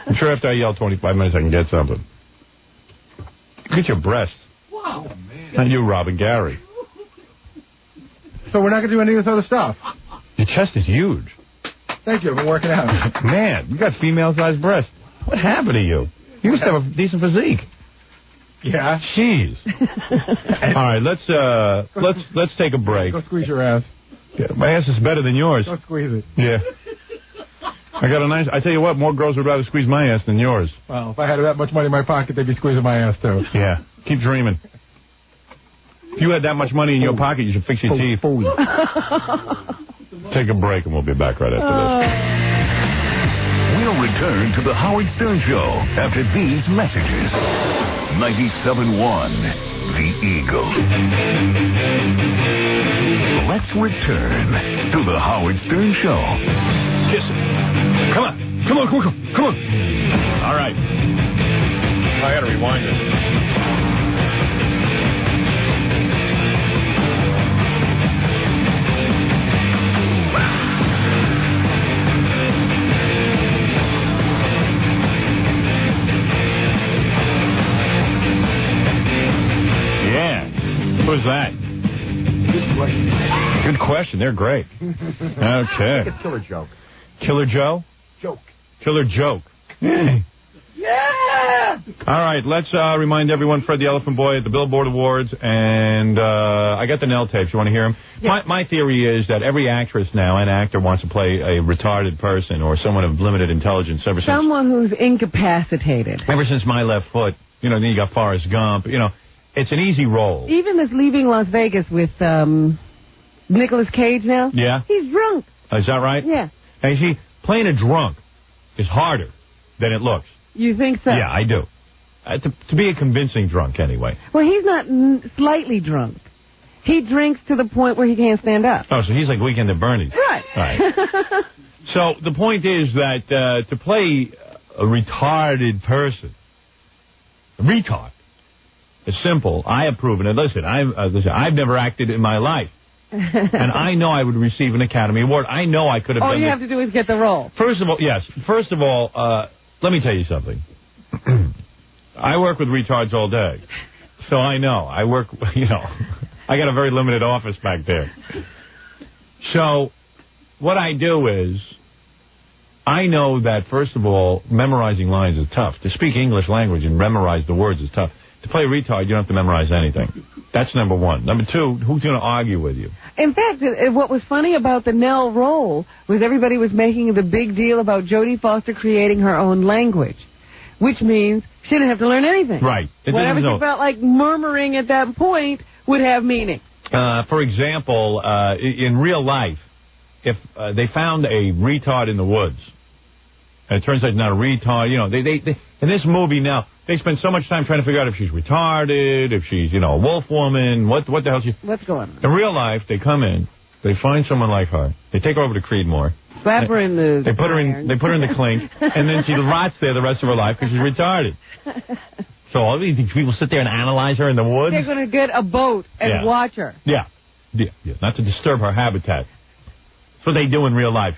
I'm sure after I yell 25 minutes, I can get something. Look at your breasts. Wow, man. Not you, Robin, Gary. So we're not going to do any of this other stuff? Your chest is huge. Thank you. I've been working out. Man, you got female-sized breasts. What happened to you? You used to have a decent physique. Yeah. Jeez. All right, let's take a break. Go squeeze your ass. Yeah, my ass is better than yours. Go squeeze it. Yeah. I got a nice... I tell you what, more girls would rather squeeze my ass than yours. Well, if I had that much money in my pocket, they'd be squeezing my ass, too. Yeah. Keep dreaming. If you had that much money in your pocket, you should fix your teeth. Take a break, and we'll be back right after this. We'll return to the Howard Stern Show after these messages. 97.1, The Eagle. Let's return to the Howard Stern Show. Kiss it. Come on. Come on. All right. I got to rewind this. Who's that? Good question. They're great. Okay. It's Killer Joke. Killer Joe? Joke. Killer Joke. Yeah! All right, let's remind everyone, Fred the Elephant Boy at the Billboard Awards, and I got the Nell tapes. You want to hear them? Yeah. My theory is that every actress now and actor wants to play a retarded person or someone of limited intelligence ever since... Someone who's incapacitated. Ever since My Left Foot. You know, then you got Forrest Gump. You know, it's an easy role. Even this Leaving Las Vegas with Nicolas Cage now. Yeah? He's drunk. Is that right? Yeah. And you see, playing a drunk is harder than it looks. You think so? Yeah, I do. To be a convincing drunk, anyway. Well, he's not slightly drunk. He drinks to the point where he can't stand up. Oh, so he's like Weekend at Bernie's. Right. So the point is that to play a retarded person, a retard, is simple. I have proven it. Listen, I've never acted in my life. And I know I would receive an Academy Award. I know I could have done All you have to do is get the role. First of all, yes. First of all, let me tell you something. I work with retards all day. So I know. I work, you know, I got a very limited office back there. So what I do is, I know that, first of all, memorizing lines is tough. To speak English language and memorize the words is tough. To play retard, you don't have to memorize anything. That's number one. Number two, who's going to argue with you? In fact, what was funny about the Nell role was everybody was making the big deal about Jodie Foster creating her own language, which means she didn't have to learn anything. Right. Whatever she felt like murmuring at that point would have meaning. For example, in real life, if they found a retard in the woods, and it turns out it's not a retard, you know, they in this movie now, they spend so much time trying to figure out if she's retarded, if she's, you know, a wolf woman, what the hell she... What's going on? In real life, they come in, they find someone like her, they take her over to Creedmoor. Slap her in the... They put her in the clink, and then she rots there the rest of her life because she's retarded. So all these people sit there and analyze her in the woods? They're going to get a boat and watch her. Yeah, not to disturb her habitat. That's what they do in real life.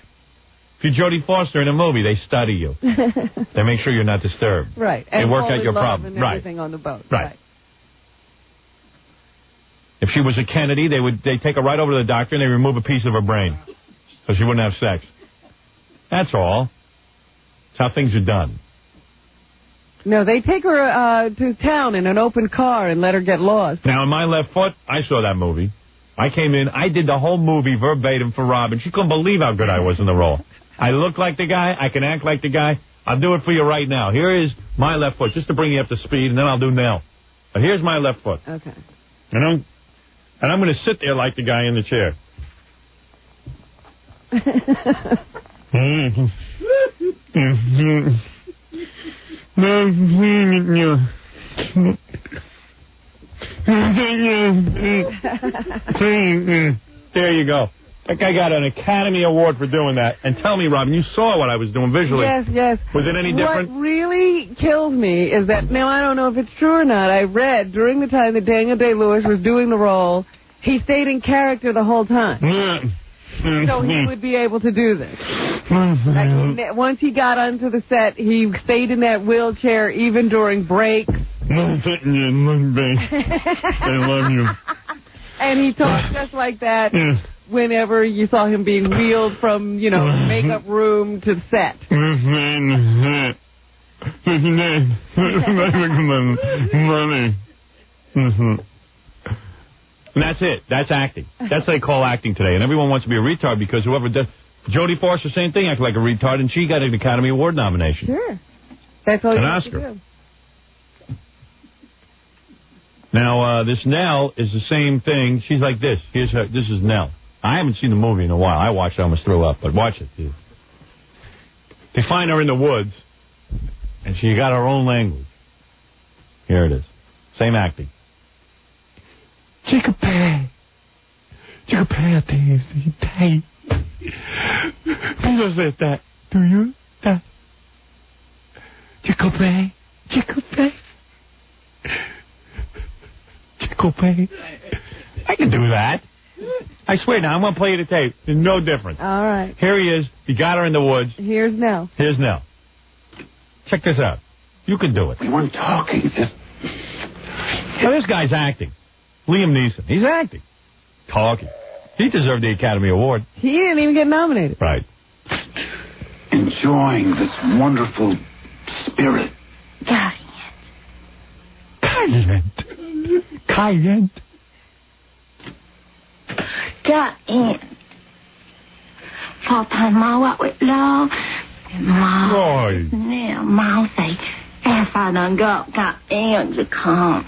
If you're Jodie Foster in a movie, they study you. They make sure you're not disturbed. Right. They and work out your problem. And everything on the boat. Right. If she was a Kennedy, they'd take her right over to the doctor and they remove a piece of her brain so she wouldn't have sex. That's all. That's how things are done. No, they take her to town in an open car and let her get lost. Now, in My Left Foot, I saw that movie. I came in, I did the whole movie verbatim for Robin. She couldn't believe how good I was in the role. I look like the guy. I can act like the guy. I'll do it for you right now. Here is My Left Foot, just to bring you up to speed, and then I'll do Nell. But here's My Left Foot. Okay. And I'm going to sit there like the guy in the chair. There you go. That guy got an Academy Award for doing that. And tell me, Robin, you saw what I was doing visually. Yes. Was it any different? What really kills me is that, now I don't know if it's true or not, I read during the time that Daniel Day-Lewis was doing the role, he stayed in character the whole time. So he would be able to do this. Like, once he got onto the set, he stayed in that wheelchair even during breaks. I love you. And he talked just like that whenever you saw him being wheeled from, you know, the makeup room to the set. And that's it. That's acting. That's what they call acting today. And everyone wants to be a retard because whoever does... Jodie Foster, same thing, acted like a retard, and she got an Academy Award nomination. Sure. That's all you have to Oscar. do. Now, this Nell is the same thing. She's like this. This is Nell. I haven't seen the movie in a while. I watched it. I almost threw up, but watch it. They find her in the woods, and she got her own language. Here it is. Same acting. Chickapay. Chickapay, hey. Who says that? Do you? That. Chickapay. Chickapay. Chickapay. I can do that. I swear now, I'm going to play you the tape. There's no difference. All right. Here he is. He got her in the woods. Here's Nell. Here's Nell. Check this out. You can do it. We weren't talking. Now, this guy's acting. Liam Neeson. He's acting. Talking. He deserved the Academy Award. He didn't even get nominated. Right. Enjoying this wonderful spirit. Giant. Cho em phò thầy mau ạ quậy lo mau nè mau say em phải đừng gặp cả em chứ không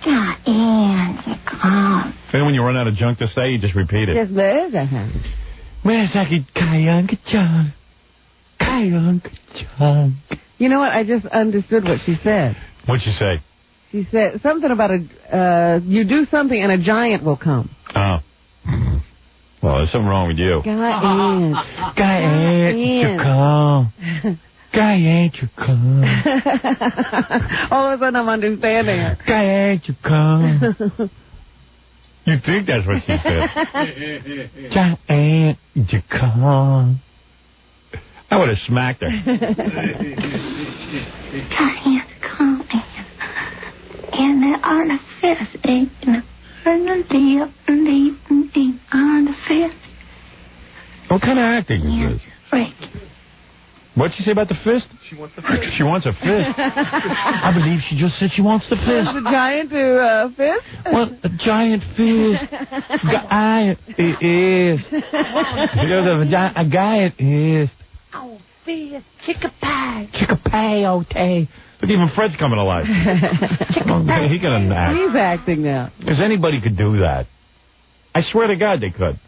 cả em chứ không. And when you run out of junk to say, you just repeat it. Just there. You know what? I just understood what she said. What'd she say? She said something about you do something and a giant will come. Oh. Well, there's something wrong with you. Giant, you come. All of a sudden I'm understanding her. Giant, you come. You think that's what she said? Giant, you come. I would have smacked her. Giant come and there are the fish eating and deep on the fish. What kind of acting is this? Freak. What'd she say about the fist? She wants the fist. She wants a fist. I believe she just said she wants the fist. The giant to fist? Well, a giant fist. Giant is. A giant is. Oh, fist. Chickapay. Chickapay, okay. Look, even Fred's coming alive. He can act. He's acting now. Because anybody could do that. I swear to God they could.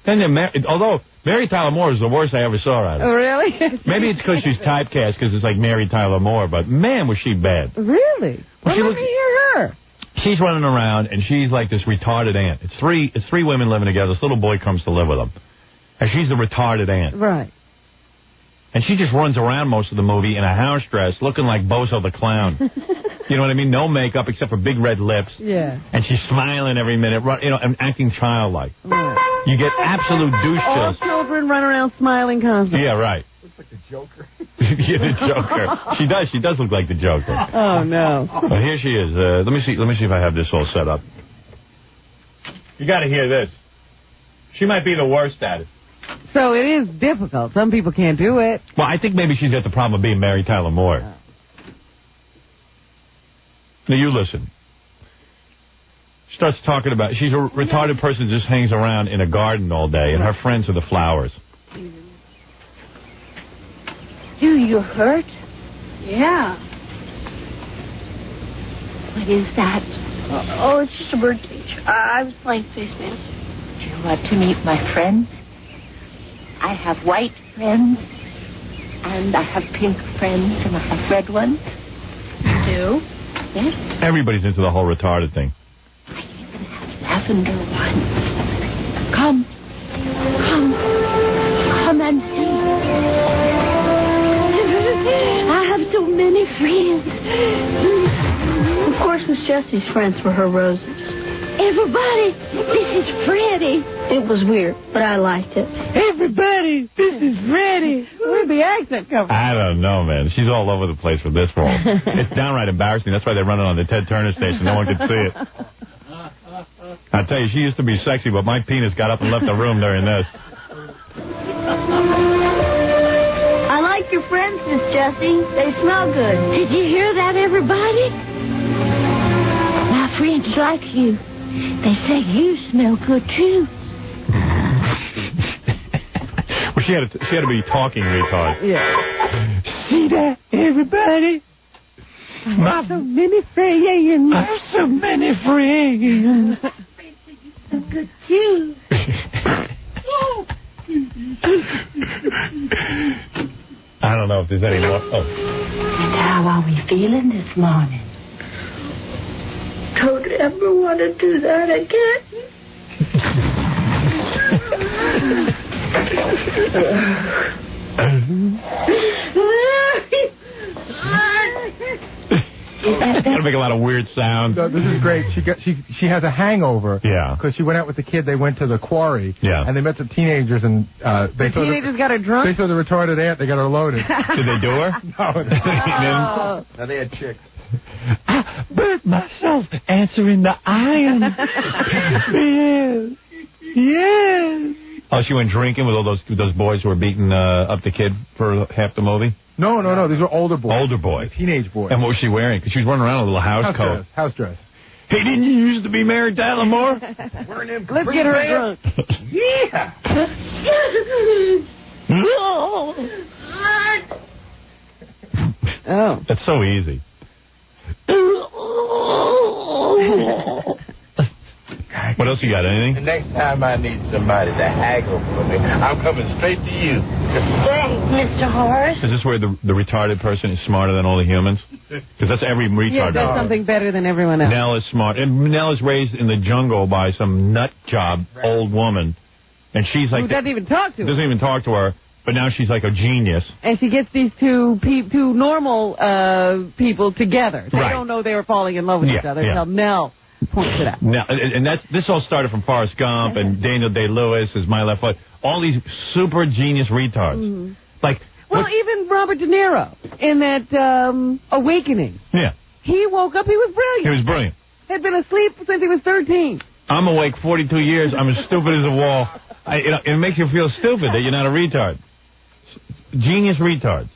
Then although Mary Tyler Moore is the worst I ever saw out of her. Oh, really? Maybe it's because she's typecast because it's like Mary Tyler Moore, but man, was she bad. Really? Well, let me hear her. She's running around, and she's like this retarded aunt. It's three women living together. This little boy comes to live with them. And she's the retarded aunt. Right. And she just runs around most of the movie in a house dress looking like Bozo the Clown. You know what I mean? No makeup except for big red lips. Yeah. And she's smiling every minute, and acting childlike. Right. You get absolute douche All chills. children run around smiling constantly. Yeah, right. Looks like the Joker. Yeah, the Joker. She does look like the Joker. Oh, no. Well, here she is. Let me see if I have this all set up. You got to hear this. She might be the worst at it. So it is difficult. Some people can't do it. Well, I think maybe she's got the problem of being Mary Tyler Moore. Now, you listen. She starts talking about, she's a retarded person who just hangs around in a garden all day, and her friends are the flowers. Do you hurt? Yeah. What is that? Oh, it's just a bird cage. I was playing spaceman. Do you want to meet my friends? I have white friends, and I have pink friends, and I have red ones. You do? Yes. Everybody's into the whole retarded thing. I even have lavender ones. Come and see. I have so many friends. Of course, Miss Jessie's friends were her roses. Everybody, this is Freddie. It was weird, but I liked it. Everybody, this is Freddie. Where'd the accent come from? I don't know, man. She's all over the place with this role. It's downright embarrassing. That's why they run it on the Ted Turner station. No one could see it. I tell you, she used to be sexy, but my penis got up and left the room during this. I like your friends, Miss Jessie. They smell good. Did you hear that, everybody? My friends like you. They say you smell good, too. Well, she had to be talking retard. Yeah. See that, everybody? I have so many friends. I have so many friends. So good, too. I I don't know if there's any more. Oh. And how are we feeling this morning? Don't ever want to do that again. Gotta make a lot of weird sounds. So this is great. She has a hangover. Yeah. Because she went out with the kid. They went to the quarry. Yeah. And they met some teenagers, and the teenagers got her drunk? They saw the retarded aunt. They got her loaded. Did they do her? No. No, they had chicks. I burnt myself answering the iron. Yes. Oh, she went drinking with all those boys who were beating up the kid for half the movie? No. These were older boys. Older boys. Teenage boys. And what was she wearing? Because she was running around in a little house coat. House dress. Hey, didn't you used to be married to Alan Moore? Let's get her drunk. Yeah. Oh. That's so easy. What else you got? Anything? The next time I need somebody to haggle for me, I'm coming straight to you. Thanks, Mr. Horace. Is this where the retarded person is smarter than all the humans? Because that's every retard. Yeah, does something better than everyone else. Nell is smart. And Nell is raised in the jungle by some nut job old woman. And she's like... Who doesn't even talk to her. Doesn't even talk to her. But now she's like a genius. And she gets these two normal people together. They Right. don't know they were falling in love with each other until Nell points it out. Now, and this all started from Forrest Gump and Daniel Day-Lewis is My Left Foot. All these super genius retards. Mm-hmm. Like... Well, even Robert De Niro in that Awakening. Yeah. He woke up, he was brilliant. He was brilliant. Had been asleep since he was 13. I'm awake 42 years. I'm as stupid as a wall. It makes you feel stupid that you're not a retard. Genius retards.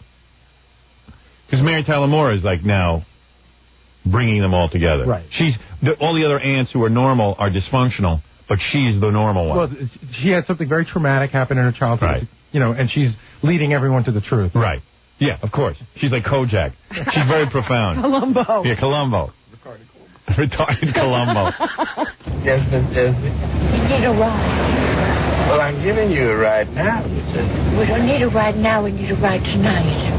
Because Mary Tyler Moore is like now bringing them all together. Right. All the other aunts who are normal are dysfunctional, but she's the normal one. Well, she had something very traumatic happen in her childhood. Right. You know, and she's leading everyone to the truth. Right. Yeah, of course. She's like Kojak. She's very profound. Columbo. Yeah, Columbo. Retarded Columbo. Yes, Miss Jessie? You need a ride. Well, I'm giving you a ride now, Miss Jessie. We don't need a ride now. We need a ride tonight.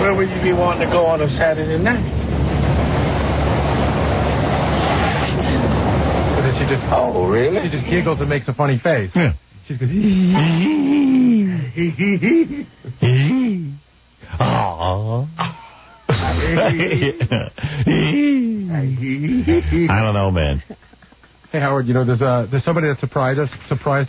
Where would you be wanting to go on a Saturday night? So that she just... Oh, really? She just giggles and makes a funny face. Yeah. She goes... Aww. I don't know, man. Hey, Howard, you know, there's somebody that surprised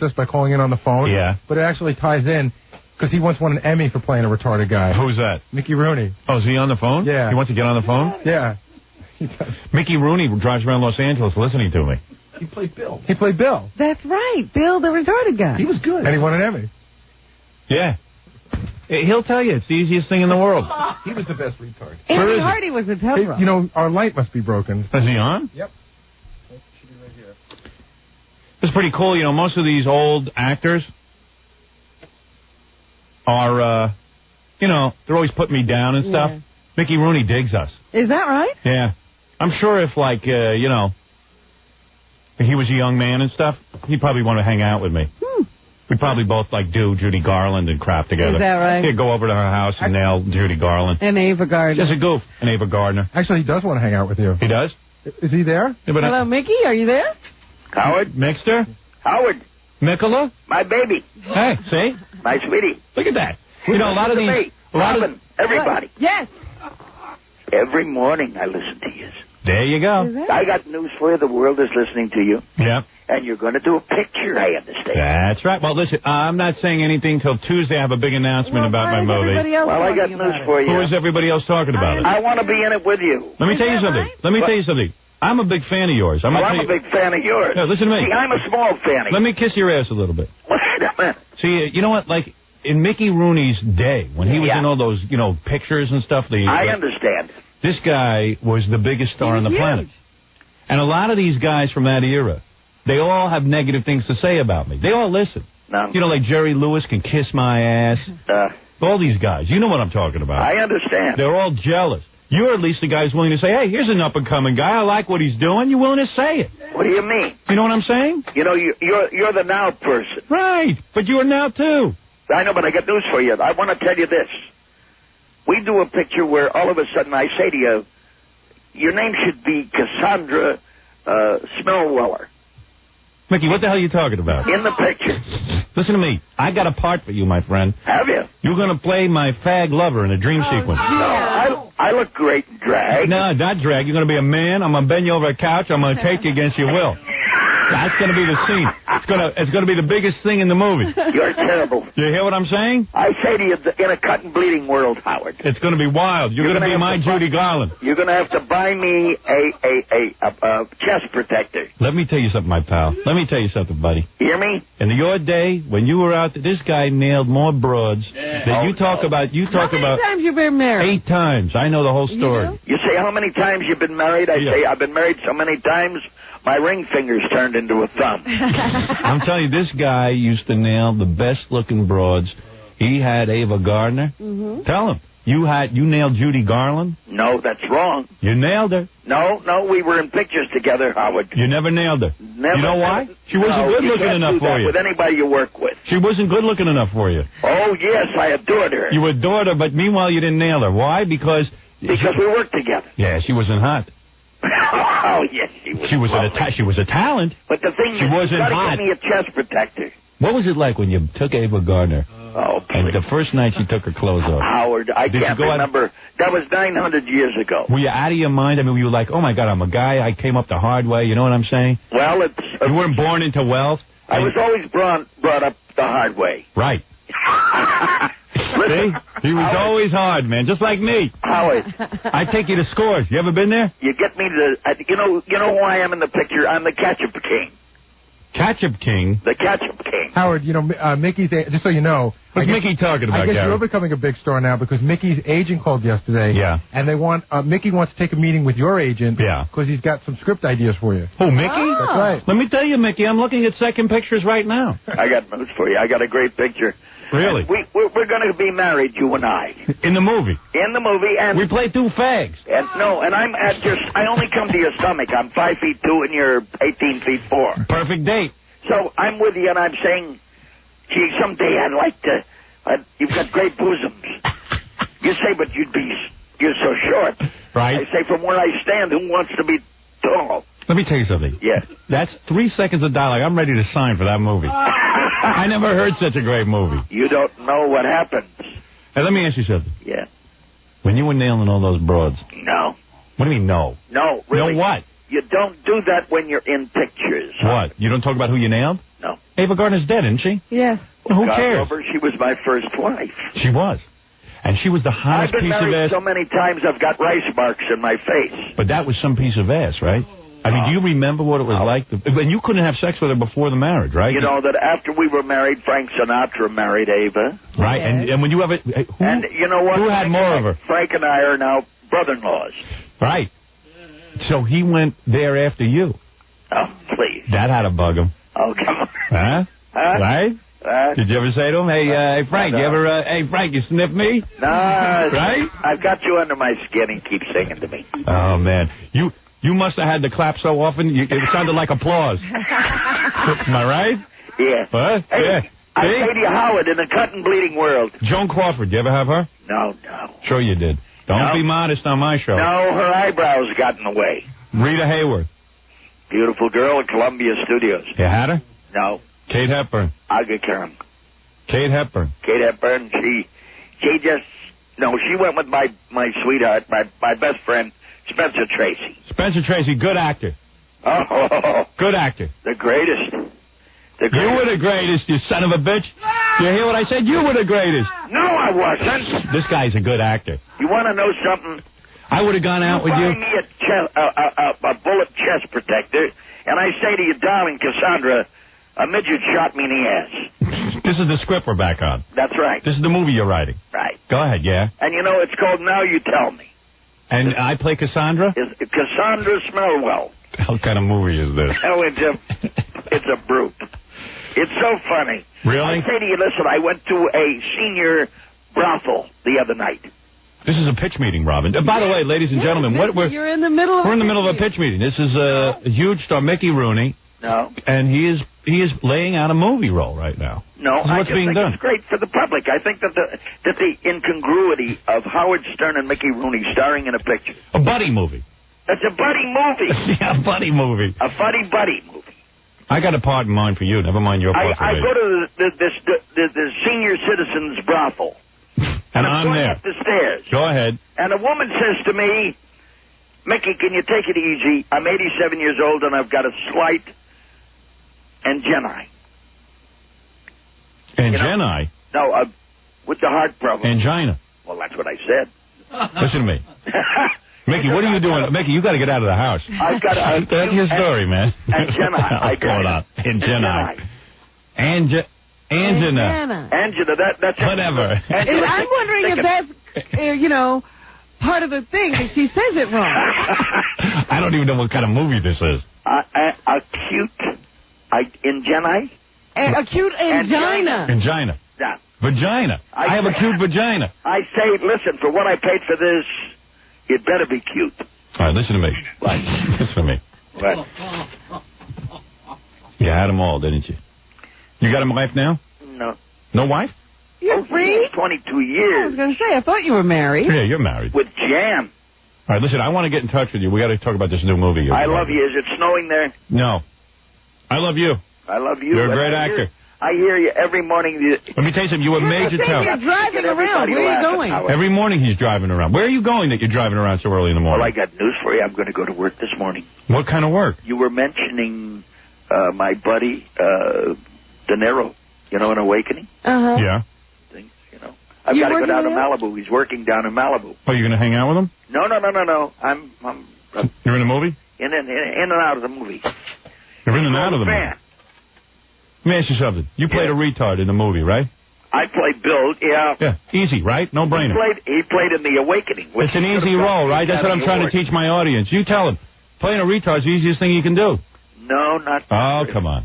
us by calling in on the phone. Yeah. But it actually ties in because he once won an Emmy for playing a retarded guy. Who's that? Mickey Rooney. Oh, is he on the phone? Yeah. He wants to get on the phone? Yeah. Mickey Rooney drives around Los Angeles listening to me. He played Bill. He played Bill. That's right. Bill, the retarded guy. He was good. And he won an Emmy. Yeah. He'll tell you it's the easiest thing in the world. He was the best retard. Andy Hardy was a tough Hey, row. you know, our light must be broken. Is he on? Yep. It's pretty cool. You know, most of these old actors are, they're always putting me down and stuff. Yeah. Mickey Rooney digs us. Is that right? Yeah. I'm sure if, like, if he was a young man and stuff, he'd probably want to hang out with me. We'd probably both, like, do Judy Garland and crap together. Is that right? He'd go over to her house and nail Judy Garland. And Ava Gardner. Just a goof. And Ava Gardner. Actually, he does want to hang out with you. He does? Is he there? Yeah, but Hello, Mickey. Are you there? Howard? Mixter? Howard, Mikola? my baby, Hey, see? my sweetie. Look at that. You know, a lot of these... Me, Robin, everybody. Yes. Every morning I listen to you. There you go. I got news for you. The world is listening to you. Yeah. And you're going to do a picture, I understand. That's right. Well, listen, I'm not saying anything till Tuesday. I have a big announcement about my movie. Well, I got news for you. Who is everybody else talking about it? I want to be in it with you. Let me tell you something. Let me tell you something. I'm a big fan of yours. I'm a big fan of yours. No, listen to me. See, I'm a small fan of Let me kiss your ass a little bit. Wait a minute. See, you know what? Like, in Mickey Rooney's day, when he was in all those, pictures and stuff. I understand. This guy was the biggest star on the planet. And a lot of these guys from that era, they all have negative things to say about me. They all listen. No. You know, like Jerry Lewis can kiss my ass. All these guys. You know what I'm talking about. I understand. They're all jealous. You're at least the guy who's willing to say, hey, here's an up-and-coming guy. I like what he's doing. You're willing to say it. What do you mean? You know what I'm saying? You know, you're the now person. Right. But you are now, too. I know, but I got news for you. I want to tell you this. We do a picture where all of a sudden I say to you, your name should be Cassandra Smellweller. Mickey, what the hell are you talking about? In the picture. Listen to me. I got a part for you, my friend. Have you? You're going to play my fag lover in a dream sequence. No, I look great in drag. No, not drag. You're going to be a man. I'm going to bend you over a couch. I'm going to take you against your will. That's going to be the scene. It's going to be the biggest thing in the movie. You're terrible. You hear what I'm saying? I say to you, in a cut and bleeding world, Howard. It's going to be wild. You're going to be my Judy Garland. You're going to have to buy me a chest protector. Let me tell you something, my pal. Let me tell you something, buddy. You hear me? In your day, when you were out there, this guy nailed more broads than you talk about. You talk about. How many times you been married? 8 times. I know the whole story. You say how many times you've been married? I say I've been married so many times. My ring fingers turned into a thumb. I'm telling you, this guy used to nail the best-looking broads. He had Ava Gardner. Mm-hmm. Tell him. You nailed Judy Garland? No, that's wrong. You nailed her. No, we were in pictures together, Howard. You never nailed her. Never. You know why? She wasn't good-looking enough for you. With anybody you work with. She wasn't good-looking enough for you. Oh, yes, I adored her. You adored her, but meanwhile you didn't nail her. Why? Because we worked together. Yeah, she wasn't hot. Oh, yes, she was she was a talent. But the thing she is, wasn't you gotta hot. give me a chest protector. What was it like when you took Ava Gardner? Oh, please. And the first night she took her clothes off? Howard, I can't remember. That was 900 years ago. Were you out of your mind? I mean, were you like, oh, my God, I'm a guy. I came up the hard way. You know what I'm saying? Well, you weren't born into wealth? I was always brought up the hard way. Right. See? He was always hard, man, just like me. Howard. I take you to Scores. You ever been there? You get me to, you know who I am in the picture? I'm the ketchup king. Ketchup king? The ketchup king. Howard, you know, Mickey's, just so you know. What's Mickey talking about, I guess Gary? you're becoming a big star now because Mickey's agent called yesterday. Yeah. And they want, Mickey wants to take a meeting with your agent. Yeah. Because he's got some script ideas for you. Oh, Mickey? That's right. Let me tell you, Mickey, I'm looking at second pictures right now. I got news for you. I got a great picture. Really? We're going to be married, you and I. In the movie? In the movie, and... We play 2 fags. And I'm at your... I only come to your stomach. I'm 5'2" and you're 18'4". Perfect date. So I'm with you, and I'm saying, gee, someday I'd like to... you've got great bosoms. You say, but you're so short. Right. I say, from where I stand, who wants to be tall? Let me tell you something. Yes. That's 3 seconds of dialogue. I'm ready to sign for that movie. I never heard such a great movie. You don't know what happens. Hey, let me ask you something. Yeah. When you were nailing all those broads. No. What do you mean, no? No, really. No what? You don't do that when you're in pictures. What? You don't talk about who you nailed? No. Ava Gardner's dead, isn't she? Yes. Well, who God cares? love her, she was my first wife. She was. And she was the hottest I've been piece of married ass. so many times I've got rice marks in my face. But that was some piece of ass, right? I mean, do you remember what it was like? And you couldn't have sex with her before the marriage, right? You know that after we were married, Frank Sinatra married Ava. Right, and when you have it... And you know what? Who had more of her? Frank and I are now brother-in-laws. Right. So he went there after you. Oh, please. That had to bug him. Oh, come on. Huh? Right? Did you ever say to him, hey, Frank, no. you ever, hey, Frank, you sniff me? No. Right? I've got you under my skin and keep singing to me. Oh, man. You must have had to clap so often, it sounded like applause. Am I right? Yeah. What? Hey, Yeah. I say to you, Howard, in the cut and bleeding world. Joan Crawford, you ever have her? No. Sure you did. Don't be modest on my show. No, her eyebrows got in the way. Rita Hayworth. Beautiful girl at Columbia Studios. You had her? No. Kate Hepburn. Aga Karen. Kate Hepburn. Kate Hepburn, she just, no, she went with my sweetheart, my best friend, Spencer Tracy. Spencer Tracy, good actor. Oh. Good actor. The greatest. You were the greatest, you son of a bitch. You hear what I said? You were the greatest. No, I wasn't. This guy's a good actor. You want to know something? I would have gone out with you. Buy me a bullet chest protector, and I say to you, darling Cassandra, a midget shot me in the ass. This is the script we're back on. That's right. This is the movie you're writing. Right. Go ahead, yeah. And you know, it's called Now You Tell Me. And I play Cassandra? Cassandra Smellwell. What kind of movie is this? Oh, it's a brute. It's so funny. Really? I say to you, listen, I went to a senior brothel the other night. This is a pitch meeting, Robin. By the way, ladies and gentlemen, you're in the middle of we're in the middle of a pitch meeting. This is a huge star, Mickey Rooney. No. And he is laying out a movie role right now. No, I what's just being think done. it's great for the public. I think that the incongruity of Howard Stern and Mickey Rooney starring in a picture. A buddy movie. It's a buddy movie. Yeah, a buddy movie. A funny buddy movie. I got a part in mind for you. Never mind your part for I me. go to the senior citizens brothel. And I'm going there. up the stairs. Go ahead. And a woman says to me, Mickey, can you take it easy? I'm 87 years old and I've got a slight angina. Angina? No, with the heart problem. Angina. Well, that's what I said. Listen to me. Mickey, what are you doing? Mickey, you got to get out of the house. I've got a... That's your story, man. Angina. What's going on? Angina. Angina. Angina, that's... Whatever. I'm wondering if that's, part of the thing, that she says it wrong. I don't even know what kind of movie this is. Acute... angina? Acute angina. Angina. Yeah. Vagina. I have acute vagina. I say, listen, for what I paid for this, it better be cute. All right, listen to me. Right. Listen to me. What? You had them all, didn't you? You got a wife now? No. No wife? You're free? 22 years. I was going to say, I thought you were married. Yeah, you're married. With Jam. All right, listen, I want to get in touch with you. We got to talk about this new movie. I love you. Is it snowing there? No. I love you. I love you. You're a great actor. I hear you every morning. Let me tell you something. You were major talent. You're driving around. Where are you going? Every morning he's driving around. Where are you going that you're driving around so early in the morning? Well, I got news for you. I'm going to go to work this morning. What kind of work? You were mentioning my buddy, De Niro, in Awakening. Uh-huh. Yeah. Things, I've got to go down to Malibu. He's working down in Malibu. Oh, you're going to hang out with him? No. I'm You're in the movie? In and out of the movie. You're in and out of the movie? Let me ask you something. You played a retard in the movie, right? I played Bill, yeah. Yeah, easy, right? No brainer. He played in The Awakening. It's an easy role, right? That's what I'm trying to teach my audience. You tell them. Playing a retard is the easiest thing you can do. No, not... Oh, come on.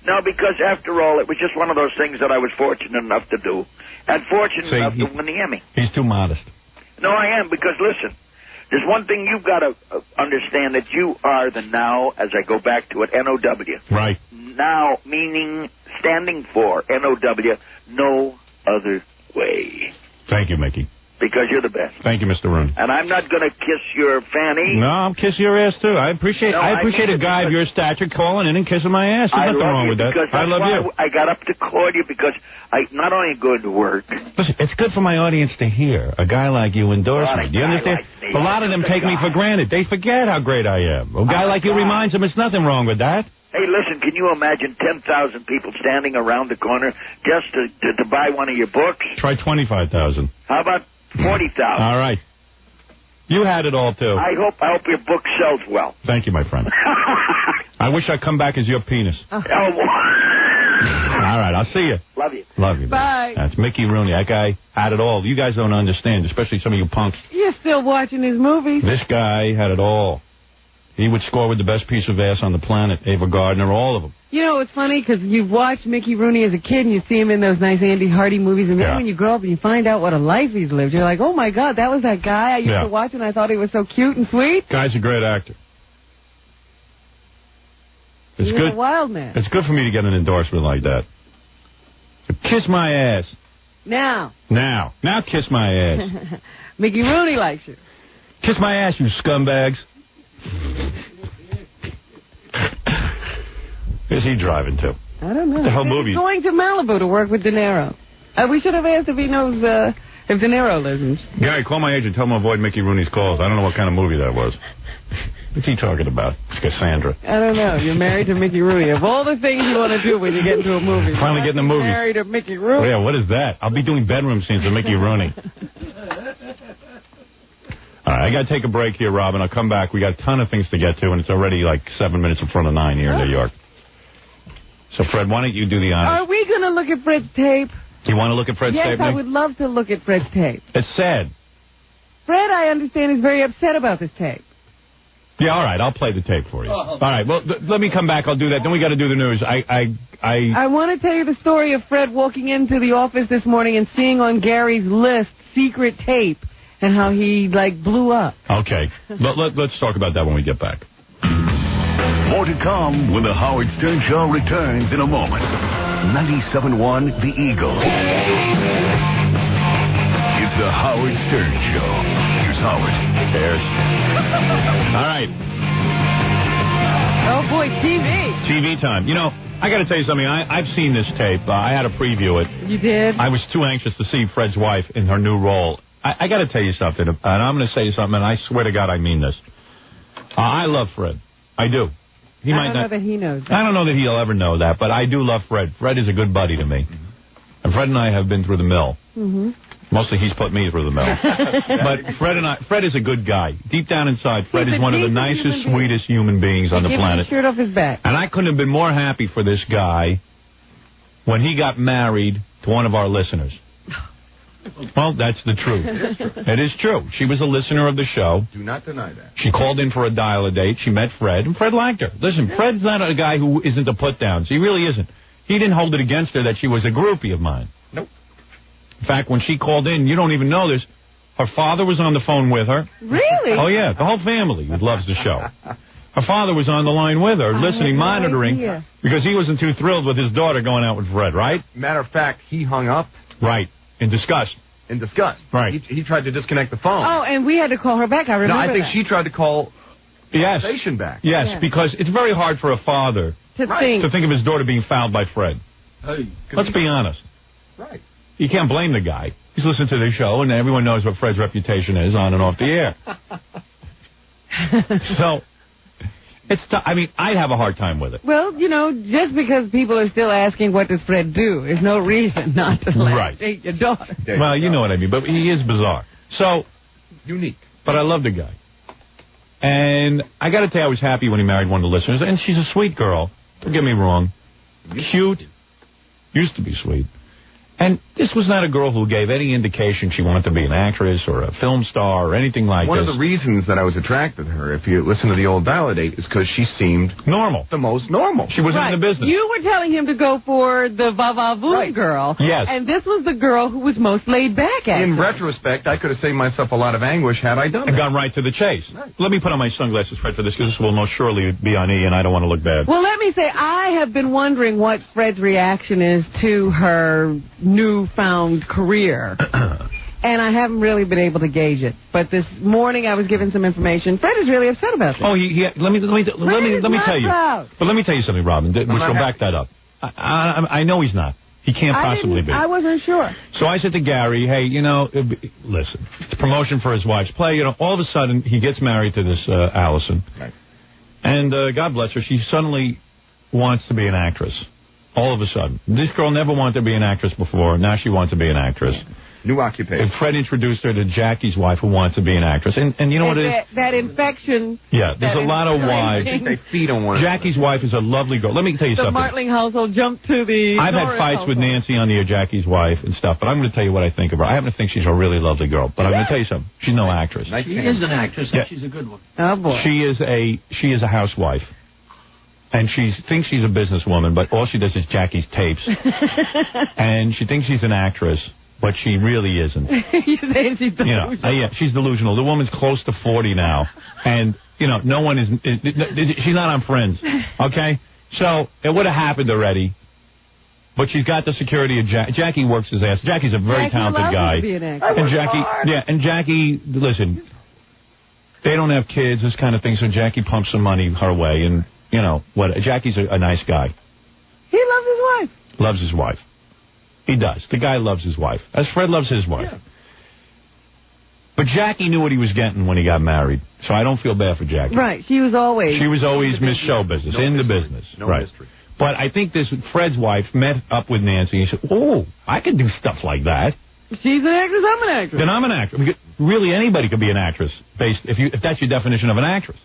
No, because after all, it was just one of those things that I was fortunate enough to do. And fortunate enough to win the Emmy. He's too modest. No, I am, because listen, there's one thing you've got to understand, that you are the now, as I go back to it, N-O-W. Right. Now, meaning standing for N-O-W, no other way. Thank you, Mickey. Because you're the best. Thank you, Mr. Rooney. And I'm not going to kiss your fanny. No, I'll kiss your ass, too. I appreciate a guy of your stature calling in and kissing my ass. There's nothing wrong with that. I love you. I got up to call you because I not only go to work. Listen, it's good for my audience to hear a guy like you endorse me. Do you understand? Like a lot of them take me for granted. They forget how great I am. A guy like you reminds them there's nothing wrong with that. Hey, listen, can you imagine 10,000 people standing around the corner just to buy one of your books? Try 25,000. How about 40,000? All right. You had it all, too. I hope your book sells well. Thank you, my friend. I wish I'd come back as your penis. Oh. All right, I'll see you. Love you. Love you. Bye. That's Mickey Rooney. That guy had it all. You guys don't understand, especially some of you punks. You're still watching his movies. This guy had it all. He would score with the best piece of ass on the planet, Ava Gardner, all of them. You know, it's funny because you've watched Mickey Rooney as a kid and you see him in those nice Andy Hardy movies, and then when you grow up and you find out what a life he's lived, you're like, oh, my God, that was that guy I used to watch and I thought he was so cute and sweet. Guy's a great actor. It's good. A wild man. It's good for me to get an endorsement like that. Kiss my ass. Now kiss my ass. Mickey Rooney likes you. Kiss my ass, you scumbags. Where's he driving to? I don't know. The whole movie. He's going to Malibu to work with De Niro. We should have asked if he knows if De Niro listens. Gary, call my agent. Tell him to avoid Mickey Rooney's calls. I don't know what kind of movie that was. What's he talking about? It's Cassandra. I don't know. You're married to Mickey Rooney. Of all the things you want to do when you get into a movie. Finally getting a movie. Married to Mickey Rooney. Yeah, what is that? I'll be doing bedroom scenes with Mickey Rooney. All right, I got to take a break here, Robin. I'll come back. We got a ton of things to get to, and it's already like 7 minutes in front of 9 here in New York. So, Fred, why don't you do the honors? Are we going to look at Fred's tape? You want to look at Fred's tape? Yes, I would love to look at Fred's tape. It's sad. Fred, I understand, is very upset about this tape. Yeah, all right, I'll play the tape for you. All right, well, let me come back. I'll do that. Then we got to do the news. I want to tell you the story of Fred walking into the office this morning and seeing on Gary's list secret tape and how he, blew up. Okay. Let's talk about that when we get back. More to come when the Howard Stern Show returns in a moment. 97.1 The Eagle. It's the Howard Stern Show. Here's Howard. There's. All right. Oh, boy, TV. TV time. You know, I got to tell you something. I've seen this tape. I had to preview it. You did? I was too anxious to see Fred's wife in her new role. I got to tell you something, and I'm going to say something, and I swear to God I mean this. I love Fred. I do. He might I don't know that he knows that. I don't know that he'll ever know that, but I do love Fred. Fred is a good buddy to me. And Fred and I have been through the mill. Mm-hmm. Mostly he's put me through the mill. But Fred is a good guy. Deep down inside, Fred is one of the nicest, sweetest human beings on the planet. He shirt off his back. And I couldn't have been more happy for this guy when he got married to one of our listeners. Well, that's the truth. It is true. She was a listener of the show. Do not deny that. She called in for a dial-a-date. She met Fred, and Fred liked her. Listen, Fred's not a guy who isn't a put-downs. He really isn't. He didn't hold it against her that she was a groupie of mine. Nope. In fact, when she called in, you don't even know this, her father was on the phone with her. Really? Oh, yeah, the whole family loves the show. Her father was on the line with her, listening, monitoring, because he wasn't too thrilled with his daughter going out with Fred, right? Matter of fact, he hung up. Right. In disgust. In disgust. Right. He tried to disconnect the phone. Oh, and we had to call her back. I remember No, I think that. she tried to call the station back. Yes, Yeah. because it's very hard for a father to think of his daughter being fouled by Fred. Hey, Let's be honest. Right. You can't blame the guy. He's listening to the show, and everyone knows what Fred's reputation is on and off the air. So, I mean, I'd have a hard time with it. Well, you know, just because people are still asking what does Fred do is no reason not to let date your daughter. Well, you know what I mean, but he is bizarre. So, unique. But I love the guy. And I got to tell you, I was happy when he married one of the listeners, and she's a sweet girl. Don't get me wrong. Cute. Used to be sweet. And this was not a girl who gave any indication she wanted to be an actress or a film star or anything like One this. of the reasons that I was attracted to her, if you listen to the old dial-a-date, is because she seemed normal. The most normal. She wasn't in the business. You were telling him to go for the va-va-voom girl. Yes. And this was the girl who was most laid back, actually. In retrospect, I could have saved myself a lot of anguish had I done And that. gone right to the chase. Let me put on my sunglasses, Fred, for this, because this will most surely be on E, and I don't want to look bad. Well, let me say, I have been wondering what Fred's reaction is to her newfound career. And I haven't really been able to gauge it. But this morning I was given some information. Fred is really upset about this. Oh, let me tell you. Proud. But let me tell you something, Robin, which will back that up. I know he's not. He can't possibly be. I wasn't sure. So I said to Gary, hey, you know, listen, it's a promotion for his wife's play. You know, all of a sudden he gets married to this Allison. Right. And God bless her, she suddenly wants to be an actress. All of a sudden. This girl never wanted to be an actress before. Now she wants to be an actress. New occupation. And Fred introduced her to Jackie's wife, who wants to be an actress. And you know what it is? That infection. Yeah, there's a lot of wives. I think they feed on one another. Jackie's wife is a lovely girl. Let me tell you the something. The Martling household jumped to the I've had fights with Nancy on the air, Jackie's wife and stuff, but I'm going to tell you what I think of her. I happen to think she's a really lovely girl, but I'm going to tell you something. She's no actress. She is an actress, and she's a good one. Oh, boy. She is a housewife. And she thinks she's a businesswoman, but all she does is Jackie's tapes. And she thinks she's an actress, but she really isn't. You say she's delusional. Yeah, she's delusional. The woman's close to 40 now. And, you know, no one is... She's not on Friends, okay? So it would have happened already. But she's got the security of Jackie works his ass. Jackie's a very talented guy. And Jackie, listen, they don't have kids, this kind of thing, so Jackie pumps some money her way, and... You know, Jackie's a nice guy. He loves his wife. Loves his wife. He does. The guy loves his wife. As Fred loves his wife. Yeah. But Jackie knew what he was getting when he got married, so I don't feel bad for Jackie. Right. She was always Miss Show Business, in the business. No mystery. But I think Fred's wife met up with Nancy and said, oh, I can do stuff like that. She's an actress, I'm an actress. Then I'm an actress. Really, anybody could be an actress, if that's your definition of an actress,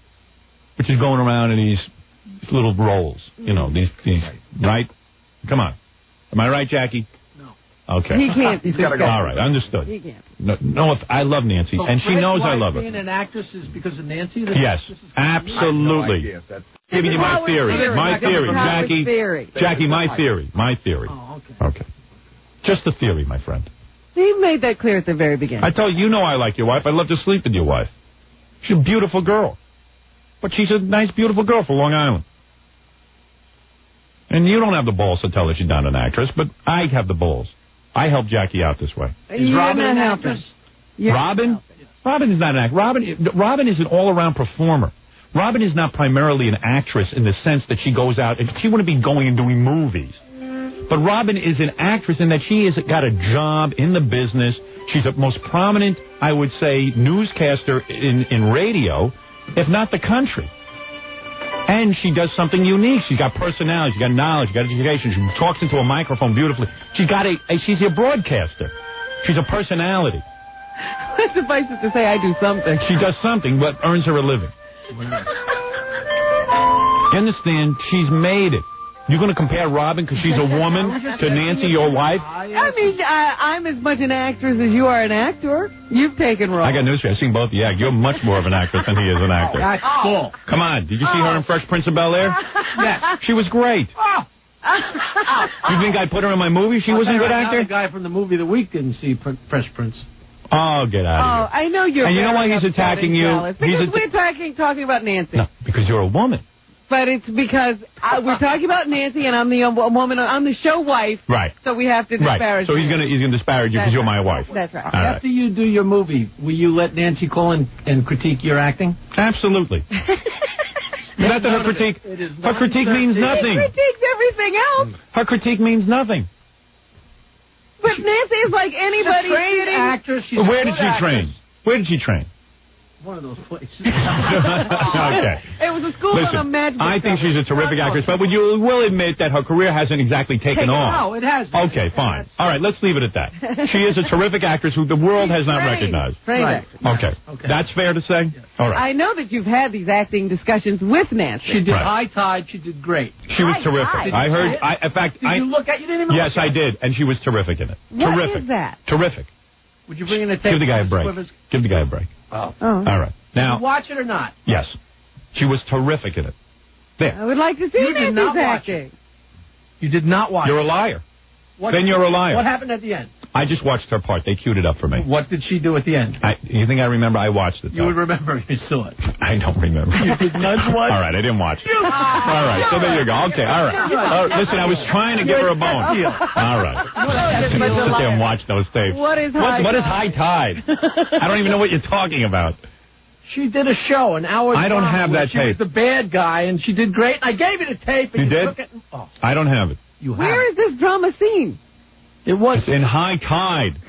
which is going around in these little roles, you know, these right? Come on. Am I right, Jackie? No. Okay. He can't. He's got to go. All right, understood. He can't. No, I love Nancy, and she knows I love her. Being an actress is because of Nancy? Yes, absolutely. Giving you my theory. My theory, Jackie, my theory. Oh, okay. Okay. Just a theory, my friend. He made that clear at the very beginning. I told you, I like your wife. I'd love to sleep with your wife. She's a beautiful girl. But she's a nice, beautiful girl from Long Island. And you don't have the balls to tell her she's not an actress, but I have the balls. I help Jackie out this way. Is Robin an actress? Robin? Robin is not an actress. Robin is an all-around performer. Robin is not primarily an actress in the sense that she goes out, and she wouldn't be going and doing movies. But Robin is an actress in that she has got a job in the business. She's the most prominent, I would say, newscaster in radio, if not the country. And she does something unique. She's got personality. She's got knowledge. She's got education. She talks into a microphone beautifully. She's a broadcaster. She's a personality. Suffice it to say, I do something. She does something, but earns her a living. You understand? She's made it. You're going to compare Robin because she's a woman to Nancy, your wife? I mean, I'm as much an actress as you are an actor. You've taken roles. I got news for you. I've seen both of you act. You're much more of an actress than he is an actor. That's cool. Come on. Did you see her in Fresh Prince of Bel-Air? Yes. She was great. You think I put her in my movie? She wasn't a good actor? The guy from the movie The Week didn't see Fresh Prince. Oh, get out of here. I know you're. And you know why he's attacking you? Because we're talking about Nancy. No, because you're a woman. But it's because we're talking about Nancy, and I'm the woman. I'm the show wife. Right. So we have to disparage. Right. So he's gonna disparage you because you're my wife. That's right. After you do your movie, will you let Nancy call and critique your acting? Absolutely. Not that her critique. Her critique means nothing. She critiques everything else. Her critique means nothing. But Nancy is like anybody. She's a trained actress. Where did she train? Where did she train? One of those places. Okay. It was a school on a magic. I think she's a terrific actress, but you will admit that her career hasn't exactly taken off. No, it has. Okay, fine. All right, let's leave it at that. She is a terrific actress who the world has not recognized. Right. Okay. That's fair to say? Yes. All right. I know that you've had these acting discussions with Nancy. She did High Tide. She did great. She was terrific. I heard. In fact, did you look at? You didn't even. Yes, I did, and she was terrific in it. What terrific. is that? Terrific. Would you bring in a tape? Give the guy a break. Give the guy a break. Oh. All right. Now, did you watch it or not? Yes. She was terrific in it. There. I would like to see Nancy's acting. You did not watch it. You're a liar. Then you're a liar. What happened at the end? I just watched her part. They queued it up for me. What did she do at the end? You think I remember? I watched it, though. You would remember if you saw it. I don't remember. You did not watch it? All right, I didn't watch it. All right, so there you go. Okay, all right. Listen, I was trying to give her a bone. All right. Sit there and watch those tapes. What is high tide? I don't even know what you're talking about. She did a show, an hour. I don't have that tape. She was the bad guy, and she did great. I gave you the tape. And you did? Took it. Oh. I don't have it. You have Where is this drama scene? It was in High Tide.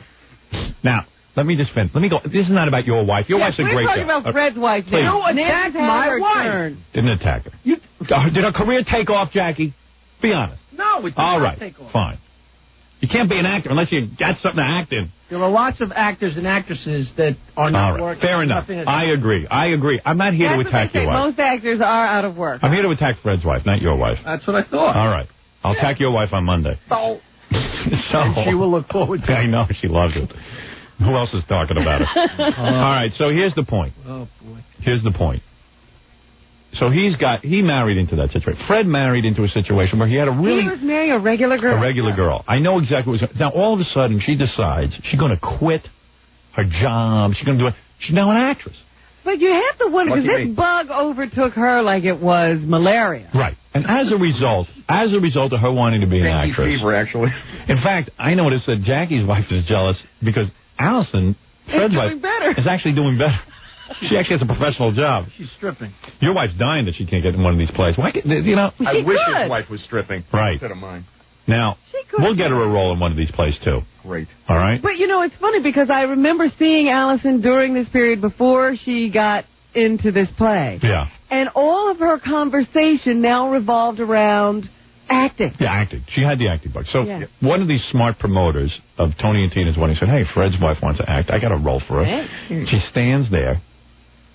Now, let me just finish. Let me go. This is not about your wife. Your wife's a great girl. We're talking about Fred's wife now. You attacked my wife. Didn't attack her. Did her career take off, Jackie? Be honest. No, it did not take off. Fine. You can't be an actor unless you got something to act in. There are lots of actors and actresses that are not working. Fair enough. I agree. I'm not here to attack your wife. Most actors are out of work. I'm here to attack Fred's wife, not your wife. That's what I thought. All right. I'll attack your wife on Monday. So she will look forward to it. I know. She loves it. Who else is talking about it? All right. So here's the point. Oh, boy. Here's the point. So he married into that situation. Fred married into a situation where he had a really... He was marrying a regular girl. A regular girl. I know exactly what was going on. Now, all of a sudden, she decides she's going to quit her job. She's going to do it. She's now an actress. But you have to wonder, because this bug overtook her like it was malaria. Right. And as a result of her wanting to be an actress... fever, actually. In fact, I noticed that Jackie's wife is jealous because Allison, Fred's wife, is actually doing better. She actually has a professional job. She's stripping. Your wife's dying that she can't get in one of these plays. Why? I wish his wife was stripping. Right. Instead of mine. Now, we'll get her a role in one of these plays, too. Great. All right? But, it's funny because I remember seeing Allison during this period before she got into this play. Yeah. And all of her conversation now revolved around acting. Yeah, acting. She had the acting bug. So one of these smart promoters of Tony and Tina's wedding said, hey, Fred's wife wants to act. I got a role for her. Hey. She stands there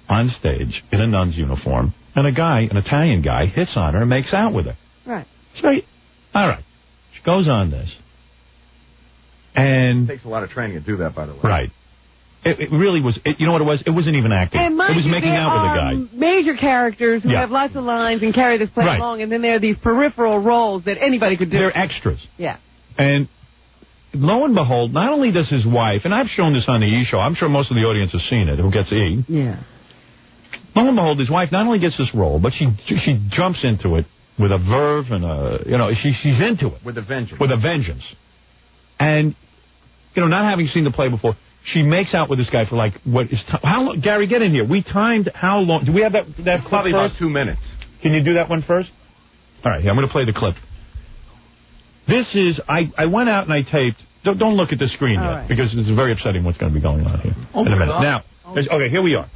on stage in a nun's uniform, and an Italian guy, hits on her and makes out with her. Right. So, all right. She goes on this. And it takes a lot of training to do that, by the way. Right. It really was. You know what it was? It wasn't even acting. And it was making out with a guy. Major characters who have lots of lines and carry this play along, and then there are these peripheral roles that anybody could do. They're extras. Yeah. And lo and behold, not only does his wife, and I've shown this on the E! Show, I'm sure most of the audience has seen it, who gets E! Yeah. Lo and behold, his wife not only gets this role, but she jumps into it with a verve and she's into it. With a vengeance. With a vengeance. And, not having seen the play before, she makes out with this guy for like, what is how long? Gary, get in here. We timed how long? Do we have that clip probably first? about 2 minutes. Can you do that one first? All right, I'm going to play the clip. This is, I went out and I taped, don't look at the screen yet, because it's very upsetting what's going to be going on here in a minute. God. Now, okay, here we are.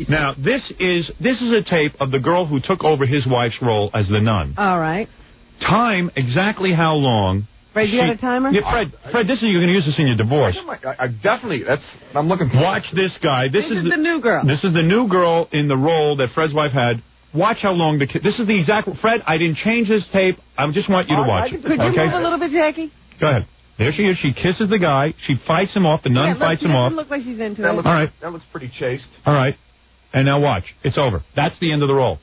Now, this is a tape of the girl who took over his wife's role as the nun. All right. Time, exactly how long. Fred, you have a timer? Yeah, Fred, you're going to use this in your divorce. I definitely, I'm looking for. Watch this guy. This is the new girl. This is the new girl in the role that Fred's wife had. Watch how long this is the exact, Fred, I didn't change this tape. I just want you to watch it. Could you move a little bit, Jackie? Go ahead. There she is. She kisses the guy. She fights him off. The nun fights him off. Look like she's into All right. That looks pretty chaste. All right. And now watch. It's over. That's the end of the roll.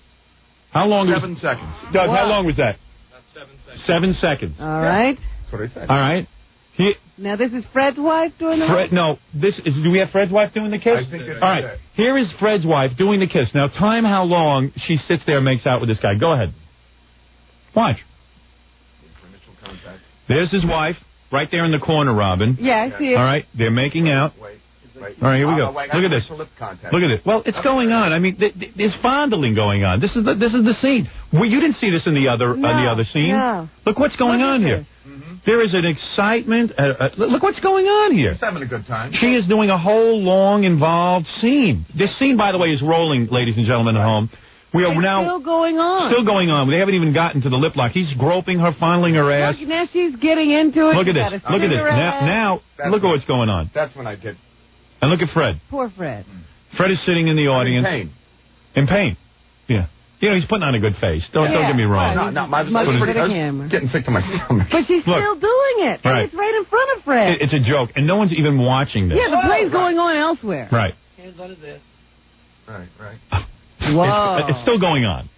How long 7 seconds. Doug, how long was that? 7 seconds. All right. That's what I said. All right. Now, this is Fred's wife doing the Fred, no, do we have Fred's wife doing the kiss? I think it's all right. Here is Fred's wife doing the kiss. Now, time how long she sits there and makes out with this guy. Go ahead. Watch. There's his wife right there in the corner, Robin. Yeah, I see it. All right. They're making out. All right, here we go. Look at this. Look at this. Well, it's going on. I mean, there's fondling going on. This is the scene. You didn't see this in the other scene. No. Look what's going on here. There is an excitement. Look what's going on here. He's having a good time. She is doing a whole long, involved scene. This scene, by the way, is rolling, ladies and gentlemen at home. We are now still going on. Still going on. They haven't even gotten to the lip lock. He's groping her, fondling her ass. Look, now she's getting into it. Look at this. Look at this. Now look at what's going on. That's when I get. And look at Fred. Poor Fred. Fred is sitting in the audience. In pain. In pain. Yeah. He's putting on a good face. Don't get me wrong. I was getting sick to my stomach. But she's still doing it. Right. And it's right in front of Fred. It's a joke, and no one's even watching this. Yeah, the play's going on elsewhere. Right. Hands on his ass. Right. Whoa. It's still going on.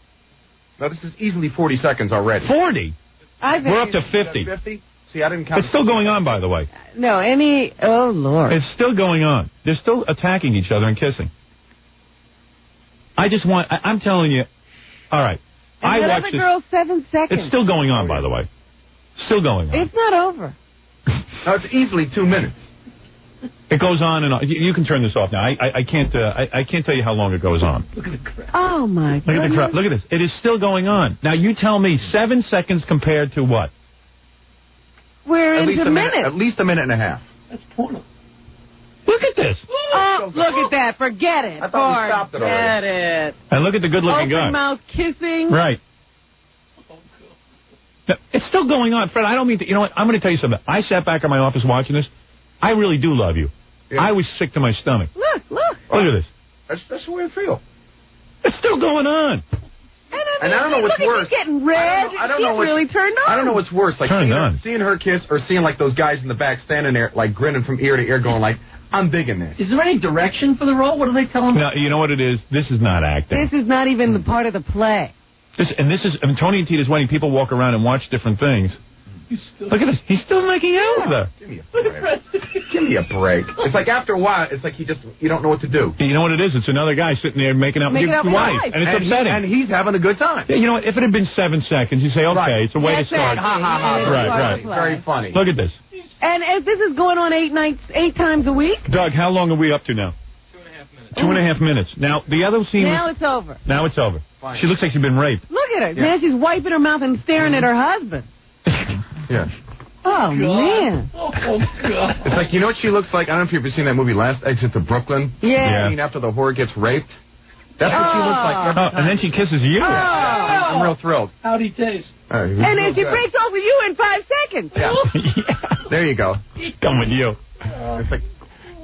No, this is easily 40 seconds already. 40? We're up to 50. 50? See, I didn't count. It's still going on, by the way. No, oh, Lord. It's still going on. They're still attacking each other and kissing. I'm telling you, all right. And I that watched other girl 7 seconds. It's still going on, by the way. Still going on. It's not over. No, it's easily 2 minutes. It goes on and on. You can turn this off now. I can't tell you how long it goes on. Look at the crowd. Oh, my God. Look at the crowd. Look at this. It is still going on. Now, you tell me 7 seconds compared to what? We're into minutes. At least a minute and a half. That's porno. Look at this. Oh, look at that. Forget it. I thought we stopped it already. Forget it. And look at the good-looking guy. Open mouth kissing. Right. It's still going on. Fred, I don't mean to... You know what? I'm going to tell you something. I sat back in my office watching this. I really do love you. Yeah. I was sick to my stomach. Look. Look at this. That's the way I feel. It's still going on. And I don't know what's worse. She's getting red. I don't know She's really turned on. I don't know what's worse, like seeing her kiss or seeing like those guys in the back standing there, like grinning from ear to ear, going like, "I'm digging this." Is there any direction for the role? What do they tell him? No, you know what it is? This is not acting. This is not even the part of the play. Tony and Tita's wedding. People walk around and watch different things. Look at this. He's still making out with her. Give me a break. Give me a break. It's like after a while, it's like you don't know what to do. You know what it is? It's another guy sitting there making out with your wife. And it's upsetting. And he's having a good time. Yeah, you know what? If it had been 7 seconds, you say, okay, it's a way to start. Right. Very funny. Look at this. And as this is going on 8 times a week? Doug, how long are we up to now? 2.5 minutes. 2.5 minutes. Now, the other scene it's over. Now it's over. Fine. She looks like she's been raped. Look at her. Yeah. Now she's wiping her mouth and staring at her husband. Yeah. Oh, man. Oh, God. It's like, you know what she looks like? I don't know if you've ever seen that movie, Last Exit to Brooklyn. Yeah. After the whore gets raped. That's what she looks like every time. And then she kisses you. I'm real thrilled. How'd he taste? And then she breaks off with you in 5 seconds. Yeah. There you go. Come with you. It's like,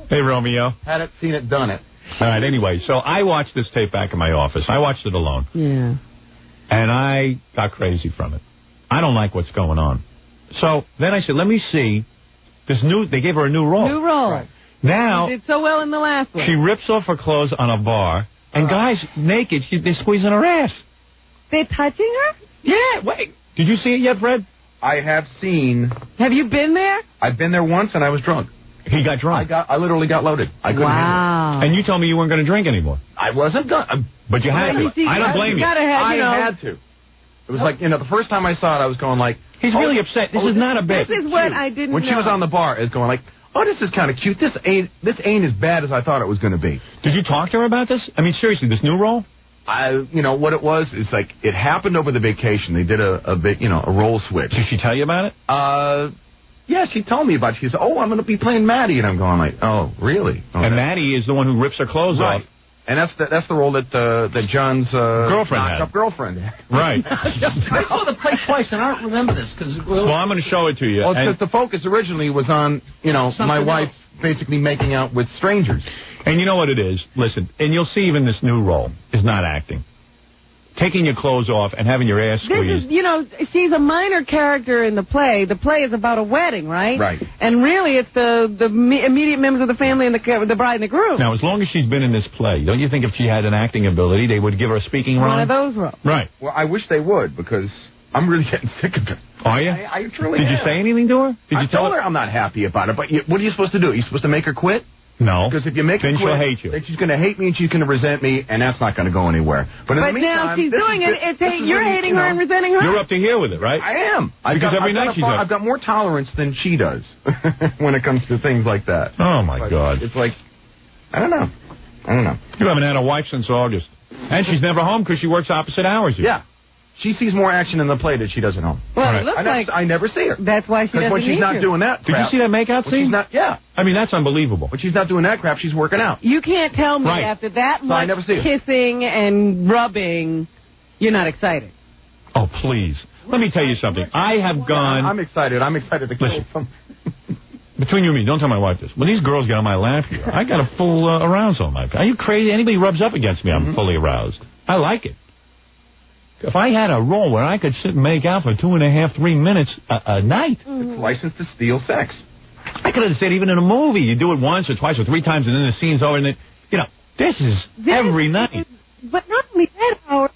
hey, Romeo. Had it, seen it, done it. All right, anyway, so I watched this tape back in my office. I watched it alone. Yeah. And I got crazy from it. I don't like what's going on. So then I said, let me see this they gave her a new role. New role. Right. Now. She did so well in the last one. She rips off her clothes on a bar, and guys, naked, they're squeezing her ass. They're touching her? Yeah, wait. Did you see it yet, Fred? I have seen. Have you been there? I've been there once, and I was drunk. He got drunk. I literally got loaded. I couldn't handle it. And you told me you weren't going to drink anymore. I wasn't done. But you had to. I don't blame you. I had to. It was like, the first time I saw it, I was going like... He's really upset. This is not a bit. This is what I didn't know. When she was on the bar, it's going like, oh, this is kind of cute. This ain't as bad as I thought it was going to be. Did you talk to her about this? I mean, seriously, this new role? What it was, it's like, it happened over the vacation. They did a bit, a role switch. Did she tell you about it? Yeah, she told me about it. She said, oh, I'm going to be playing Maddie. And I'm going like, oh, really? And Maddie is the one who rips her clothes off. And that's the role that John's girlfriend had. Right. I saw the play twice, and I don't remember this. Well, I'm going to show it to you. Well, it's because the focus originally was on, my wife basically making out with strangers. And you know what it is? Listen, and you'll see even this new role is not acting. Taking your clothes off and having your ass squeezed. This is, she's a minor character in the play. The play is about a wedding, right? Right. And really, it's the immediate members of the family and the bride and the groom. Now, as long as she's been in this play, don't you think if she had an acting ability, they would give her a speaking role? One of those roles. Right. Well, I wish they would, because I'm really getting sick of it. Are you? I truly Did you say anything to her? Did you tell her I'm not happy about it, but what are you supposed to do? Are you supposed to make her quit? No. Because if you make her then quit, she'll hate you. Then she's going to hate me and she's going to resent me, and that's not going to go anywhere. But in the meantime, now she's doing it. You're hating her and resenting her. You're up to here with it, right? I am. Because every night she's up. I've got more tolerance than she does when it comes to things like that. Oh, my God. It's like, I don't know. You haven't had a wife since August. And she's never home because she works opposite hours. Yeah. She sees more action in the play than she does at home. Well, it looks like I never see her. That's why she doesn't when she's not doing that crap. Did you see that makeout scene? Yeah. I mean, that's unbelievable. When she's not doing that crap, she's working out. You can't tell me after that much kissing and rubbing, you're not excited. Oh, please. Let me tell you something. I have gone... I'm excited. I'm excited to kill some... Between you and me, don't tell my wife this. When these girls get on my lap here, I got a full arousal on my... Are you crazy? Anybody rubs up against me, I'm fully aroused. I like it. If I had a role where I could sit and make out for 2.5, 3 minutes a night... It's licensed to steal sex. I could have said even in a movie, you do it once or twice or 3 times and then the scene's over and then... this is every night. But not only that, Howard,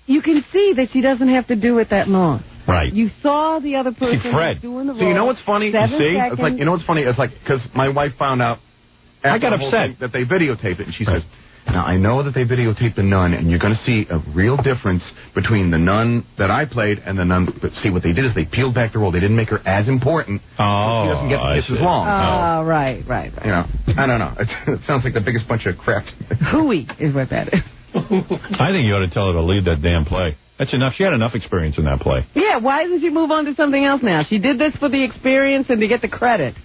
you can see that she doesn't have to do it that long. Right. You saw the other person doing the role. So you know what's funny? You see? It's like, you know what's funny? It's like, because my wife found out I got upset that they videotaped it, and she says, now, I know that they videotaped the nun, and you're going to see a real difference between the nun that I played and the nun. But see, what they did is they peeled back the role. They didn't make her as important. Oh, she doesn't get the kiss as long. Oh, right. I don't know. It sounds like the biggest bunch of crap. Hooey is what that is. I think you ought to tell her to leave that damn play. That's enough. She had enough experience in that play. Yeah, why doesn't she move on to something else now? She did this for the experience and to get the credit.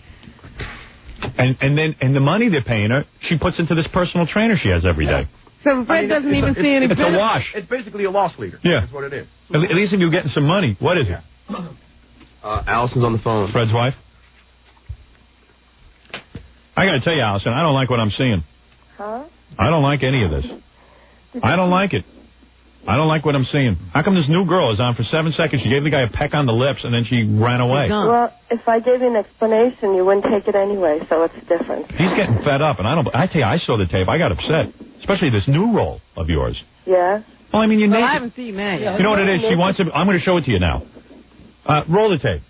And the money they're paying her, she puts into this personal trainer she has every day. So Fred doesn't even see any benefit. It's a wash. It's basically a loss leader. Yeah. That's what it is. At least if you're getting some money. What is it? Allison's on the phone. Fred's wife? I got to tell you, Allison, I don't like what I'm seeing. Huh? I don't like any of this. I don't like it. I don't like what I'm seeing. How come this new girl is on for 7 seconds? She gave the guy a peck on the lips, and then she ran away. Well, if I gave you an explanation, you wouldn't take it anyway, so it's different. He's getting fed up, and I tell you, I saw the tape. I got upset, especially this new role of yours. Yeah? Well, I mean, you're naked. I haven't seen that yet. You know what it is? She wants to... I'm going to show it to you now. Roll the tape.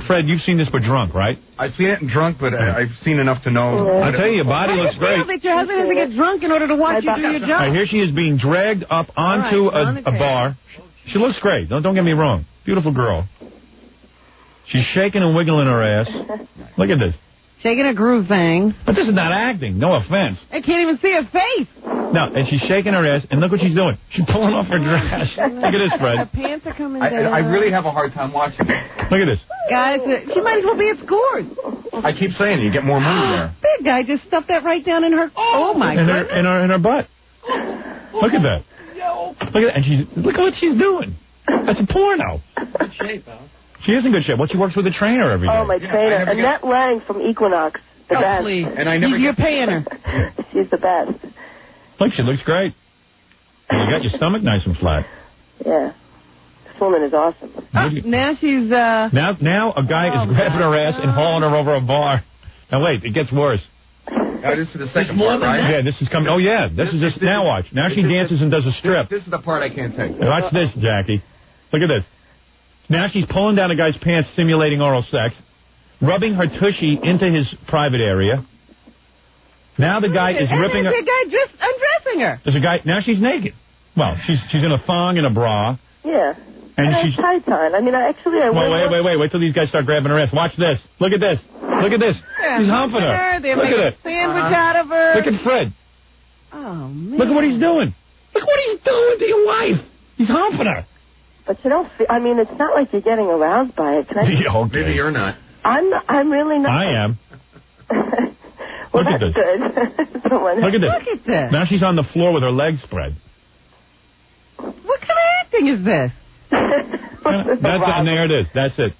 Fred, you've seen this but drunk, right? I've seen it drunk, but I've seen enough to know. I tell you, your body looks great. That your husband has to get drunk in order to watch you do your job. Right, here she is being dragged up onto a bar. She looks great. Don't get me wrong. Beautiful girl. She's shaking and wiggling her ass. Look at this. Shaking a groove thing. But this is not acting. No offense. I can't even see her face. No, and she's shaking her ass, and look what she's doing. She's pulling off her dress. Look at this, Fred. Her pants are coming down. I really have a hard time watching it. Look at this. Guys, she might as well be at Scores. I keep saying you get more money there. Big guy just stuffed that right down in her. Oh my God. In her butt. Look at that. Look at that. And look at what she's doing. That's a porno. Good shape, Al. She is in good shape. Well, she works with a trainer every day. Oh, my trainer. Annette Lang from Equinox. The best. Please. And You're paying her. She's the best. Look, she looks great. And you got your stomach nice and flat. Yeah. This woman is awesome. Now she's... Now a guy is grabbing her ass and hauling her over a bar. Now, wait, it gets worse. Now, this is the second part, right? Yeah, this is coming. Oh, yeah. This is just... Now watch. Now she dances and does a strip. This is the part I can't take. Watch this, Jackie. Look at this. Now she's pulling down a guy's pants, simulating oral sex, rubbing her tushy into his private area. Now the guy is ripping her. There's a guy just undressing her. There's a guy. Now she's naked. Well, she's in a thong and a bra. Yeah. And she's tights on. I mean, I wait till these guys start grabbing her ass. Watch this. Look at this. Look at this. Yeah. He's humping her. They're Look making at it. a sandwich out of her. Look at Fred. Oh, man. Look at what he's doing. Look what he's doing to your wife. He's humping her. But you don't feel, I mean, it's not like you're getting aroused by it. Can I Okay. Maybe you're not. I'm really not. I am. Well, Look at that's this. good. Look at this. Look at this. Now she's on the floor with her legs spread. What kind of acting is this? And there it is. That's it.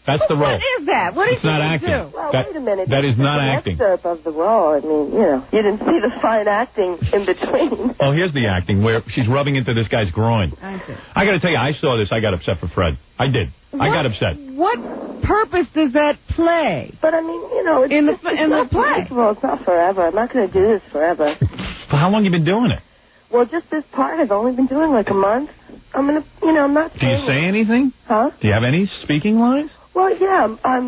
That's the role. What is that? What It's did not you acting. do? Well, That- wait a minute. that is This not an acting. excerpt of the role. I mean, you didn't see the fine acting in between. Oh, here's the acting where she's rubbing into this guy's groin. I see. I got to tell you, I saw this. I got upset for Fred. I did. I got upset. What purpose does that play? But I mean, it's in the not, play. First of all, it's not forever. I'm not going to do this forever. For how long you been doing it? Well, just this part. I've only been doing like a month. I'm gonna, I'm not. Do you say anything? Huh? Do you have any speaking lines? Well, yeah,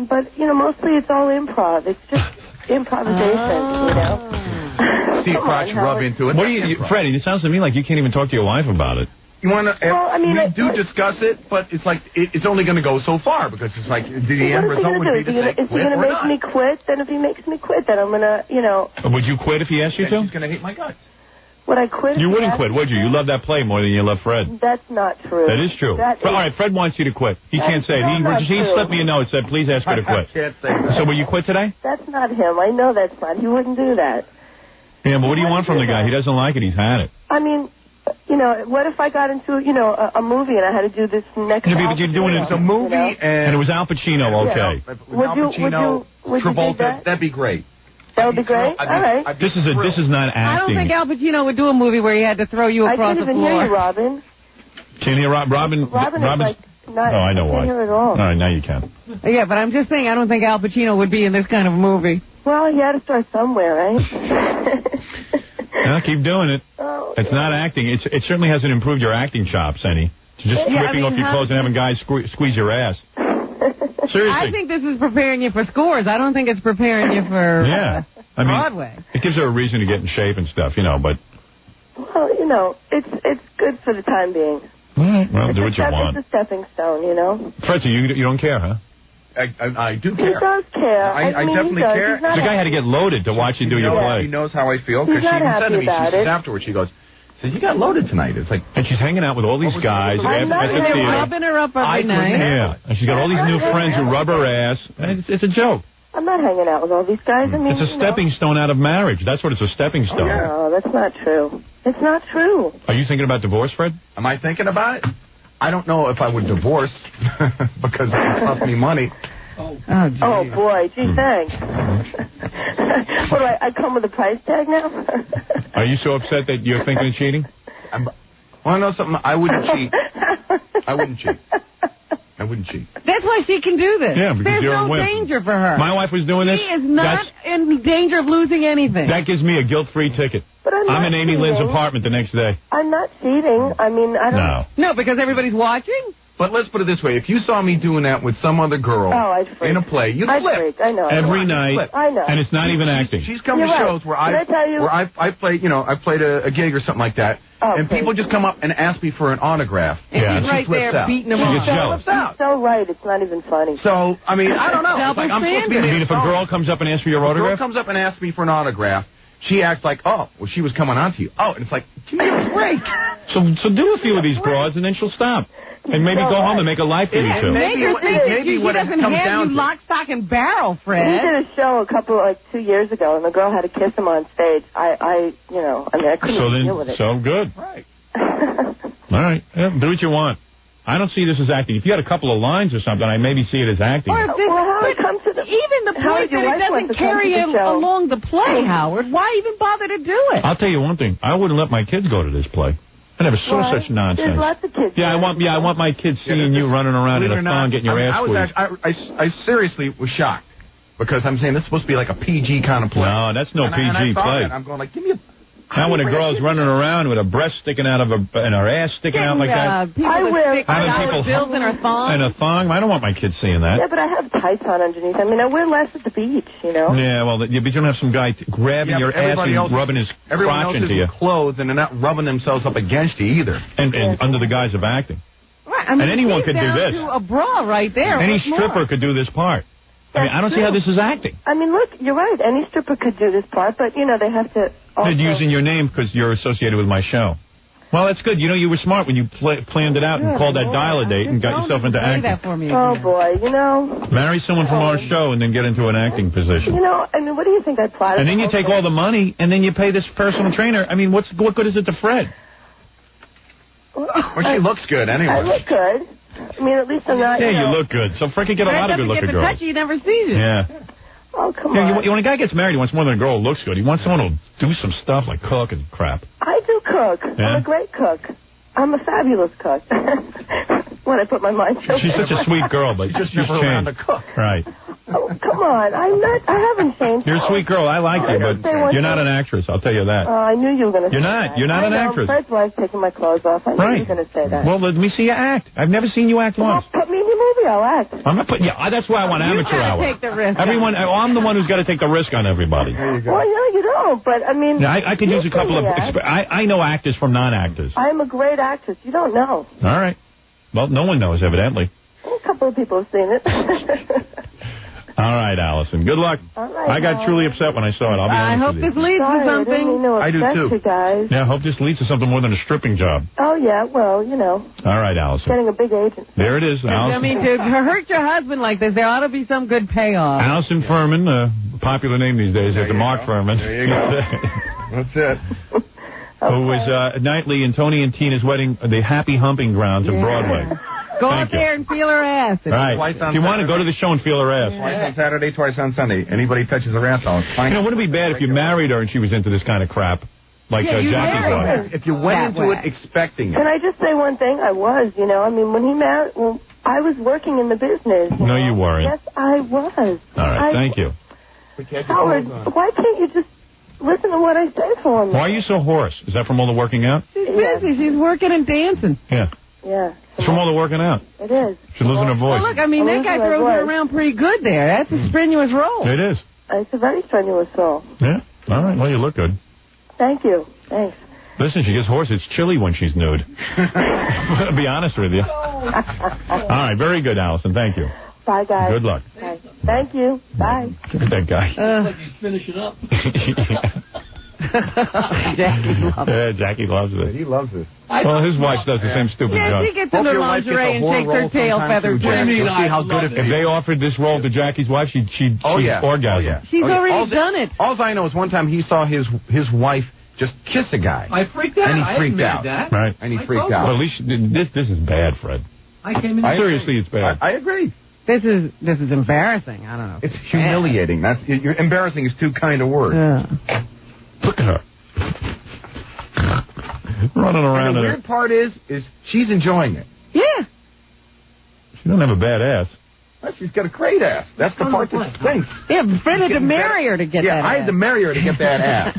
but mostly it's all improv. It's just improvisation, Steve Crotch rub into it. What do you Freddie? It sounds to me like you can't even talk to your wife about it. You want to? Well, I mean, we do discuss it, but it's like it's only going to go so far because it's like the end result would be to say Is he quit gonna or make not. me quit? Then if he makes me quit, then I'm gonna, Would you quit if he asked you to? She's going to hate my guts. Would I quit? You if he wouldn't asked quit, would you? You love that play more than you love Fred. That's not true. That is true. That All right, Fred wants you to quit. He can't say it. He not true. slipped me a note, said, please ask her to quit. I can't say that. So will you quit today? That's not him. I know that's not. He wouldn't do that. Yeah, but what do you want from the guy? He doesn't like it. He's had it. I mean, what if I got into, a movie and I had to do this next? Yeah, but you're doing it. It's a movie and it was Al Pacino. Okay. Would you Travolta, do that? that'd be great. That would be great. All right. This is not acting. I don't think Al Pacino would do a movie where he had to throw you across the I can't even floor. hear you, Robin. Can you hear Robin? Robin's like not. Oh, I know why. I can't hear at all. All right, now you can. Yeah, but I'm just saying I don't think Al Pacino would be in this kind of movie. Well, he had to start somewhere, right? Now keep doing it. Oh, It's not acting. It certainly hasn't improved your acting chops any. Just ripping off your clothes and having guys squeeze your ass. Seriously. I think this is preparing you for scores. I don't think it's preparing you for Broadway. It gives her a reason to get in shape and stuff, but... Well, it's good for the time being. All right, well, do what you want. It's a stepping stone, Fred, you don't care, huh? I do care. He does care. I definitely care. The guy had to get loaded to watch you do your play. She knows how I feel because she even said to me, she says afterwards, she goes, you got loaded tonight. It's like, and she's hanging out with all these guys at the theater. Rubbing her up every night. Yeah, and she's got all these new friends who rub her ass. And it's a joke. I'm not hanging out with all these guys. I mean, it's a stepping stone out of marriage. That's what it's a stepping stone. No, that's not true. It's not true. Are you thinking about divorce, Fred? Am I thinking about it? I don't know if I would divorce because it would cost me money. Oh boy, gee, thanks. What do I come with a price tag now? Are you so upset that you're thinking of cheating? Want to know something? I wouldn't cheat. I wouldn't cheat. That's why she can do this. Yeah, because there's you're no a wimp. danger for her. My wife was doing this. She is not in danger of losing anything. That gives me a guilt-free ticket. But I'm in Amy Lynn's apartment the next day. I'm not cheating. I mean, I don't... No, because everybody's watching? But let's put it this way. If you saw me doing that with some other girl in a play, you'd flip. Freak. I know. Every night. I know. And it's not even acting. She's come to shows where I played, I played a gig or something like that. And people just come up and ask me for an autograph. And she's right there beating them off. She's so right. It's not even funny. So, I mean, I don't know. It's like I'm supposed to be I mean, if a girl comes up and asks for your autograph? If a girl comes up and asks me for an autograph, she acts like, she was coming on to you. And it's like, give me a break. So do a few of these broads and then she'll stop. And maybe go home and make a life for you two. Make her think that she doesn't have you lock, stock, and barrel, Fred. He did a show 2 years ago, and the girl had to kiss him on stage. I couldn't deal with it. So good. Right. All right. Yeah, do what you want. I don't see this as acting. If you had a couple of lines or something, I maybe see it as acting. Even the point that it doesn't carry him along the play, Howard, why even bother to do it? I'll tell you one thing. I wouldn't let my kids go to this play. I never saw such nonsense. There's lots of kids. I want my kids seeing you running around in a thong getting your ass squeezed. I seriously was shocked because I'm saying this is supposed to be like a PG kind of play. No, that's no PG I play. I'm going like, give me a... Now when a girl's running around with a breast sticking out of her and her ass sticking out like that. People stick $5 bills in her thong. And a thong? I don't want my kids seeing that. Yeah, but I have tights on underneath. I mean, I wear less at the beach, you know? Yeah, well, but you don't have some guy grabbing your ass and rubbing his crotch into you. Everyone else is clothed, and they're not rubbing themselves up against you either. And under the guise of acting. Right, I mean, and anyone could do this. To a bra right there. Any stripper could do this part. I mean, I don't see how this is acting. I mean, look, you're right. Any stripper could do this part, but, you know, they have to also... They're using your name because you're associated with my show. Well, that's good. You know, you were smart when you planned it out and called that dial-a-date and got yourself into acting. That for me oh, boy, you know... Marry someone from our show and then get into an acting position. You know, I mean, what do you think I plotted? And then you take all the money and then you pay this personal trainer. I mean, what good is it to Fred? Well, she looks good anyway. I look good. I mean, at least I'm not... Yeah, you look good. So Fred could get a lot of good-looking girls. Touch, he never sees you. Yeah. Oh, come on. When a guy gets married, he wants more than a girl who looks good. He wants someone who'll do some stuff like cook and crap. I do cook. Yeah? I'm a great cook. I'm a fabulous cook. When I put my mind to it. She's such a sweet girl, but she's never around to cook. Right. Oh, come on. I haven't changed. You're a sweet girl. I like you, but you're not an actress. I'll tell you that. I knew you were going to say that. You're not an actress. Fred's wife taking my clothes off. I knew you were going to say that. Well, let me see you act. I've never seen you act once. Put me in your movie. I'll act. I'm not putting. Yeah, that's why I want amateur hour. Take the risk. Everyone. I'm the one who's got to take the risk on everybody. Well, no, you don't. But I mean, yeah, I could use a couple of. I know actors from non-actors. I'm a great actress. You don't know. All right. Well, no one knows, evidently. A couple of people have seen it. All right, Allison. Good luck. All right, I got truly upset when I saw it. I'll be honest with you. I hope this leads to something. I do, too. Guys. Yeah, I hope this leads to something more than a stripping job. Oh, yeah. Well, you know. All right, Allison. Getting a big agent. There it is, Allison. I mean, to hurt your husband like this, there ought to be some good payoff. Allison Furman, popular name these days after Mark Furman. There you go. That's it. Who was nightly in Tony and Tina's wedding, the Happy Humping Grounds of Broadway. Go out there and feel her ass. Right. If you want to, go to the show and feel her ass. Twice on Saturday, twice on Sunday. Anybody touches her ass, I'll find You know, wouldn't it be bad if you married her and she was into this kind of crap? Like Jackie's wife. If you went into it expecting it. Can I just say one thing? I was, you know. I mean, when he married, well, I was working in the business. No, you weren't. Yes, I was. All right, thank you. Howard, why can't you just listen to what I say for me? Why are you so hoarse? Is that from all the working out? She's busy. She's working and dancing. Yeah. Yeah. It's from all the working out. It is. She's losing her voice. Well, look, I mean, that guy throws her around pretty good there. That's a strenuous role. It is. It's a very strenuous role. Yeah. All right. Well, you look good. Thank you. Thanks. Listen, she gets hoarse. It's chilly when she's nude. I'll be honest with you. All right. Very good, Allison. Thank you. Bye, guys. Good luck. Bye. Thank you. Bye. Look at that guy. Like he's finishing up. Jackie loves it. He loves it. Well, his wife does the same stupid job. Yeah, she gets in her lingerie and shakes her tail feathers. See how good if they offered this role to Jackie's wife, she'd orgasm. Oh, yeah. She's already done it. All I know is one time he saw his wife just kiss a guy. I freaked out. And he freaked out. Right. And he freaked out. Well, at least this is bad, Fred. I came in. Seriously, it's bad. I agree. This is embarrassing. I don't know. It's humiliating. Embarrassing is too kind a word. Yeah. Look at her. Running around. And the weird part is she's enjoying it. Yeah. She don't have a bad ass. Well, she's got a great ass. That's the part that stinks. Yeah, Fred had to marry her to get that ass. Yeah, I had to marry her to get that ass.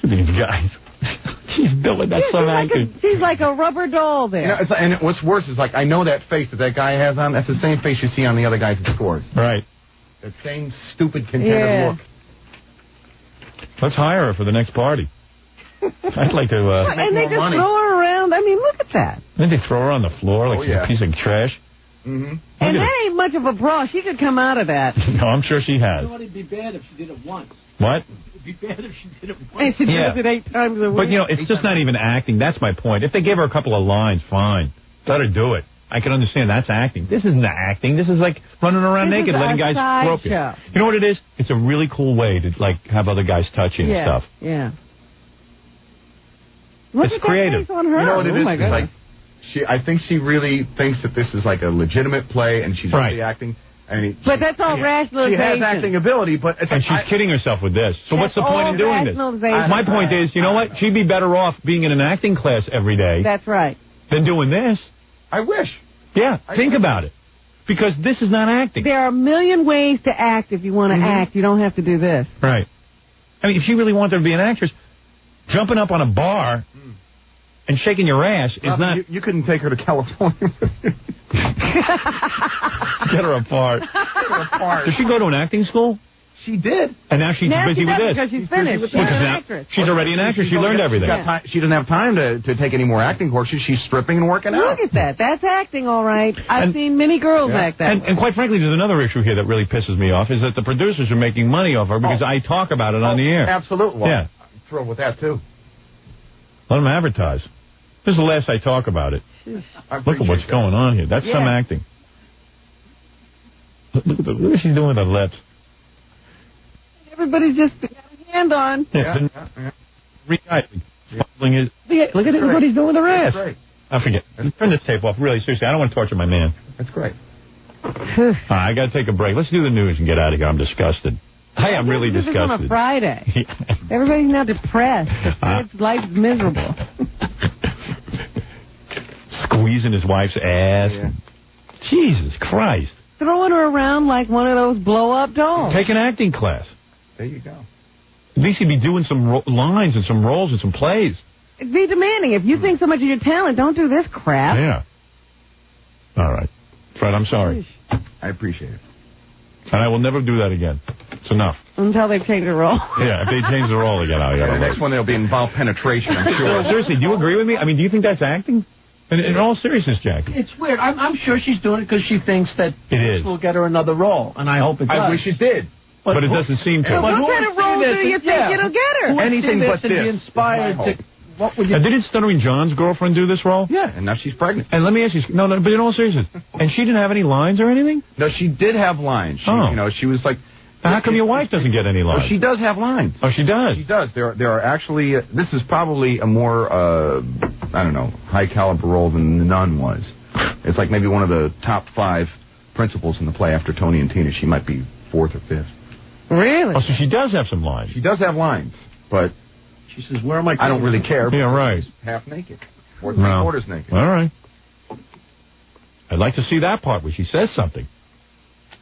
These guys. She's building that some acting. She's like a rubber doll there. You know, and what's worse is, like, I know that face that guy has on. That's the same face you see on the other guys that scores. Right. That same stupid, contented look. Let's hire her for the next party. I'd like to... and they just throw her around. I mean, look at that. Then they throw her on the floor like she's a piece of trash. Mm-hmm. And that ain't much of a bra. She could come out of that. No, I'm sure she has. You know what? It'd be bad if she did it once. What? It'd be bad if she did it once. And she does it 8 times a week. But, you know, it's just not even acting. That's my point. If they gave her a couple of lines, fine. Let her do it. I can understand that's acting. This isn't acting. This is like running around naked, letting guys grope you. You know what it is? It's a really cool way to, like, have other guys touch you and stuff. Yeah. It's creative. On her. You know what it is? My It's God. like I think she really thinks that this is like a legitimate play, and she's really acting. But that's all rationalization. She has acting ability, but and she's kidding herself with this. So what's the point in doing this? My point is, you know what? She'd be better off being in an acting class every day. That's right. Than doing this. I wish. Yeah, think about it. Because this is not acting. There are a million ways to act if you want to act. You don't have to do this. Right. I mean, if she really wanted to be an actress, jumping up on a bar and shaking your ass is not... You couldn't take her to California. Get her apart. Did she go to an acting school? She did. And now she's busy with this. Because she's finished. She's an actress. She's already an actress. She learned everything. She doesn't have time to take any more acting courses. She's stripping and working out. Look at that. That's acting, all right. I've seen many girls act that way. And quite frankly, there's another issue here that really pisses me off, is that the producers are making money off her because I talk about it on the air. Absolutely. Yeah. I'm thrilled with that, too. Let them advertise. This is the last I talk about it. Look at what's going on here. That's some acting. Look at what she's doing with her lips. Everybody's just got a hand on. Look at what he's doing with her ass. Great. I forget. Turn this tape off. Really, seriously, I don't want to torture my man. That's great. I got to take a break. Let's do the news and get out of here. I'm disgusted. Hey, I'm really disgusted. This is on a Friday. Everybody's now depressed. Life's miserable. Squeezing his wife's ass. Yeah. Jesus Christ. Throwing her around like one of those blow-up dolls. Take an acting class. There you go. At least he'd be doing some lines and some roles and some plays. Be demanding. If you think so much of your talent, don't do this crap. Yeah. All right. Fred, I'm sorry. I appreciate it. And I will never do that again. It's enough. Until they change the role. Yeah, if they change the role again, I'll get the next one, they'll be involved penetration, I'm sure. Seriously, do you agree with me? I mean, do you think that's acting? In all seriousness, Jack. It's weird. I'm sure she's doing it because she thinks that this will get her another role, and I hope it does. I wish it did. But it doesn't seem to. What kind of role do you think it'll get her? Anything but this. Be inspired to... What would you... Didn't Stuttering John's girlfriend do this role? Yeah, and now she's pregnant. And let me ask you, no, but in all seriousness, and she didn't have any lines or anything? No, she did have lines. She, you know, she was like... How come your wife doesn't get any lines? Well, she does have lines. Oh, she does? She does. There are actually... this is probably a more, I don't know, high-caliber role than The Nun was. It's like maybe one of the top 5 principals in the play after Tony and Tina. She might be 4th or 5th. Really? Oh, so she does have some lines. She does have lines, but... She says, where am I? I don't really care. Yeah, right. She's half naked. Or 3/4 naked. All right. I'd like to see that part where she says something.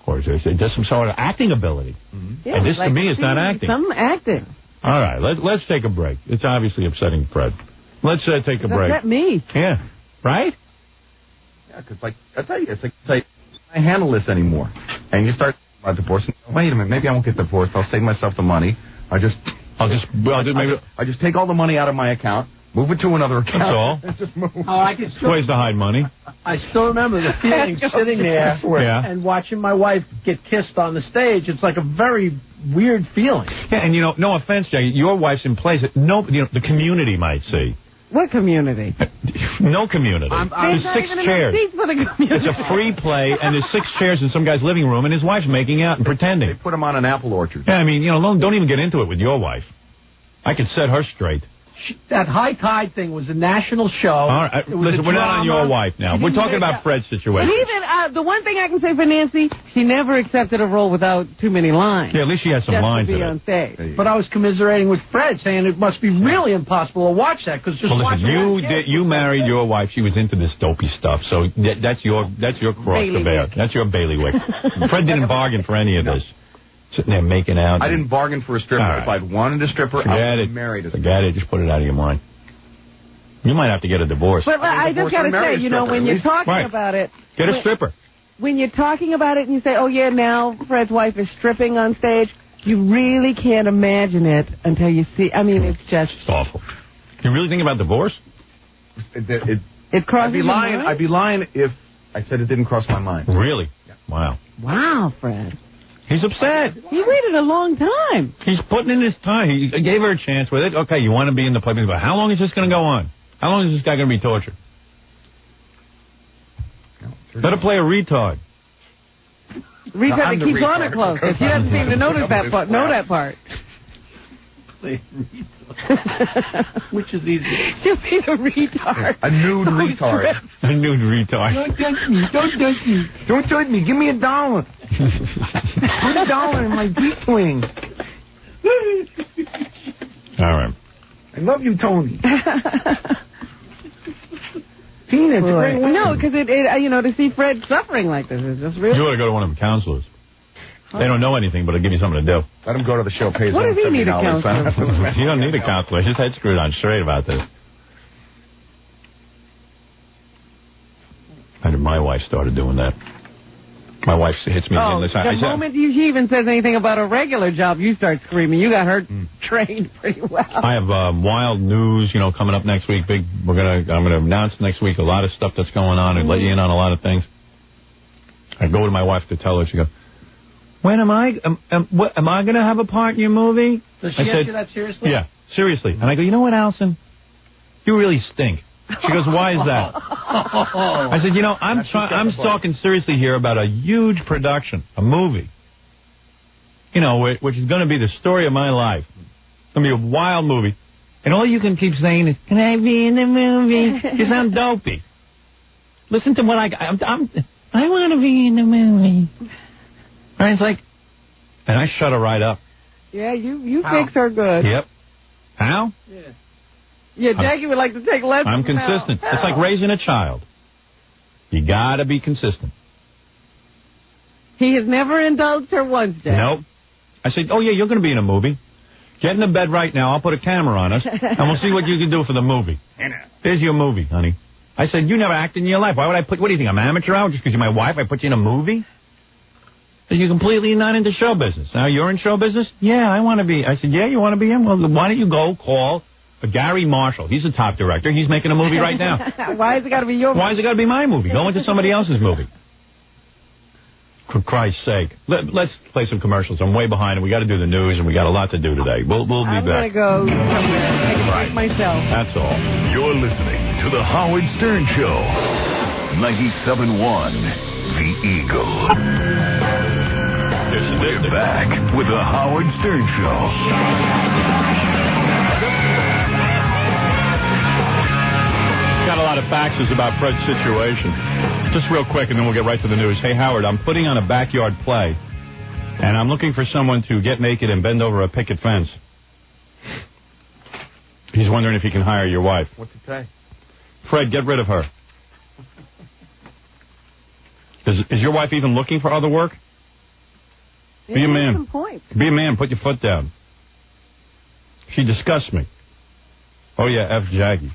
Or does some sort of acting ability. Mm-hmm. Yeah, and this, to me, is not acting. Some acting. All right, let's take a break. It's obviously upsetting Fred. Let's take a break. Upset me. Yeah. Right? Yeah, because, like, I tell you, it's like, I handle this anymore. And you start about divorce. And, wait a minute, maybe I won't get divorced. I'll save myself the money. I just take all the money out of my account, move it to another account. That's all. And just move. Oh, I can still, ways to hide money. I still remember the feeling sitting there and watching my wife get kissed on the stage. It's like a very weird feeling. Yeah, and no offense, Jay, your wife's in place that the community might see. What community? No community. There's 6 chairs. For the community. It's a free play, and there's 6 chairs in some guy's living room, and his wife's making out and pretending. They put him on an apple orchard. Yeah, I mean, don't even get into it with your wife. I could set her straight. That High Tide thing was a national show. All right, listen, we're not on your wife now. We're talking about Fred's situation. But even the one thing I can say for Nancy, she never accepted a role without too many lines. Yeah, at least she has some lines in it. On stage. But I was commiserating with Fred, saying it must be really impossible to watch that because just listen, you married your wife. She was into this dopey stuff, so that's your cross to bear. That's your bailiwick. Fred didn't bargain for any of this. Sitting there making out. I didn't bargain for a stripper. Right. If I'd wanted a stripper, I would have married a stripper. Forget it. Just put it out of your mind. You might have to get a divorce. But I just got to say, when you're talking about it... Get a stripper. When you're talking about it and you say, oh, yeah, now Fred's wife is stripping on stage, you really can't imagine it until you see... I mean, it's just... It's awful. You really think about divorce? It crosses your mind? I'd be lying if I said it didn't cross my mind. Really? Yeah. Wow. Wow, Fred. He's upset. He waited a long time. He's putting in his time. He gave her a chance with it. Okay, you want to be in the play, but how long is this going to go on? How long is this guy going to be tortured? Let her play a retard. Retard that keeps on her clothes. She doesn't seem to notice that part. Know that part. Which is easier? She'll be a retard. A nude retard. A nude retard. Don't touch me. Don't touch me. Don't touch me. Give me $1. Put $1 in my deep swing. All right. I love you, Tony. Tina, it's a great way. No, because to see Fred suffering like this is just really... You ought to go to one of them counselors. They don't know anything, but it'll give you something to do. Let him go to the show. Pays What does he need a counselor for? You don't need a counselor. His head's screwed on straight about this. And my wife started doing that. My wife hits me again. The moment she even says anything about a regular job, you start screaming. You got her trained pretty well. I have wild news, coming up next week. I'm gonna announce next week a lot of stuff that's going on and let you in on a lot of things. I go to my wife to tell her. She goes, "When am I gonna have a part in your movie?" Does she ask you that seriously? Yeah, seriously. And I go, "You know what, Allison? You really stink." She goes, "Why is that?" I said, I'm talking seriously here about a huge production, a movie, which is going to be the story of my life. It's going to be a wild movie. And all you can keep saying is, "Can I be in the movie?" You sound dopey. Listen to what I want to be in the movie. And it's like, and I shut her right up. Yeah, you fix her good. Yep. How? Yeah, Jackie would like to take lessons. I'm consistent. It's like raising a child. You gotta be consistent. He has never indulged her once, Jackie. Nope. I said, "Oh yeah, you're gonna be in a movie. Get in the bed right now. I'll put a camera on us, and we'll see what you can do for the movie. Here's your movie, honey." I said, "You never acted in your life. Why would I put? What do you think? I'm amateur hour just because you're my wife? I put you in a movie? You're completely not into show business. Now you're in show business? Yeah, I want to be." I said, "Yeah, you want to be in? Well, why don't you go call Gary Marshall? He's a top director. He's making a movie right now." Why has it got to be your movie? Why has it got to be my movie? Go into somebody else's movie. For Christ's sake. Let's play some commercials. I'm way behind, and we got to do the news, and we got a lot to do today. We'll be back. I'm going to go somewhere. Take a break myself. That's all. You're listening to The Howard Stern Show. 97.1 The Eagle. We're back with The Howard Stern Show. Got a lot of faxes about Fred's situation. Just real quick, and then we'll get right to the news. Hey, Howard, I'm putting on a backyard play, and I'm looking for someone to get naked and bend over a picket fence. He's wondering if he can hire your wife. What's it say? Fred, get rid of her. Is your wife even looking for other work? Be a man. Be a man. Put your foot down. She disgusts me. Oh, yeah, F. Jaggy.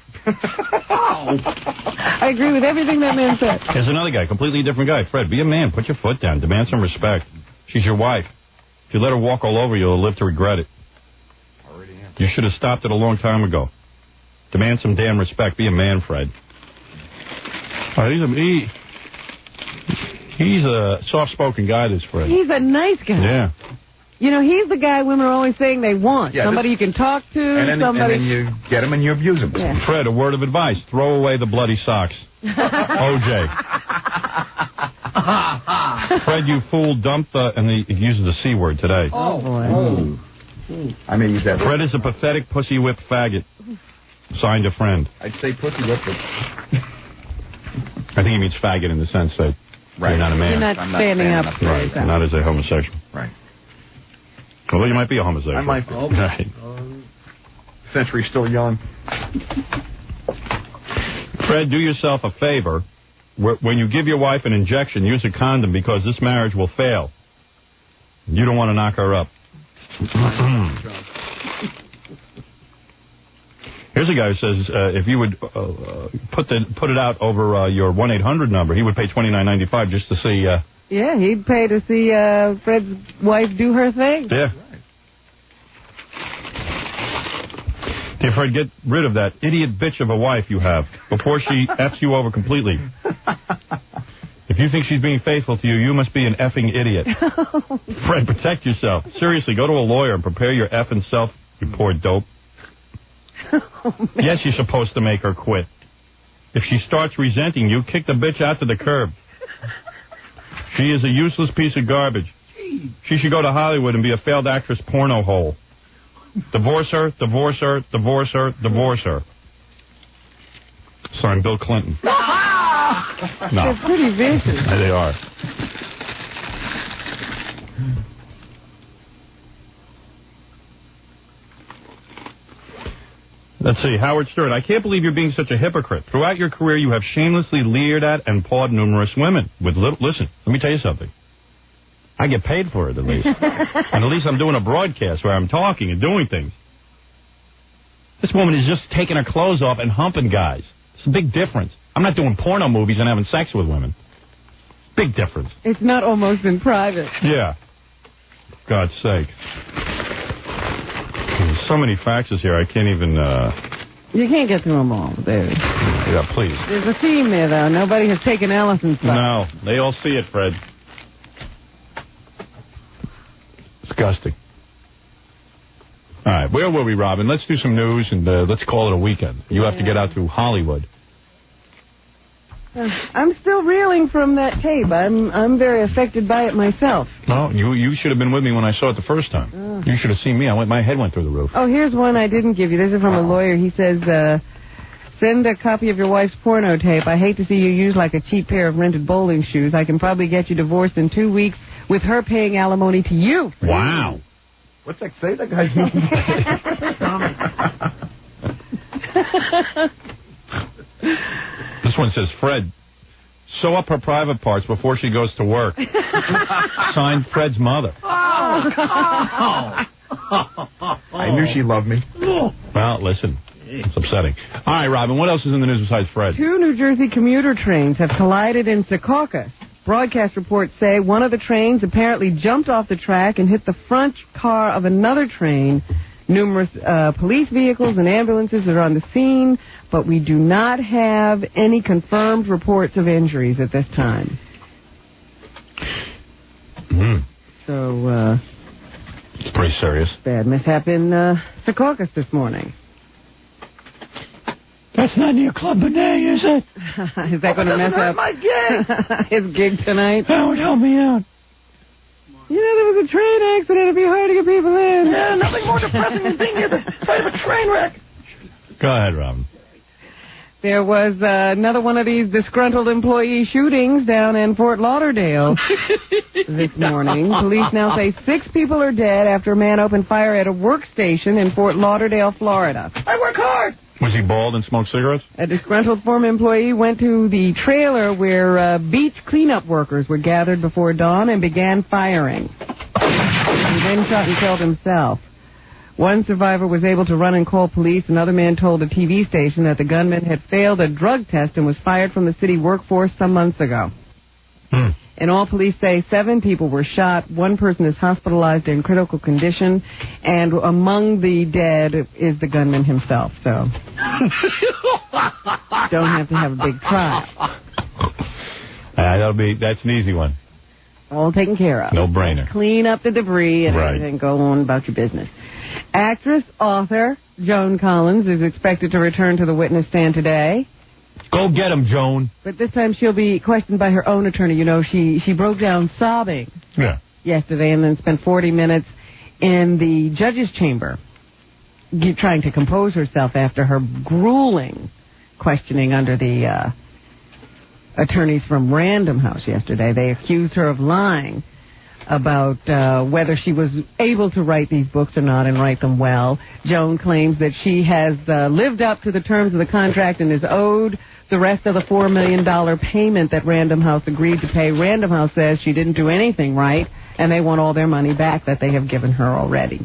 I agree with everything that man said. Here's another guy, completely different guy. Fred, be a man. Put your foot down. Demand some respect. She's your wife. If you let her walk all over you, you'll live to regret it. Already am. You should have stopped it a long time ago. Demand some damn respect. Be a man, Fred. He's a soft-spoken guy, this Fred. He's a nice guy. Yeah. He's the guy women are always saying they want. Yeah, somebody you can talk to, and then you get him and you abuse him. Yeah. Fred, a word of advice. Throw away the bloody socks. OJ. Fred, you fool, dump the... And he uses the C word today. Oh, boy. Oh. I may use that. Fred is a pathetic pussy whip faggot. Signed, a friend. I'd say pussy whip. I think he means faggot in the sense that you're not a man. You're not standing up. Right, not as a homosexual. Right. Although you might be a homosexual. I might be. Right. Century's still young. Fred, do yourself a favor. When you give your wife an injection, use a condom because this marriage will fail. You don't want to knock her up. Here's a guy who says if you would put it out over your 1-800 number, he would pay $29.95 just to see... Yeah, he'd pay to see Fred's wife do her thing. Yeah. Dear Fred, get rid of that idiot bitch of a wife you have before she F's you over completely. If you think she's being faithful to you, you must be an effing idiot. Fred, protect yourself. Seriously, go to a lawyer and prepare your effing self, you poor dope. Yes, you're supposed to make her quit. If she starts resenting you, kick the bitch out to the curb. She is a useless piece of garbage. She should go to Hollywood and be a failed actress porno hole. Divorce her, divorce her, divorce her, divorce her. Signed, Bill Clinton. No. They're pretty vicious. Yeah, they are. Let's see, Howard Stern. I can't believe you're being such a hypocrite. Throughout your career, you have shamelessly leered at and pawed numerous women. Listen, let me tell you something. I get paid for it, at least. And at least I'm doing a broadcast where I'm talking and doing things. This woman is just taking her clothes off and humping guys. It's a big difference. I'm not doing porno movies and having sex with women. Big difference. It's not almost in private. Yeah. For God's sake. There's so many faxes here, I can't even... You can't get through them all. Yeah, please. There's a theme there, though. Nobody has taken Allison's side. No, they all see it, Fred. Disgusting. All right, where were we, Robin? Let's do some news, and let's call it a weekend. You have to get out to Hollywood. I'm still reeling from that tape. I'm very affected by it myself. No, you should have been with me when I saw it the first time. Oh. You should have seen me. My head went through the roof. Oh, here's one I didn't give you. This is from a lawyer. He says, send a copy of your wife's porno tape. I hate to see you used like a cheap pair of rented bowling shoes. I can probably get you divorced in 2 weeks with her paying alimony to you. Wow. What's that say? That guy's moving. This one says, Fred, sew up her private parts before she goes to work. Signed, Fred's mother. I knew she loved me. Well, listen, it's upsetting. All right, Robin, what else is in the news besides Fred? 2 New Jersey commuter trains have collided in Secaucus. Broadcast reports say one of the trains apparently jumped off the track and hit the front car of another train. Numerous police vehicles and ambulances are on the scene, but we do not have any confirmed reports of injuries at this time. So, it's pretty serious. Bad mishap in Secaucus this morning. That's not near Club Benet, is it? Is that going to mess up my gig? his gig tonight? Howard, help me out. You know, there was a train accident. It'd be hard to get people in. Yeah, nothing more depressing than being at the site of a train wreck. Go ahead, Robin. There was another one of these disgruntled employee shootings down in Fort Lauderdale this morning. Police now say 6 people are dead after a man opened fire at a workstation in Fort Lauderdale, Florida. I work hard. Was he bald and smoked cigarettes? A disgruntled former employee went to the trailer where beach cleanup workers were gathered before dawn and began firing. He then shot and killed himself. One survivor was able to run and call police. Another man told a TV station that the gunman had failed a drug test and was fired from the city workforce some months ago. In all, police say 7 people were shot. 1 person is hospitalized in critical condition, and among the dead is the gunman himself. So don't have to have a big trial. That's an easy one. All taken care of. No brainer. Clean up the debris and Right. everything. Go on about your business. Actress, author Joan Collins is expected to return to the witness stand today. Go get him, Joan. But this time she'll be questioned by her own attorney. You know, she broke down sobbing yesterday and then spent 40 minutes in the judge's chamber trying to compose herself after her grueling questioning under the attorneys from Random House yesterday. They accused her of lying about whether she was able to write these books or not and write them well. Joan claims that she has lived up to the terms of the contract and is owed the rest of the $4 million payment that Random House agreed to pay. Random House says she didn't do anything right, and they want all their money back that they have given her already.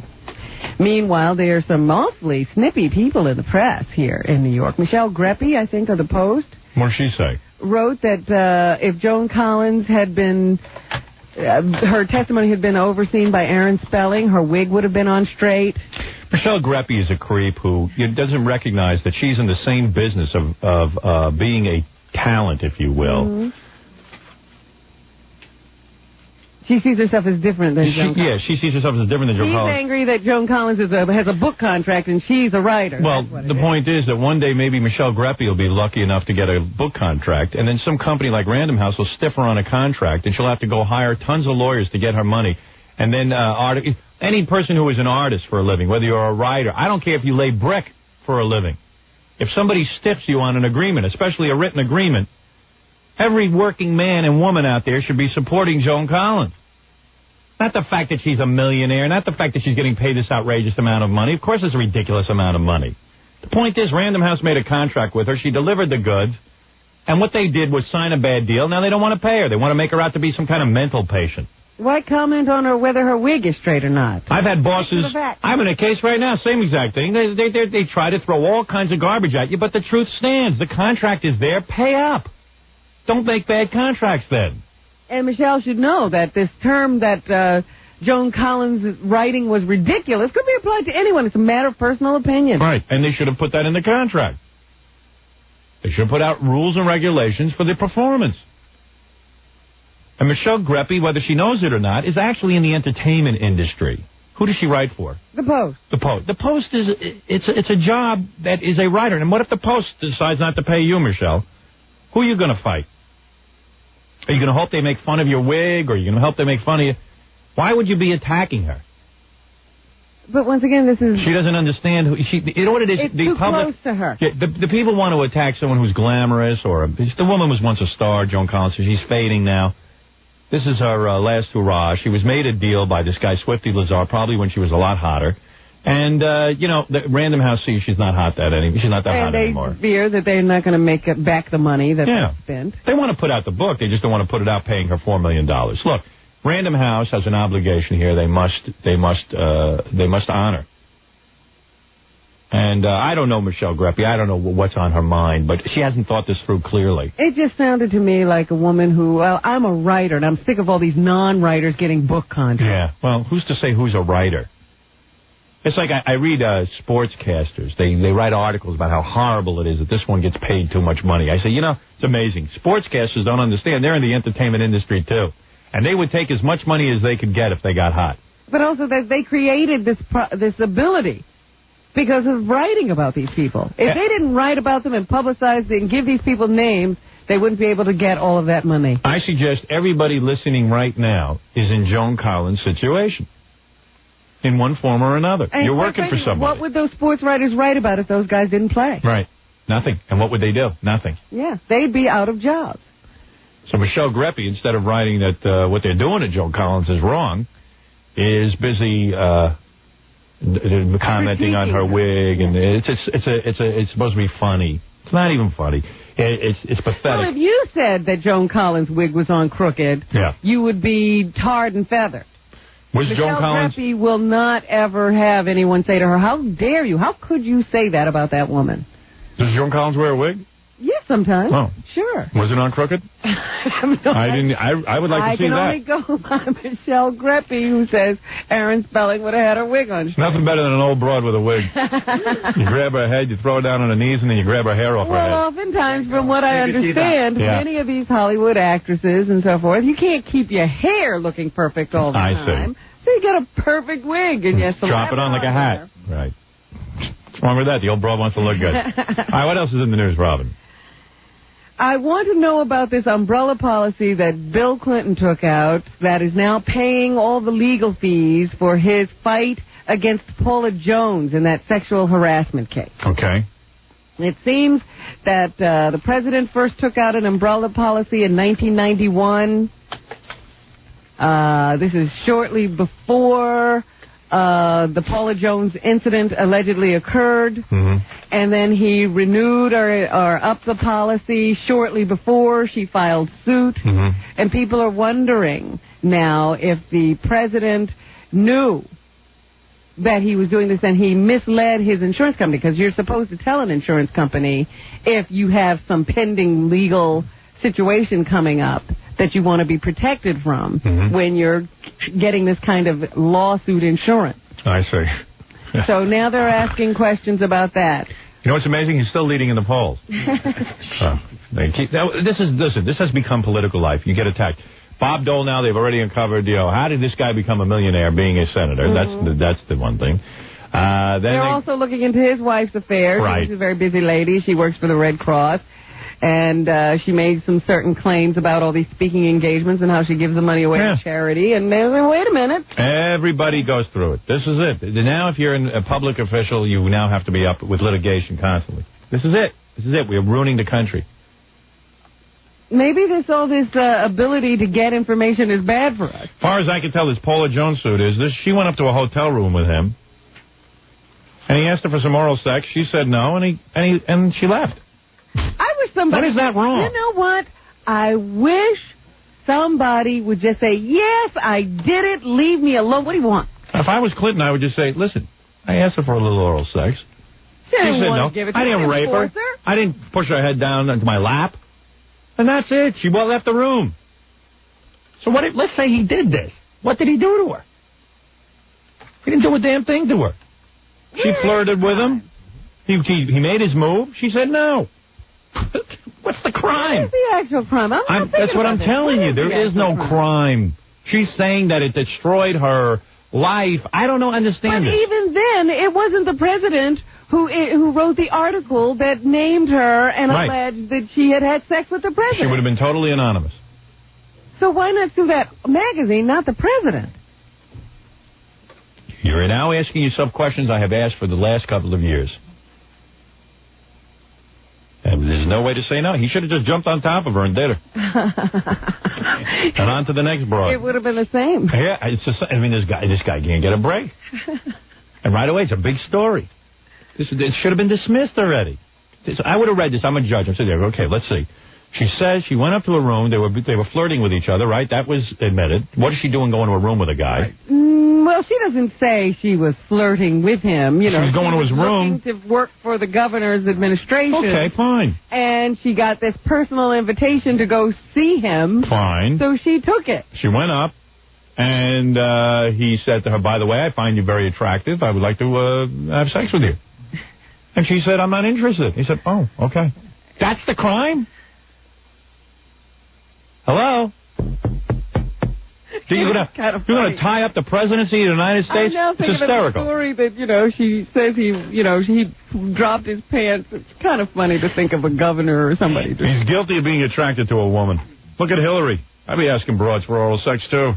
Meanwhile, there are some awfully snippy people in the press here in New York. Michelle Greppy, I think, of the Post, What did she say? wrote that if Joan Collins had been... her testimony had been overseen by Aaron Spelling, her wig would have been on straight. Michelle Greppy is a creep who doesn't recognize that she's in the same business of being a talent, if you will. Mm-hmm. She sees herself as different than Joan Collins. Yeah, she sees herself as different than Joan Collins. She's angry that Joan Collins has a book contract and she's a writer. Well, the point is that one day maybe Michelle Greppy will be lucky enough to get a book contract, and then some company like Random House will stiff her on a contract, and she'll have to go hire tons of lawyers to get her money. And then any person who is an artist for a living, whether you're a writer, I don't care if you lay brick for a living. If somebody stiffs you on an agreement, especially a written agreement, every working man and woman out there should be supporting Joan Collins. Not the fact that she's a millionaire, not the fact that she's getting paid this outrageous amount of money. Of course it's a ridiculous amount of money. The point is, Random House made a contract with her. She delivered the goods. And what they did was sign a bad deal. Now they don't want to pay her. They want to make her out to be some kind of mental patient. Why comment on her whether her wig is straight or not? I've had bosses. I'm in a case right now, same exact thing. They try to throw all kinds of garbage at you, but the truth stands. The contract is there. Pay up. Don't make bad contracts then. And Michelle should know that this term that Joan Collins' writing was ridiculous could be applied to anyone. It's a matter of personal opinion. Right, and they should have put that in the contract. They should have put out rules and regulations for the performance. And Michelle Greppy, whether she knows it or not, is actually in the entertainment industry. Who does she write for? The Post. The Post. The Post is it's a job that is a writer. And what if the Post decides not to pay you, Michelle? Who are you going to fight? Are you going to hope they make fun of your wig, or are you going to hope they make fun of you? Why would you be attacking her? But once again, this is... She doesn't understand who... You know what it is? It's too close to her. Yeah, the people want to attack someone who's glamorous, or... The woman was once a star, Joan Collins, so she's fading now. This is her last hurrah. She was made a deal by this guy, Swifty Lazar, probably when she was a lot hotter. And, the Random House sees she's not hot she's not that hot anymore. And they fear that they're not going to make back the money that they spent. They want to put out the book. They just don't want to put it out paying her $4 million. Look, Random House has an obligation here. They must honor. And I don't know Michelle Greppy. I don't know what's on her mind, but she hasn't thought this through clearly. It just sounded to me like a woman who, well, I'm a writer, and I'm sick of all these non-writers getting book contracts. Yeah, well, who's to say who's a writer? It's like I read sportscasters. They write articles about how horrible it is that this one gets paid too much money. I say, it's amazing. Sportscasters don't understand. They're in the entertainment industry, too. And they would take as much money as they could get if they got hot. But also that they created this ability because of writing about these people. If they didn't write about them and publicize it and give these people names, they wouldn't be able to get all of that money. I suggest everybody listening right now is in Joan Collins' situation. In one form or another. And you're working for somebody. What would those sports writers write about if those guys didn't play? Right. Nothing. And what would they do? Nothing. Yeah. They'd be out of jobs. So Michelle Greppy, instead of writing that what they're doing to Joan Collins is wrong, is busy commenting on her wig, and it's supposed to be funny. It's not even funny. It's pathetic. Well, if you said that Joan Collins' wig was on crooked, you would be tarred and feathered. Michelle Greppy will not ever have anyone say to her, "How dare you? How could you say that about that woman?" Does Joan Collins wear a wig? Yes, sometimes. Oh, sure. Was it on crooked? I would like to see that. I can only go by Michelle Greppy, who says Aaron Spelling would have had her wig on. Nothing better than an old broad with a wig. You grab her head, you throw her down on her knees, and then you grab her hair off her head. Well, oftentimes, from what I understand, many of these Hollywood actresses and so forth, you can't keep your hair looking perfect all the time. See. So you get a perfect wig and you drop it on like a hat. Right. What's wrong with that? The old broad wants to look good. All right, what else is in the news, Robin? I want to know about this umbrella policy that Bill Clinton took out that is now paying all the legal fees for his fight against Paula Jones in that sexual harassment case. Okay. It seems that the president first took out an umbrella policy in 1991. This is shortly before the Paula Jones incident allegedly occurred. Mm-hmm. And then he renewed or upped the policy shortly before she filed suit. Mm-hmm. And people are wondering now if the president knew that he was doing this and he misled his insurance company, because you're supposed to tell an insurance company if you have some pending legal situation coming up that you want to be protected from when you're getting this kind of lawsuit insurance. I see. So now they're asking questions about that. You know what's amazing? He's still leading in the polls. This has become political life. You get attacked. Bob Dole now, they've already uncovered, how did this guy become a millionaire being a senator? That's the one thing. They're also looking into his wife's affairs. Right. She's a very busy lady. She works for the Red Cross. And she made some certain claims about all these speaking engagements and how she gives the money away to charity. And they're like, wait a minute. Everybody goes through it. This is it. Now, if you're a public official, you now have to be up with litigation constantly. This is it. We're ruining the country. Maybe all this ability to get information is bad for us. As far as I can tell, this Paula Jones suit is this. She went up to a hotel room with him, and he asked her for some oral sex. She said no, and she left. I wish somebody... What is that wrong? You know what? I wish somebody would just say, yes, I did it, leave me alone. What do you want? If I was Clinton, I would just say, listen, I asked her for a little oral sex. She said no. Give it I didn't rape her. I didn't push her head down into my lap. And that's it. She left the room. So let's say he did this. What did he do to her? He didn't do a damn thing to her. She flirted with him. He made his move. She said no. What's the crime? What is the actual crime? That's what I'm telling you. There is no crime. She's saying that it destroyed her life. I don't understand But this. even then, it wasn't the president who wrote the article that named her and alleged that she had sex with the president. She would have been totally anonymous. So why not sue that magazine, not the president? You're now asking yourself questions I have asked for the last couple of years. And there's no way to say no. He should have just jumped on top of her and did her. And on to the next broad. It would have been the same. Yeah, this guy can't get a break. And right away, it's a big story. It should have been dismissed already. I would have read this. I'm a judge. I said, okay, let's see. She says she went up to a room. They were flirting with each other, right? That was admitted. What is she doing going to a room with a guy? Well, she doesn't say she was flirting with him. You know, she was going to his room to work for the governor's administration. Okay, fine. And she got this personal invitation to go see him. Fine. So she took it. She went up, and he said to her, by the way, I find you very attractive. I would like to have sex with you. And she said, I'm not interested. He said, oh, okay. That's the crime? Hello? So you're going to tie up the presidency of the United States? I'm now thinking it's hysterical. of the story that, she says he dropped his pants. It's kind of funny to think of a governor or somebody. He's guilty of being attracted to a woman. Look at Hillary. I'd be asking broads for oral sex, too.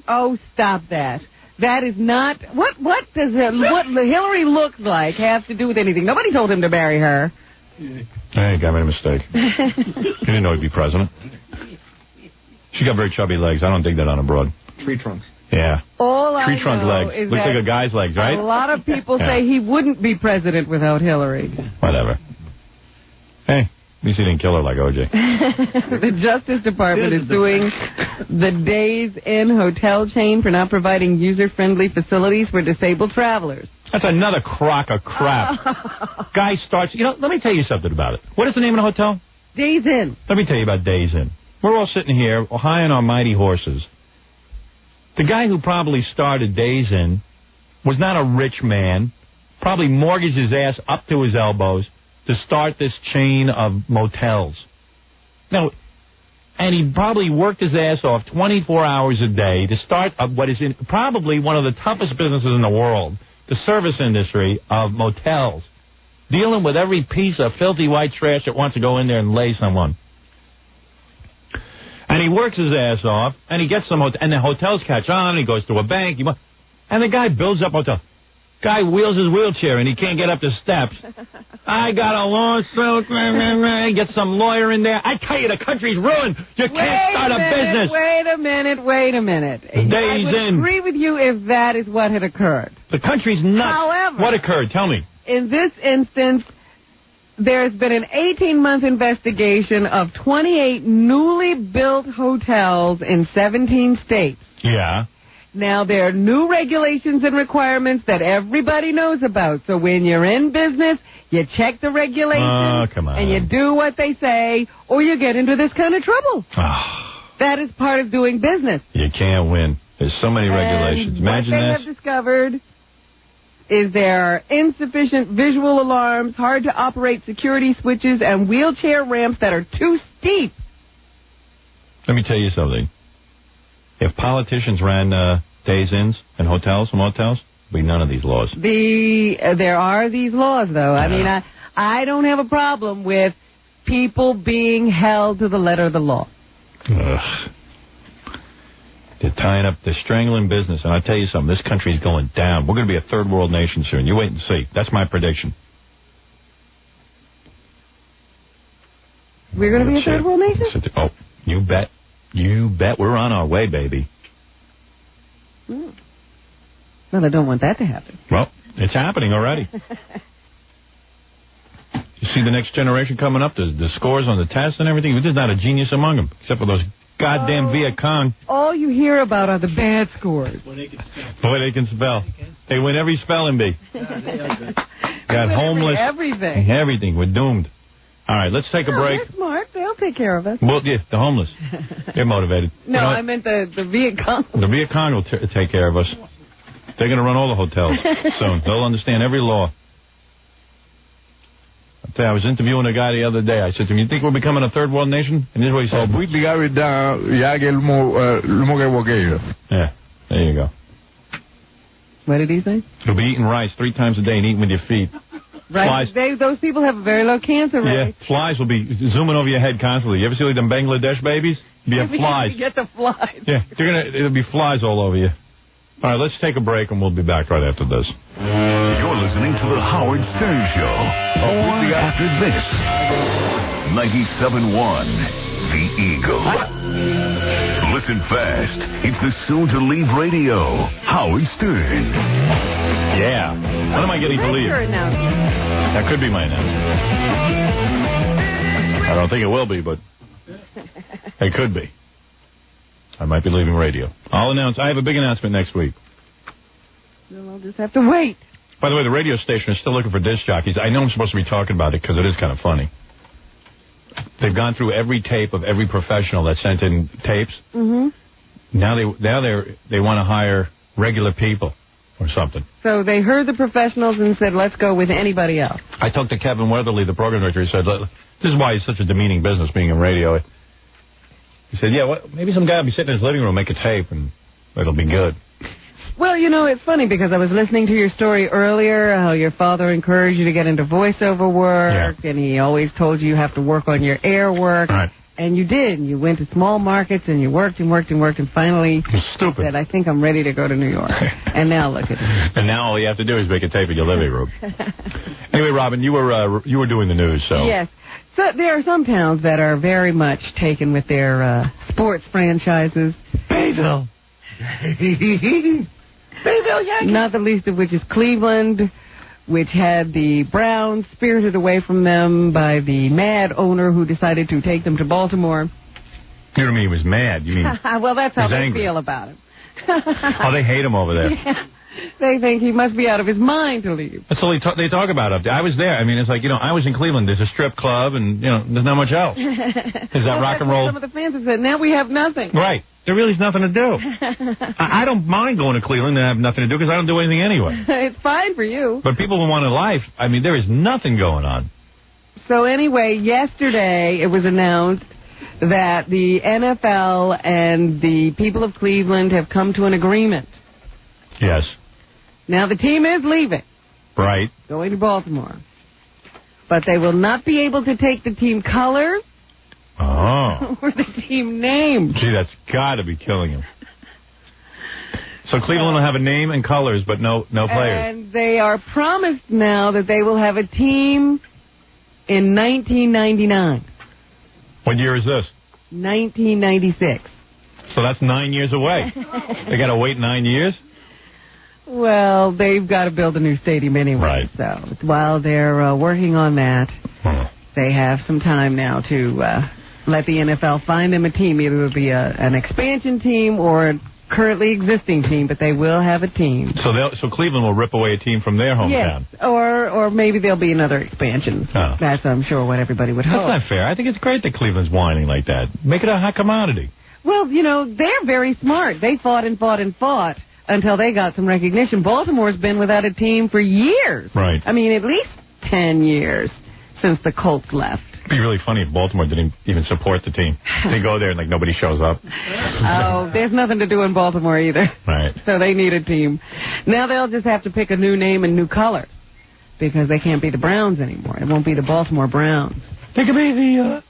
Oh, stop that. That is not... What Hillary looks like have to do with anything? Nobody told him to marry her. Hey, guy made a mistake. He didn't know he'd be president. She got very chubby legs. I don't dig that on a broad. Tree trunks. Yeah. All Tree I trunk know legs. is Looks that like a guy's legs, right? A lot of people Yeah. say he wouldn't be president without Hillary. Whatever. Hey, at least he didn't kill her like O.J. The Justice Department is suing the Days Inn hotel chain for not providing user-friendly facilities for disabled travelers. That's another crock of crap. Guy starts... let me tell you something about it. What is the name of the hotel? Days Inn. Let me tell you about Days Inn. We're all sitting here, high on our mighty horses. The guy who probably started Days Inn was not a rich man, probably mortgaged his ass up to his elbows to start this chain of motels. Now, and he probably worked his ass off 24 hours a day to start what is probably one of the toughest businesses in the world, the service industry of motels, dealing with every piece of filthy white trash that wants to go in there and lay someone. And he works his ass off, and he gets some and the hotels catch on, and he goes to a bank, and the guy builds up a hotel. Guy wheels his wheelchair, and he can't get up the steps. I got a lawsuit. Get some lawyer in there. I tell you, the country's ruined. You can't start a business. Wait a minute. I would agree with you if that is what had occurred. The country's nuts. However, what occurred? Tell me. In this instance, there's been an 18-month investigation of 28 newly built hotels in 17 states. Yeah. Now, there are new regulations and requirements that everybody knows about. So when you're in business, you check the regulations, come on. and you do what they say, or you get into this kind of trouble. That is part of doing business. You can't win. There's so many regulations. Imagine what they this. have discovered is there are insufficient visual alarms, hard to operate security switches, and wheelchair ramps that are too steep. Let me tell you something. If politicians ran Days Inns and hotels and motels, there'd be none of these laws. There are these laws, though. I mean, I don't have a problem with people being held to the letter of the law. Ugh. They're strangling business. And I'll tell you something, this country's going down. We're going to be a third world nation soon. You wait and see. That's my prediction. We're going to be a third world nation? Oh, you bet. You bet. We're on our way, baby. Well, I don't want that to happen. Well, it's happening already. You see the next generation coming up, the scores on the tests and everything. There's not a genius among them, except for those goddamn Viet Cong. All you hear about are the bad scores. Boy, they can spell. They win every spelling bee. Got homeless. Everything. Everything. We're doomed. All right, let's take a break. They're smart. They'll take care of us. Well, yeah, the homeless. They're motivated. No, You know I meant the Viet Cong. The Viet Cong will take care of us. They're going to run all the hotels soon. They'll understand every law. I tell you, I was interviewing a guy the other day. I said to him, you think we're becoming a third world nation? And this is what he said. Yeah, there you go. What did he say? You'll be eating rice 3 times a day and eating with your feet. Right. Those people have a very low cancer rate. Yeah, flies will be zooming over your head constantly. You ever see like them Bangladesh babies? Be a flies. You get the flies. Yeah, it'll be flies all over you. All right, let's take a break and we'll be back right after this. You're listening to the Howard Stern Show. After this, 97.1 The Eagle. Listen fast. It's the soon-to-leave radio. Howard Stern. Yeah. When am I getting to leave? That could be my announcement. I don't think it will be, but it could be. I might be leaving radio. I'll announce. I have a big announcement next week. Well, I'll just have to wait. By the way, the radio station is still looking for disc jockeys. I know I'm supposed to be talking about it because it is kind of funny. They've gone through every tape of every professional that sent in tapes. Mm-hmm. Now they want to hire regular people or something. So they heard the professionals and said, let's go with anybody else. I talked to Kevin Weatherly, the program director. He said, this is why it's such a demeaning business being in radio. He said, yeah, maybe some guy will be sitting in his living room, make a tape, and it'll be good. Well, you know, it's funny because I was listening to your story earlier, how your father encouraged you to get into voiceover work, and he always told you have to work on your air work. Right. And you did. You went to small markets, and you worked and worked and worked, and finally said, I think I'm ready to go to New York. And now look at it. And now all you have to do is make a tape in your living room. Anyway, Robin, you were doing the news, so... Yes. So there are some towns that are very much taken with their sports franchises. Bayville. Bayville Yankees. Not the least of which is Cleveland, which had the Browns spirited away from them by the mad owner who decided to take them to Baltimore. You don't mean he was mad. You mean well, that's how they angry. feel about him. Oh, they hate him over there. Yeah. They think he must be out of his mind to leave. That's all they talk about up there. I was there. I mean, it's like, I was in Cleveland. There's a strip club, and, there's not much else. There's that rock and roll. Some of the fans have said, now we have nothing. Right. There really is nothing to do. I don't mind going to Cleveland and have nothing to do because I don't do anything anyway. It's fine for you. But people who want a life, I mean, there is nothing going on. So anyway, yesterday it was announced that the NFL and the people of Cleveland have come to an agreement. Yes. Now, the team is leaving. Right. Going to Baltimore. But they will not be able to take the team colors or the team name. Gee, that's got to be killing him. So Cleveland will have a name and colors, but no players. And they are promised now that they will have a team in 1999. What year is this? 1996. So that's 9 years away. They got to wait 9 years? Well, they've got to build a new stadium anyway. Right. So while they're working on that, they have some time now to let the NFL find them a team. Either it'll be an expansion team or a currently existing team, but they will have a team. So Cleveland will rip away a team from their hometown. Yes, or maybe there'll be another expansion. Oh. That's, I'm sure, what everybody would hope. That's not fair. I think it's great that Cleveland's whining like that. Make it a hot commodity. Well, they're very smart. They fought and fought and fought until they got some recognition. Baltimore's been without a team for years. Right. I mean, at least 10 years since the Colts left. It'd be really funny if Baltimore didn't even support the team. They go there and nobody shows up. Oh, there's nothing to do in Baltimore either. Right. So they need a team. Now they'll just have to pick a new name and new colors because they can't be the Browns anymore. It won't be the Baltimore Browns. They could be the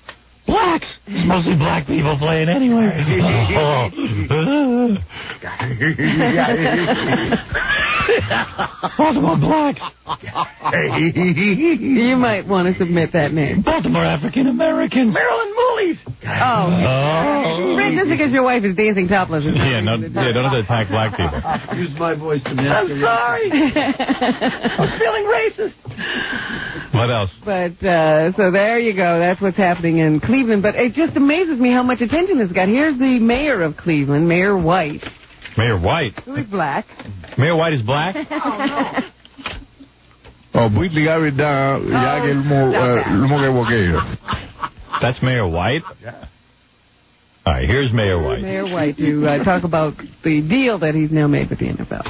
blacks. It's mostly black people playing anyway. Baltimore blacks. You might want to submit that name. Baltimore African Americans. Maryland Moolies. Oh. Rick, just because your wife is dancing topless. Don't have to attack black people. Use my voice to I'm sorry. I was feeling racist. What else? But, so there you go. That's what's happening in Cleveland. But it just amazes me how much attention this got. Here's the mayor of Cleveland, Mayor White. Mayor White? Who is black. Mayor White is black? Oh, That's Mayor White? Yeah. All right, here's Mayor White. Mayor White to talk about the deal that he's now made with the NFL.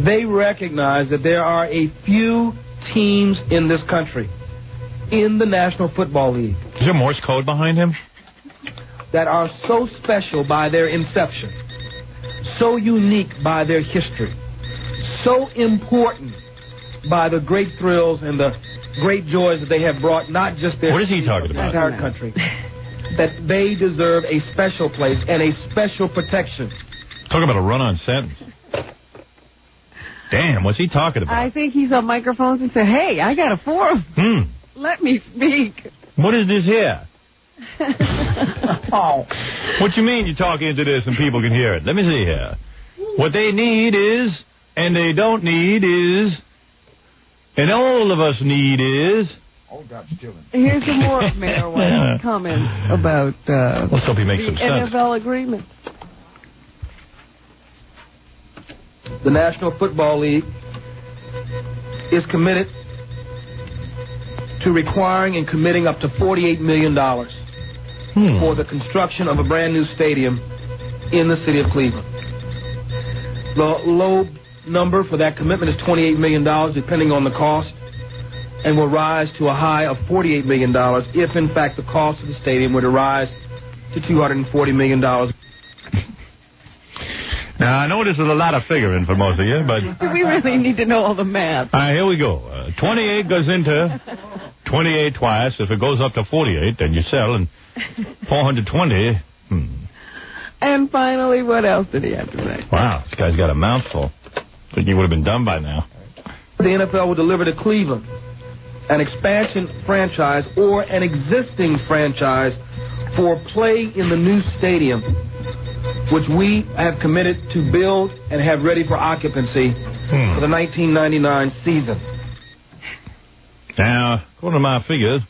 They recognize that there are a few teams in this country, in the National Football League, Is there Morse code behind him? that are so special by their inception, so unique by their history, so important by the great thrills and the great joys that they have brought, not just their What is he talking but the about? entire country, that they deserve a special place and a special protection. Talk about a run-on sentence. Damn, what's he talking about? I think he's on microphones and said, hey, I got a forum. Let me speak. What is this here? What you mean you're talking into this and people can hear it? Let me see here. What they need is, and they don't need is, and all of us need is... Oh, God's children. Here's some more of Mayor White's comments about Let's hope he makes the some sense. NFL agreement. The National Football League is committed to requiring and committing up to $48 million for the construction of a brand new stadium in the city of Cleveland. The low number for that commitment is $28 million, depending on the cost, and will rise to a high of $48 million if, in fact, the cost of the stadium were to rise to $240 million. Now, I know this is a lot of figuring for most of you, but... We really need to know all the math. All right, here we go. 28 goes into 28 twice. If it goes up to 48, then you sell, and 420... And finally, what else did he have to say? Wow, this guy's got a mouthful. I think he would have been done by now. The NFL will deliver to Cleveland an expansion franchise or an existing franchise for play in the new stadium, which we have committed to build and have ready for occupancy for the 1999 season. Now, according to my figures,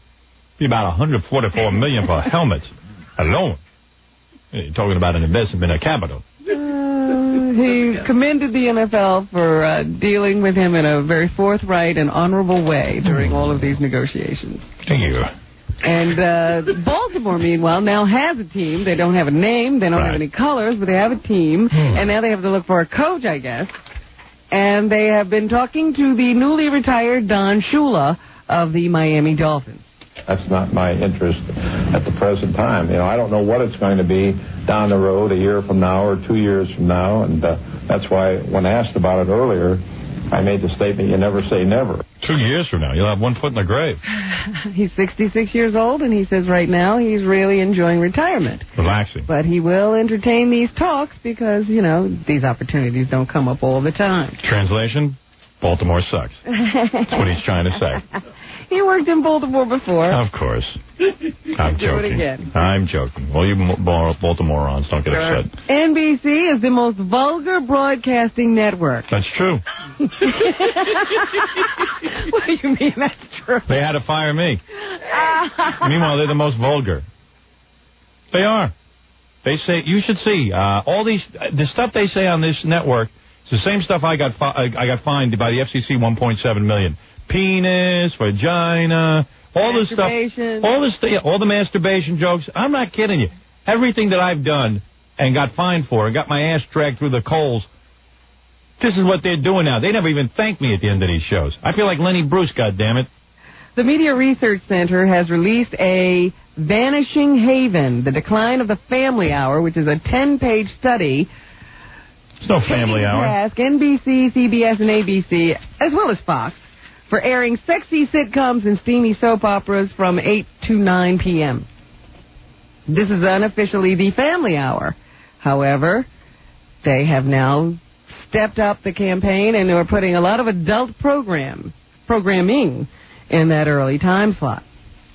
be about $144 million for helmets alone. You're talking about an investment in capital. He commended the NFL for dealing with him in a very forthright and honorable way during all of these negotiations. Thank you. And Baltimore, meanwhile, now has a team. They don't have a name. They don't have any colors, but they have a team. And now they have to look for a coach, I guess. And they have been talking to the newly retired Don Shula of the Miami Dolphins. That's not my interest at the present time. You know, I don't know what it's going to be down the road, a year from now or 2 years from now, and that's why when asked about it earlier, I made the statement, you never say never. 2 years from now, you'll have 1 foot in the grave. He's 66 years old, and he says right now he's really enjoying retirement. Relaxing. But he will entertain these talks because, you know, these opportunities don't come up all the time. Translation, Baltimore sucks. That's what he's trying to say. He worked in Baltimore before. Of course. I'm Do it joking. again. I'm joking. Well, you Baltimoreans don't get upset. NBC is the most vulgar broadcasting network. That's true. What do you mean that's true? They had to fire me. Meanwhile, they're the most vulgar. They are. They say, you should see, all these, the stuff they say on this network is the same stuff I got fined by the FCC, $1.7 million. Penis, vagina, all this stuff, all the masturbation jokes. I'm not kidding you. Everything that I've done and got fined for and got my ass dragged through the coals, this is what they're doing now. They never even thank me at the end of these shows. I feel like Lenny Bruce, goddammit. The Media Research Center has released a Vanishing Haven, the Decline of the Family Hour, which is a 10-page study. It's no family hour. Ask NBC, CBS, and ABC, as well as Fox, for airing sexy sitcoms and steamy soap operas from 8 to 9 p.m. This is unofficially the Family Hour. However, they have now stepped up the campaign and are putting a lot of adult programming in that early time slot.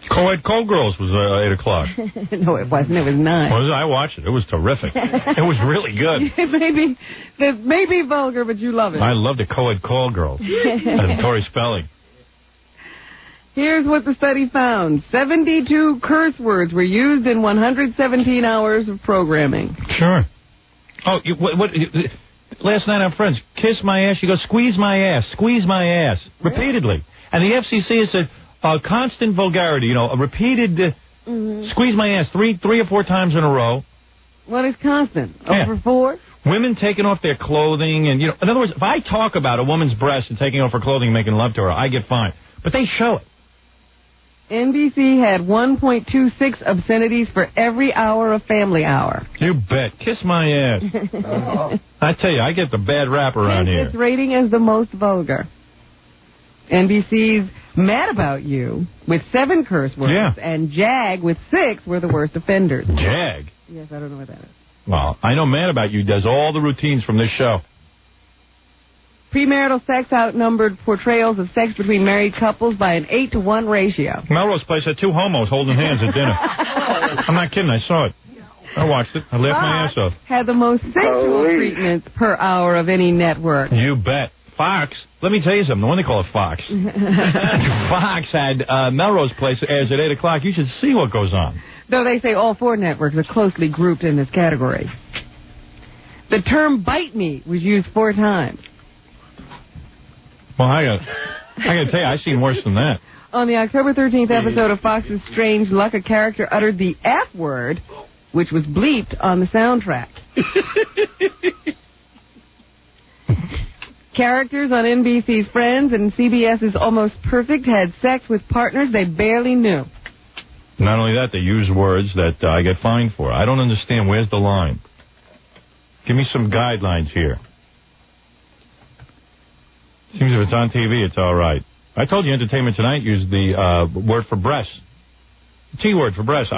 Co-ed Call Girls was 8 o'clock. No, it wasn't. It was 9. I watched it. It was terrific. It was really good. It may be vulgar, but you love it. I love the Co-ed Call Girls. And Tori Spelling. Here's what the study found. 72 curse words were used in 117 hours of programming. Sure. Oh, last night on Friends, kiss my ass. You go, squeeze my ass, repeatedly. And the FCC has said constant vulgarity, a repeated squeeze my ass three or four times in a row. What is constant? Over 4? Women taking off their clothing, and, in other words, if I talk about a woman's breast and taking off her clothing and making love to her, I get fined. But they show it. NBC had 1.26 obscenities for every hour of Family Hour. You bet. Kiss my ass. I tell you, I get the bad rap around here. Its rating as the most vulgar. NBC's Mad About You with 7 curse words, and Jag with 6 were the worst offenders. Jag? Yes, I don't know what that is. Well, I know Mad About You does all the routines from this show. Premarital sex outnumbered portrayals of sex between married couples by an 8-to-1 ratio. Melrose Place had 2 homos holding hands at dinner. I'm not kidding. I saw it. I watched it. I laughed my ass off. Had the most sensual treatments per hour of any network. You bet. Fox, let me tell you something. The one they call it Fox. Fox had Melrose Place airs at 8 o'clock. You should see what goes on. Though they say all 4 networks are closely grouped in this category. The term bite me was used 4 times. Well, I gotta tell you, I've seen worse than that. On the October 13th episode of Fox's Strange Luck, a character uttered the F word, which was bleeped on the soundtrack. Characters on NBC's Friends and CBS's Almost Perfect had sex with partners they barely knew. Not only that, they use words that I get fined for. I don't understand. Where's the line? Give me some guidelines here. Seems if it's on TV, it's all right. I told you Entertainment Tonight used the word for breast. T-word for breast.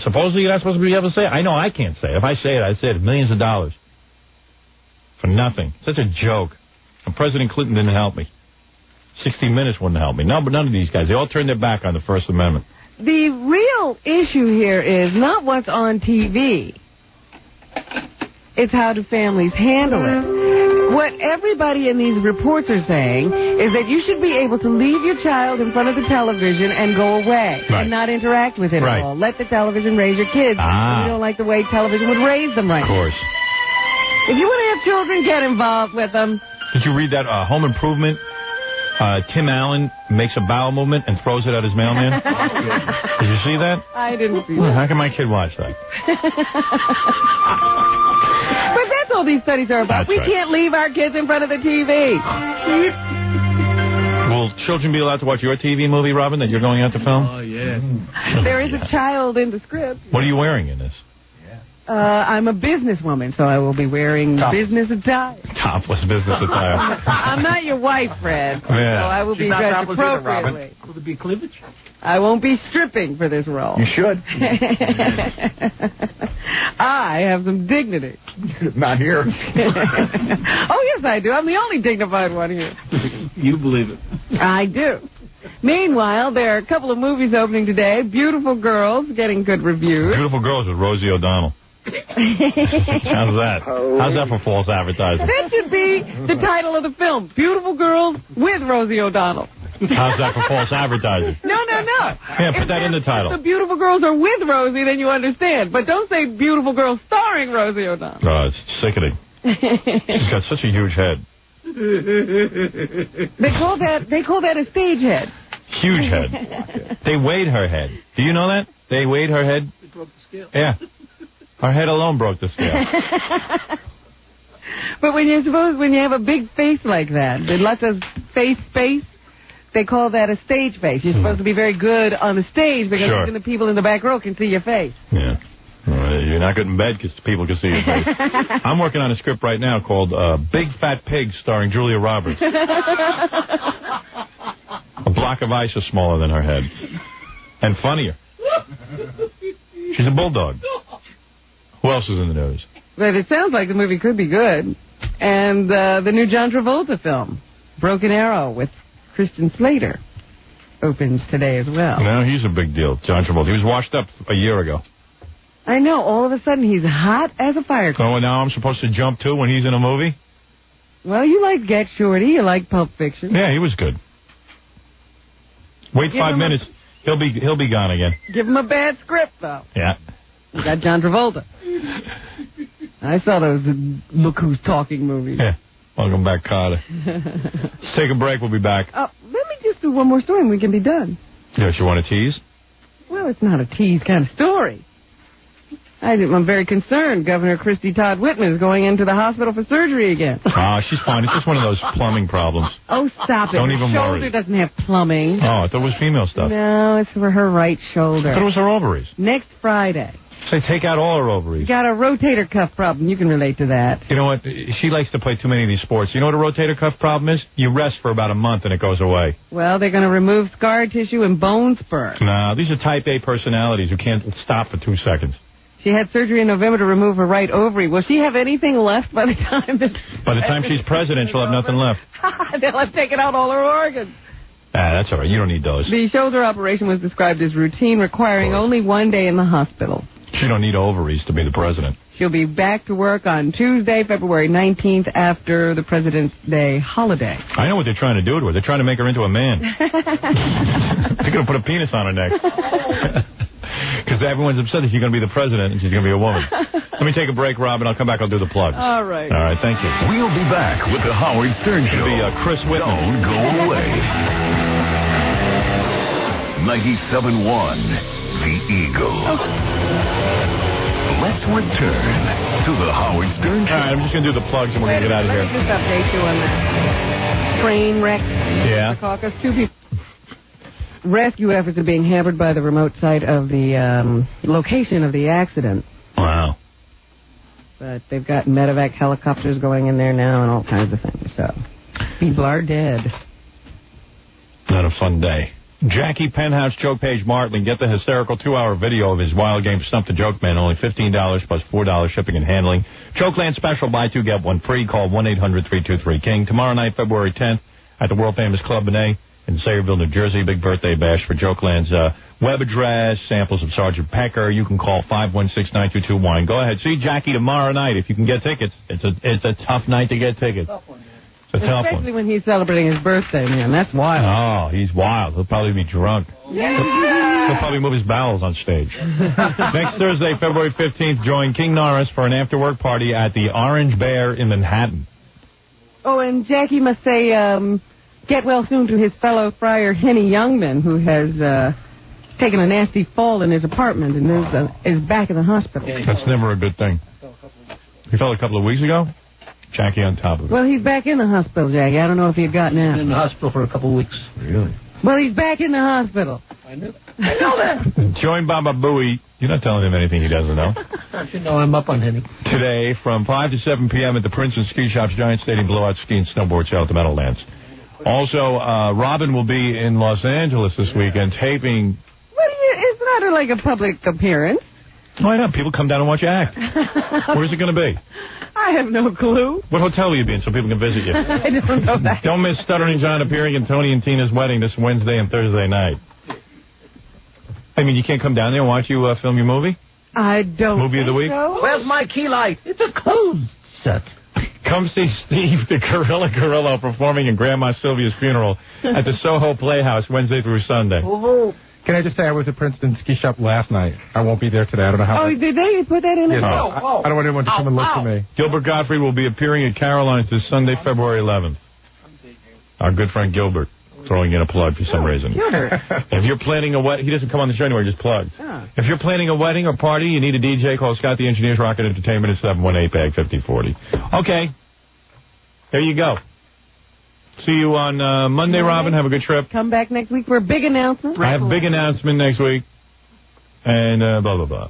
Supposedly you're not supposed to be able to say it. I know I can't say it. If I say it, I say it. Millions of dollars. For nothing. Such a joke. And President Clinton didn't help me. 60 Minutes wouldn't help me. No, but none of these guys. They all turned their back on the First Amendment. The real issue here is not what's on TV. It's how do families handle it. What everybody in these reports are saying is that you should be able to leave your child in front of the television and go away and not interact with it at all. Let the television raise your kids. You don't like the way television would raise them right now. Of course. If you want to have children, get involved with them. Did you read that Home Improvement? Tim Allen makes a bowel movement and throws it at his mailman. Did you see that? I didn't see that. How can my kid watch that? But that's all these studies are about. We can't leave our kids in front of the TV. Will children be allowed to watch your TV movie, Robin, that you're going out to film? Oh, yeah. There is a child in the script. What are you wearing in this? I'm a businesswoman, so I will be wearing business attire. Topless business attire. I'm not your wife, Fred, so I will be dressed appropriately. Will there be cleavage? I won't be stripping for this role. You should. I have some dignity. Not here. Oh, yes, I do. I'm the only dignified one here. You believe it. I do. Meanwhile, there are a couple of movies opening today. Beautiful Girls, getting good reviews. Beautiful Girls with Rosie O'Donnell. How's that? How's that for false advertising? That should be the title of the film. Beautiful Girls with Rosie O'Donnell. How's that for false advertising? No. Yeah, put that in the title. If the Beautiful Girls are with Rosie, then you understand. But don't say Beautiful Girls starring Rosie O'Donnell. Oh, it's sickening. She's got such a huge head. They call that a stage head. Huge head. They weighed her head. Do you know that? They weighed her head. They broke the scale. Yeah. Her head alone broke the scale. But when you have a big face like that, with lots of face space, they call that a stage face. You're supposed to be very good on the stage because even the people in the back row can see your face. Yeah. You're not good in bed because people can see your face. I'm working on a script right now called Big Fat Pigs starring Julia Roberts. A block of ice is smaller than her head. And funnier. She's a bulldog. Who else is in the news? But it sounds like the movie could be good. And the new John Travolta film, Broken Arrow, with Christian Slater, opens today as well. No, he's a big deal, John Travolta. He was washed up a year ago. I know. All of a sudden, he's hot as a firecracker. So now I'm supposed to jump, too, when he's in a movie? Well, you like Get Shorty. You like Pulp Fiction. Yeah, he was good. Wait 5 minutes. He'll be gone again. Give him a bad script, though. Yeah. We got John Travolta. I saw those Look Who's Talking movies. Yeah. Welcome back, Carter. Let's take a break. We'll be back. Let me just do one more story and we can be done. Yes, you want to tease? Well, it's not a tease kind of story. I'm very concerned. Governor Christy Todd Whitman is going into the hospital for surgery again. She's fine. It's just one of those plumbing problems. Oh, stop it. Don't even her shoulder worry. doesn't have plumbing. Oh, I thought it was female stuff. No, it's for her right shoulder. I thought it was her ovaries. Next Friday. Say, take out all her ovaries. Got a rotator cuff problem. You can relate to that. You know what? She likes to play too many of these sports. You know what a rotator cuff problem is? You rest for about a month and it goes away. Well, they're going to remove scar tissue and bone spur. Nah, these are type A personalities who can't stop for 2 seconds. She had surgery in November to remove her right ovary. Will she have anything left by the time By the time she's president, she'll have nothing left. They'll have taken out all her organs. That's all right. You don't need those. The shoulder operation was described as routine, requiring only 1 day in the hospital. She don't need ovaries to be the president. She'll be back to work on Tuesday, February 19th, after the President's Day holiday. I know what they're trying to do to her. They're trying to make her into a man. They're going to put a penis on her neck. Because everyone's upset that she's going to be the president and she's going to be a woman. Let me take a break, Rob, and I'll come back. I'll do the plugs. All right. All right, thank you. We'll be back with the Howard Stern Show. It'll be Chris Whitman. Don't go away. 97.1 The Eagle. Let's return to the Howard Stern Show. All right, I'm just going to do the plugs and we're going to get out of here. Let me just update you on that train wreck. Yeah. The caucus. 2 people. Rescue efforts are being hampered by the remote site of the location of the accident. Wow. But they've got medevac helicopters going in there now and all kinds of things. So people are dead. Not a fun day. Jackie Penthouse, Joke Page Martling, get the hysterical 2-hour video of his wild game Stump the Joke Man, only $15 plus $4 shipping and handling. Jokeland special, buy 2, get 1 free. Call 1-800-323-KING. Tomorrow night, February 10th, at the world-famous Club Benet in Sayreville, New Jersey. Big birthday bash for Jokeland's web address, samples of Sergeant Pecker. You can call 516-922-WINE. Go ahead. See Jackie tomorrow night if you can get tickets. It's a tough night to get tickets. It's a tough Especially when he's celebrating his birthday, man. That's wild. Oh, he's wild. He'll probably be drunk. He'll probably move his bowels on stage. Next Thursday, February 15th, join King Norris for an after-work party at the Orange Bear in Manhattan. Oh, and Jackie must say, get well soon to his fellow friar, Henny Youngman, who has taken a nasty fall in his apartment and is back in the hospital. That's never a good thing. He fell a couple of weeks ago? Jackie on top of it. Well, he's back in the hospital, Jackie. I don't know if he had gotten out. In the hospital for a couple of weeks. Really? Well, he's back in the hospital. I know that. Join Baba Booey. You're not telling him anything he doesn't know. Don't you know I'm up on Henny? Today, from 5 to 7 p.m. at the Princeton Ski Shop's Giant Stadium Blowout Ski and Snowboard Show at the Meadowlands. Also, Robin will be in Los Angeles this weekend taping. It's not like a public appearance. Why not? People come down and watch you act. Where's it going to be? I have no clue. What hotel will you be in so people can visit you? I don't know that. Don't miss Stuttering John appearing in Tony and Tina's wedding this Wednesday and Thursday night. I mean, you can't come down there and watch you film your movie? I don't Movie of the week? So. Where's my key light? It's a closed set. Come see Steve the Gorilla Gorilla performing in Grandma Sylvia's funeral at the Soho Playhouse Wednesday through Sunday. Oh. Can I just say I was at Princeton Ski Shop last night. I won't be there today. I don't know how. Oh, did they put that in? Yes, It? I don't want anyone to come and look for me. Gilbert Gottfried will be appearing at Caroline's this Sunday, February 11th. Our good friend Gilbert throwing in a plug for some reason. Gilbert. If you're planning a wedding, he doesn't come on the show anyway, just plugs. Oh. If you're planning a wedding or party, you need a DJ, call Scott the Engineer's Rocket Entertainment at 718-BAG-5040. Okay. There you go. See you on Monday, Robin. Have a good trip. Come back next week for a big announcement. I have a big announcement next week. And blah, blah, blah.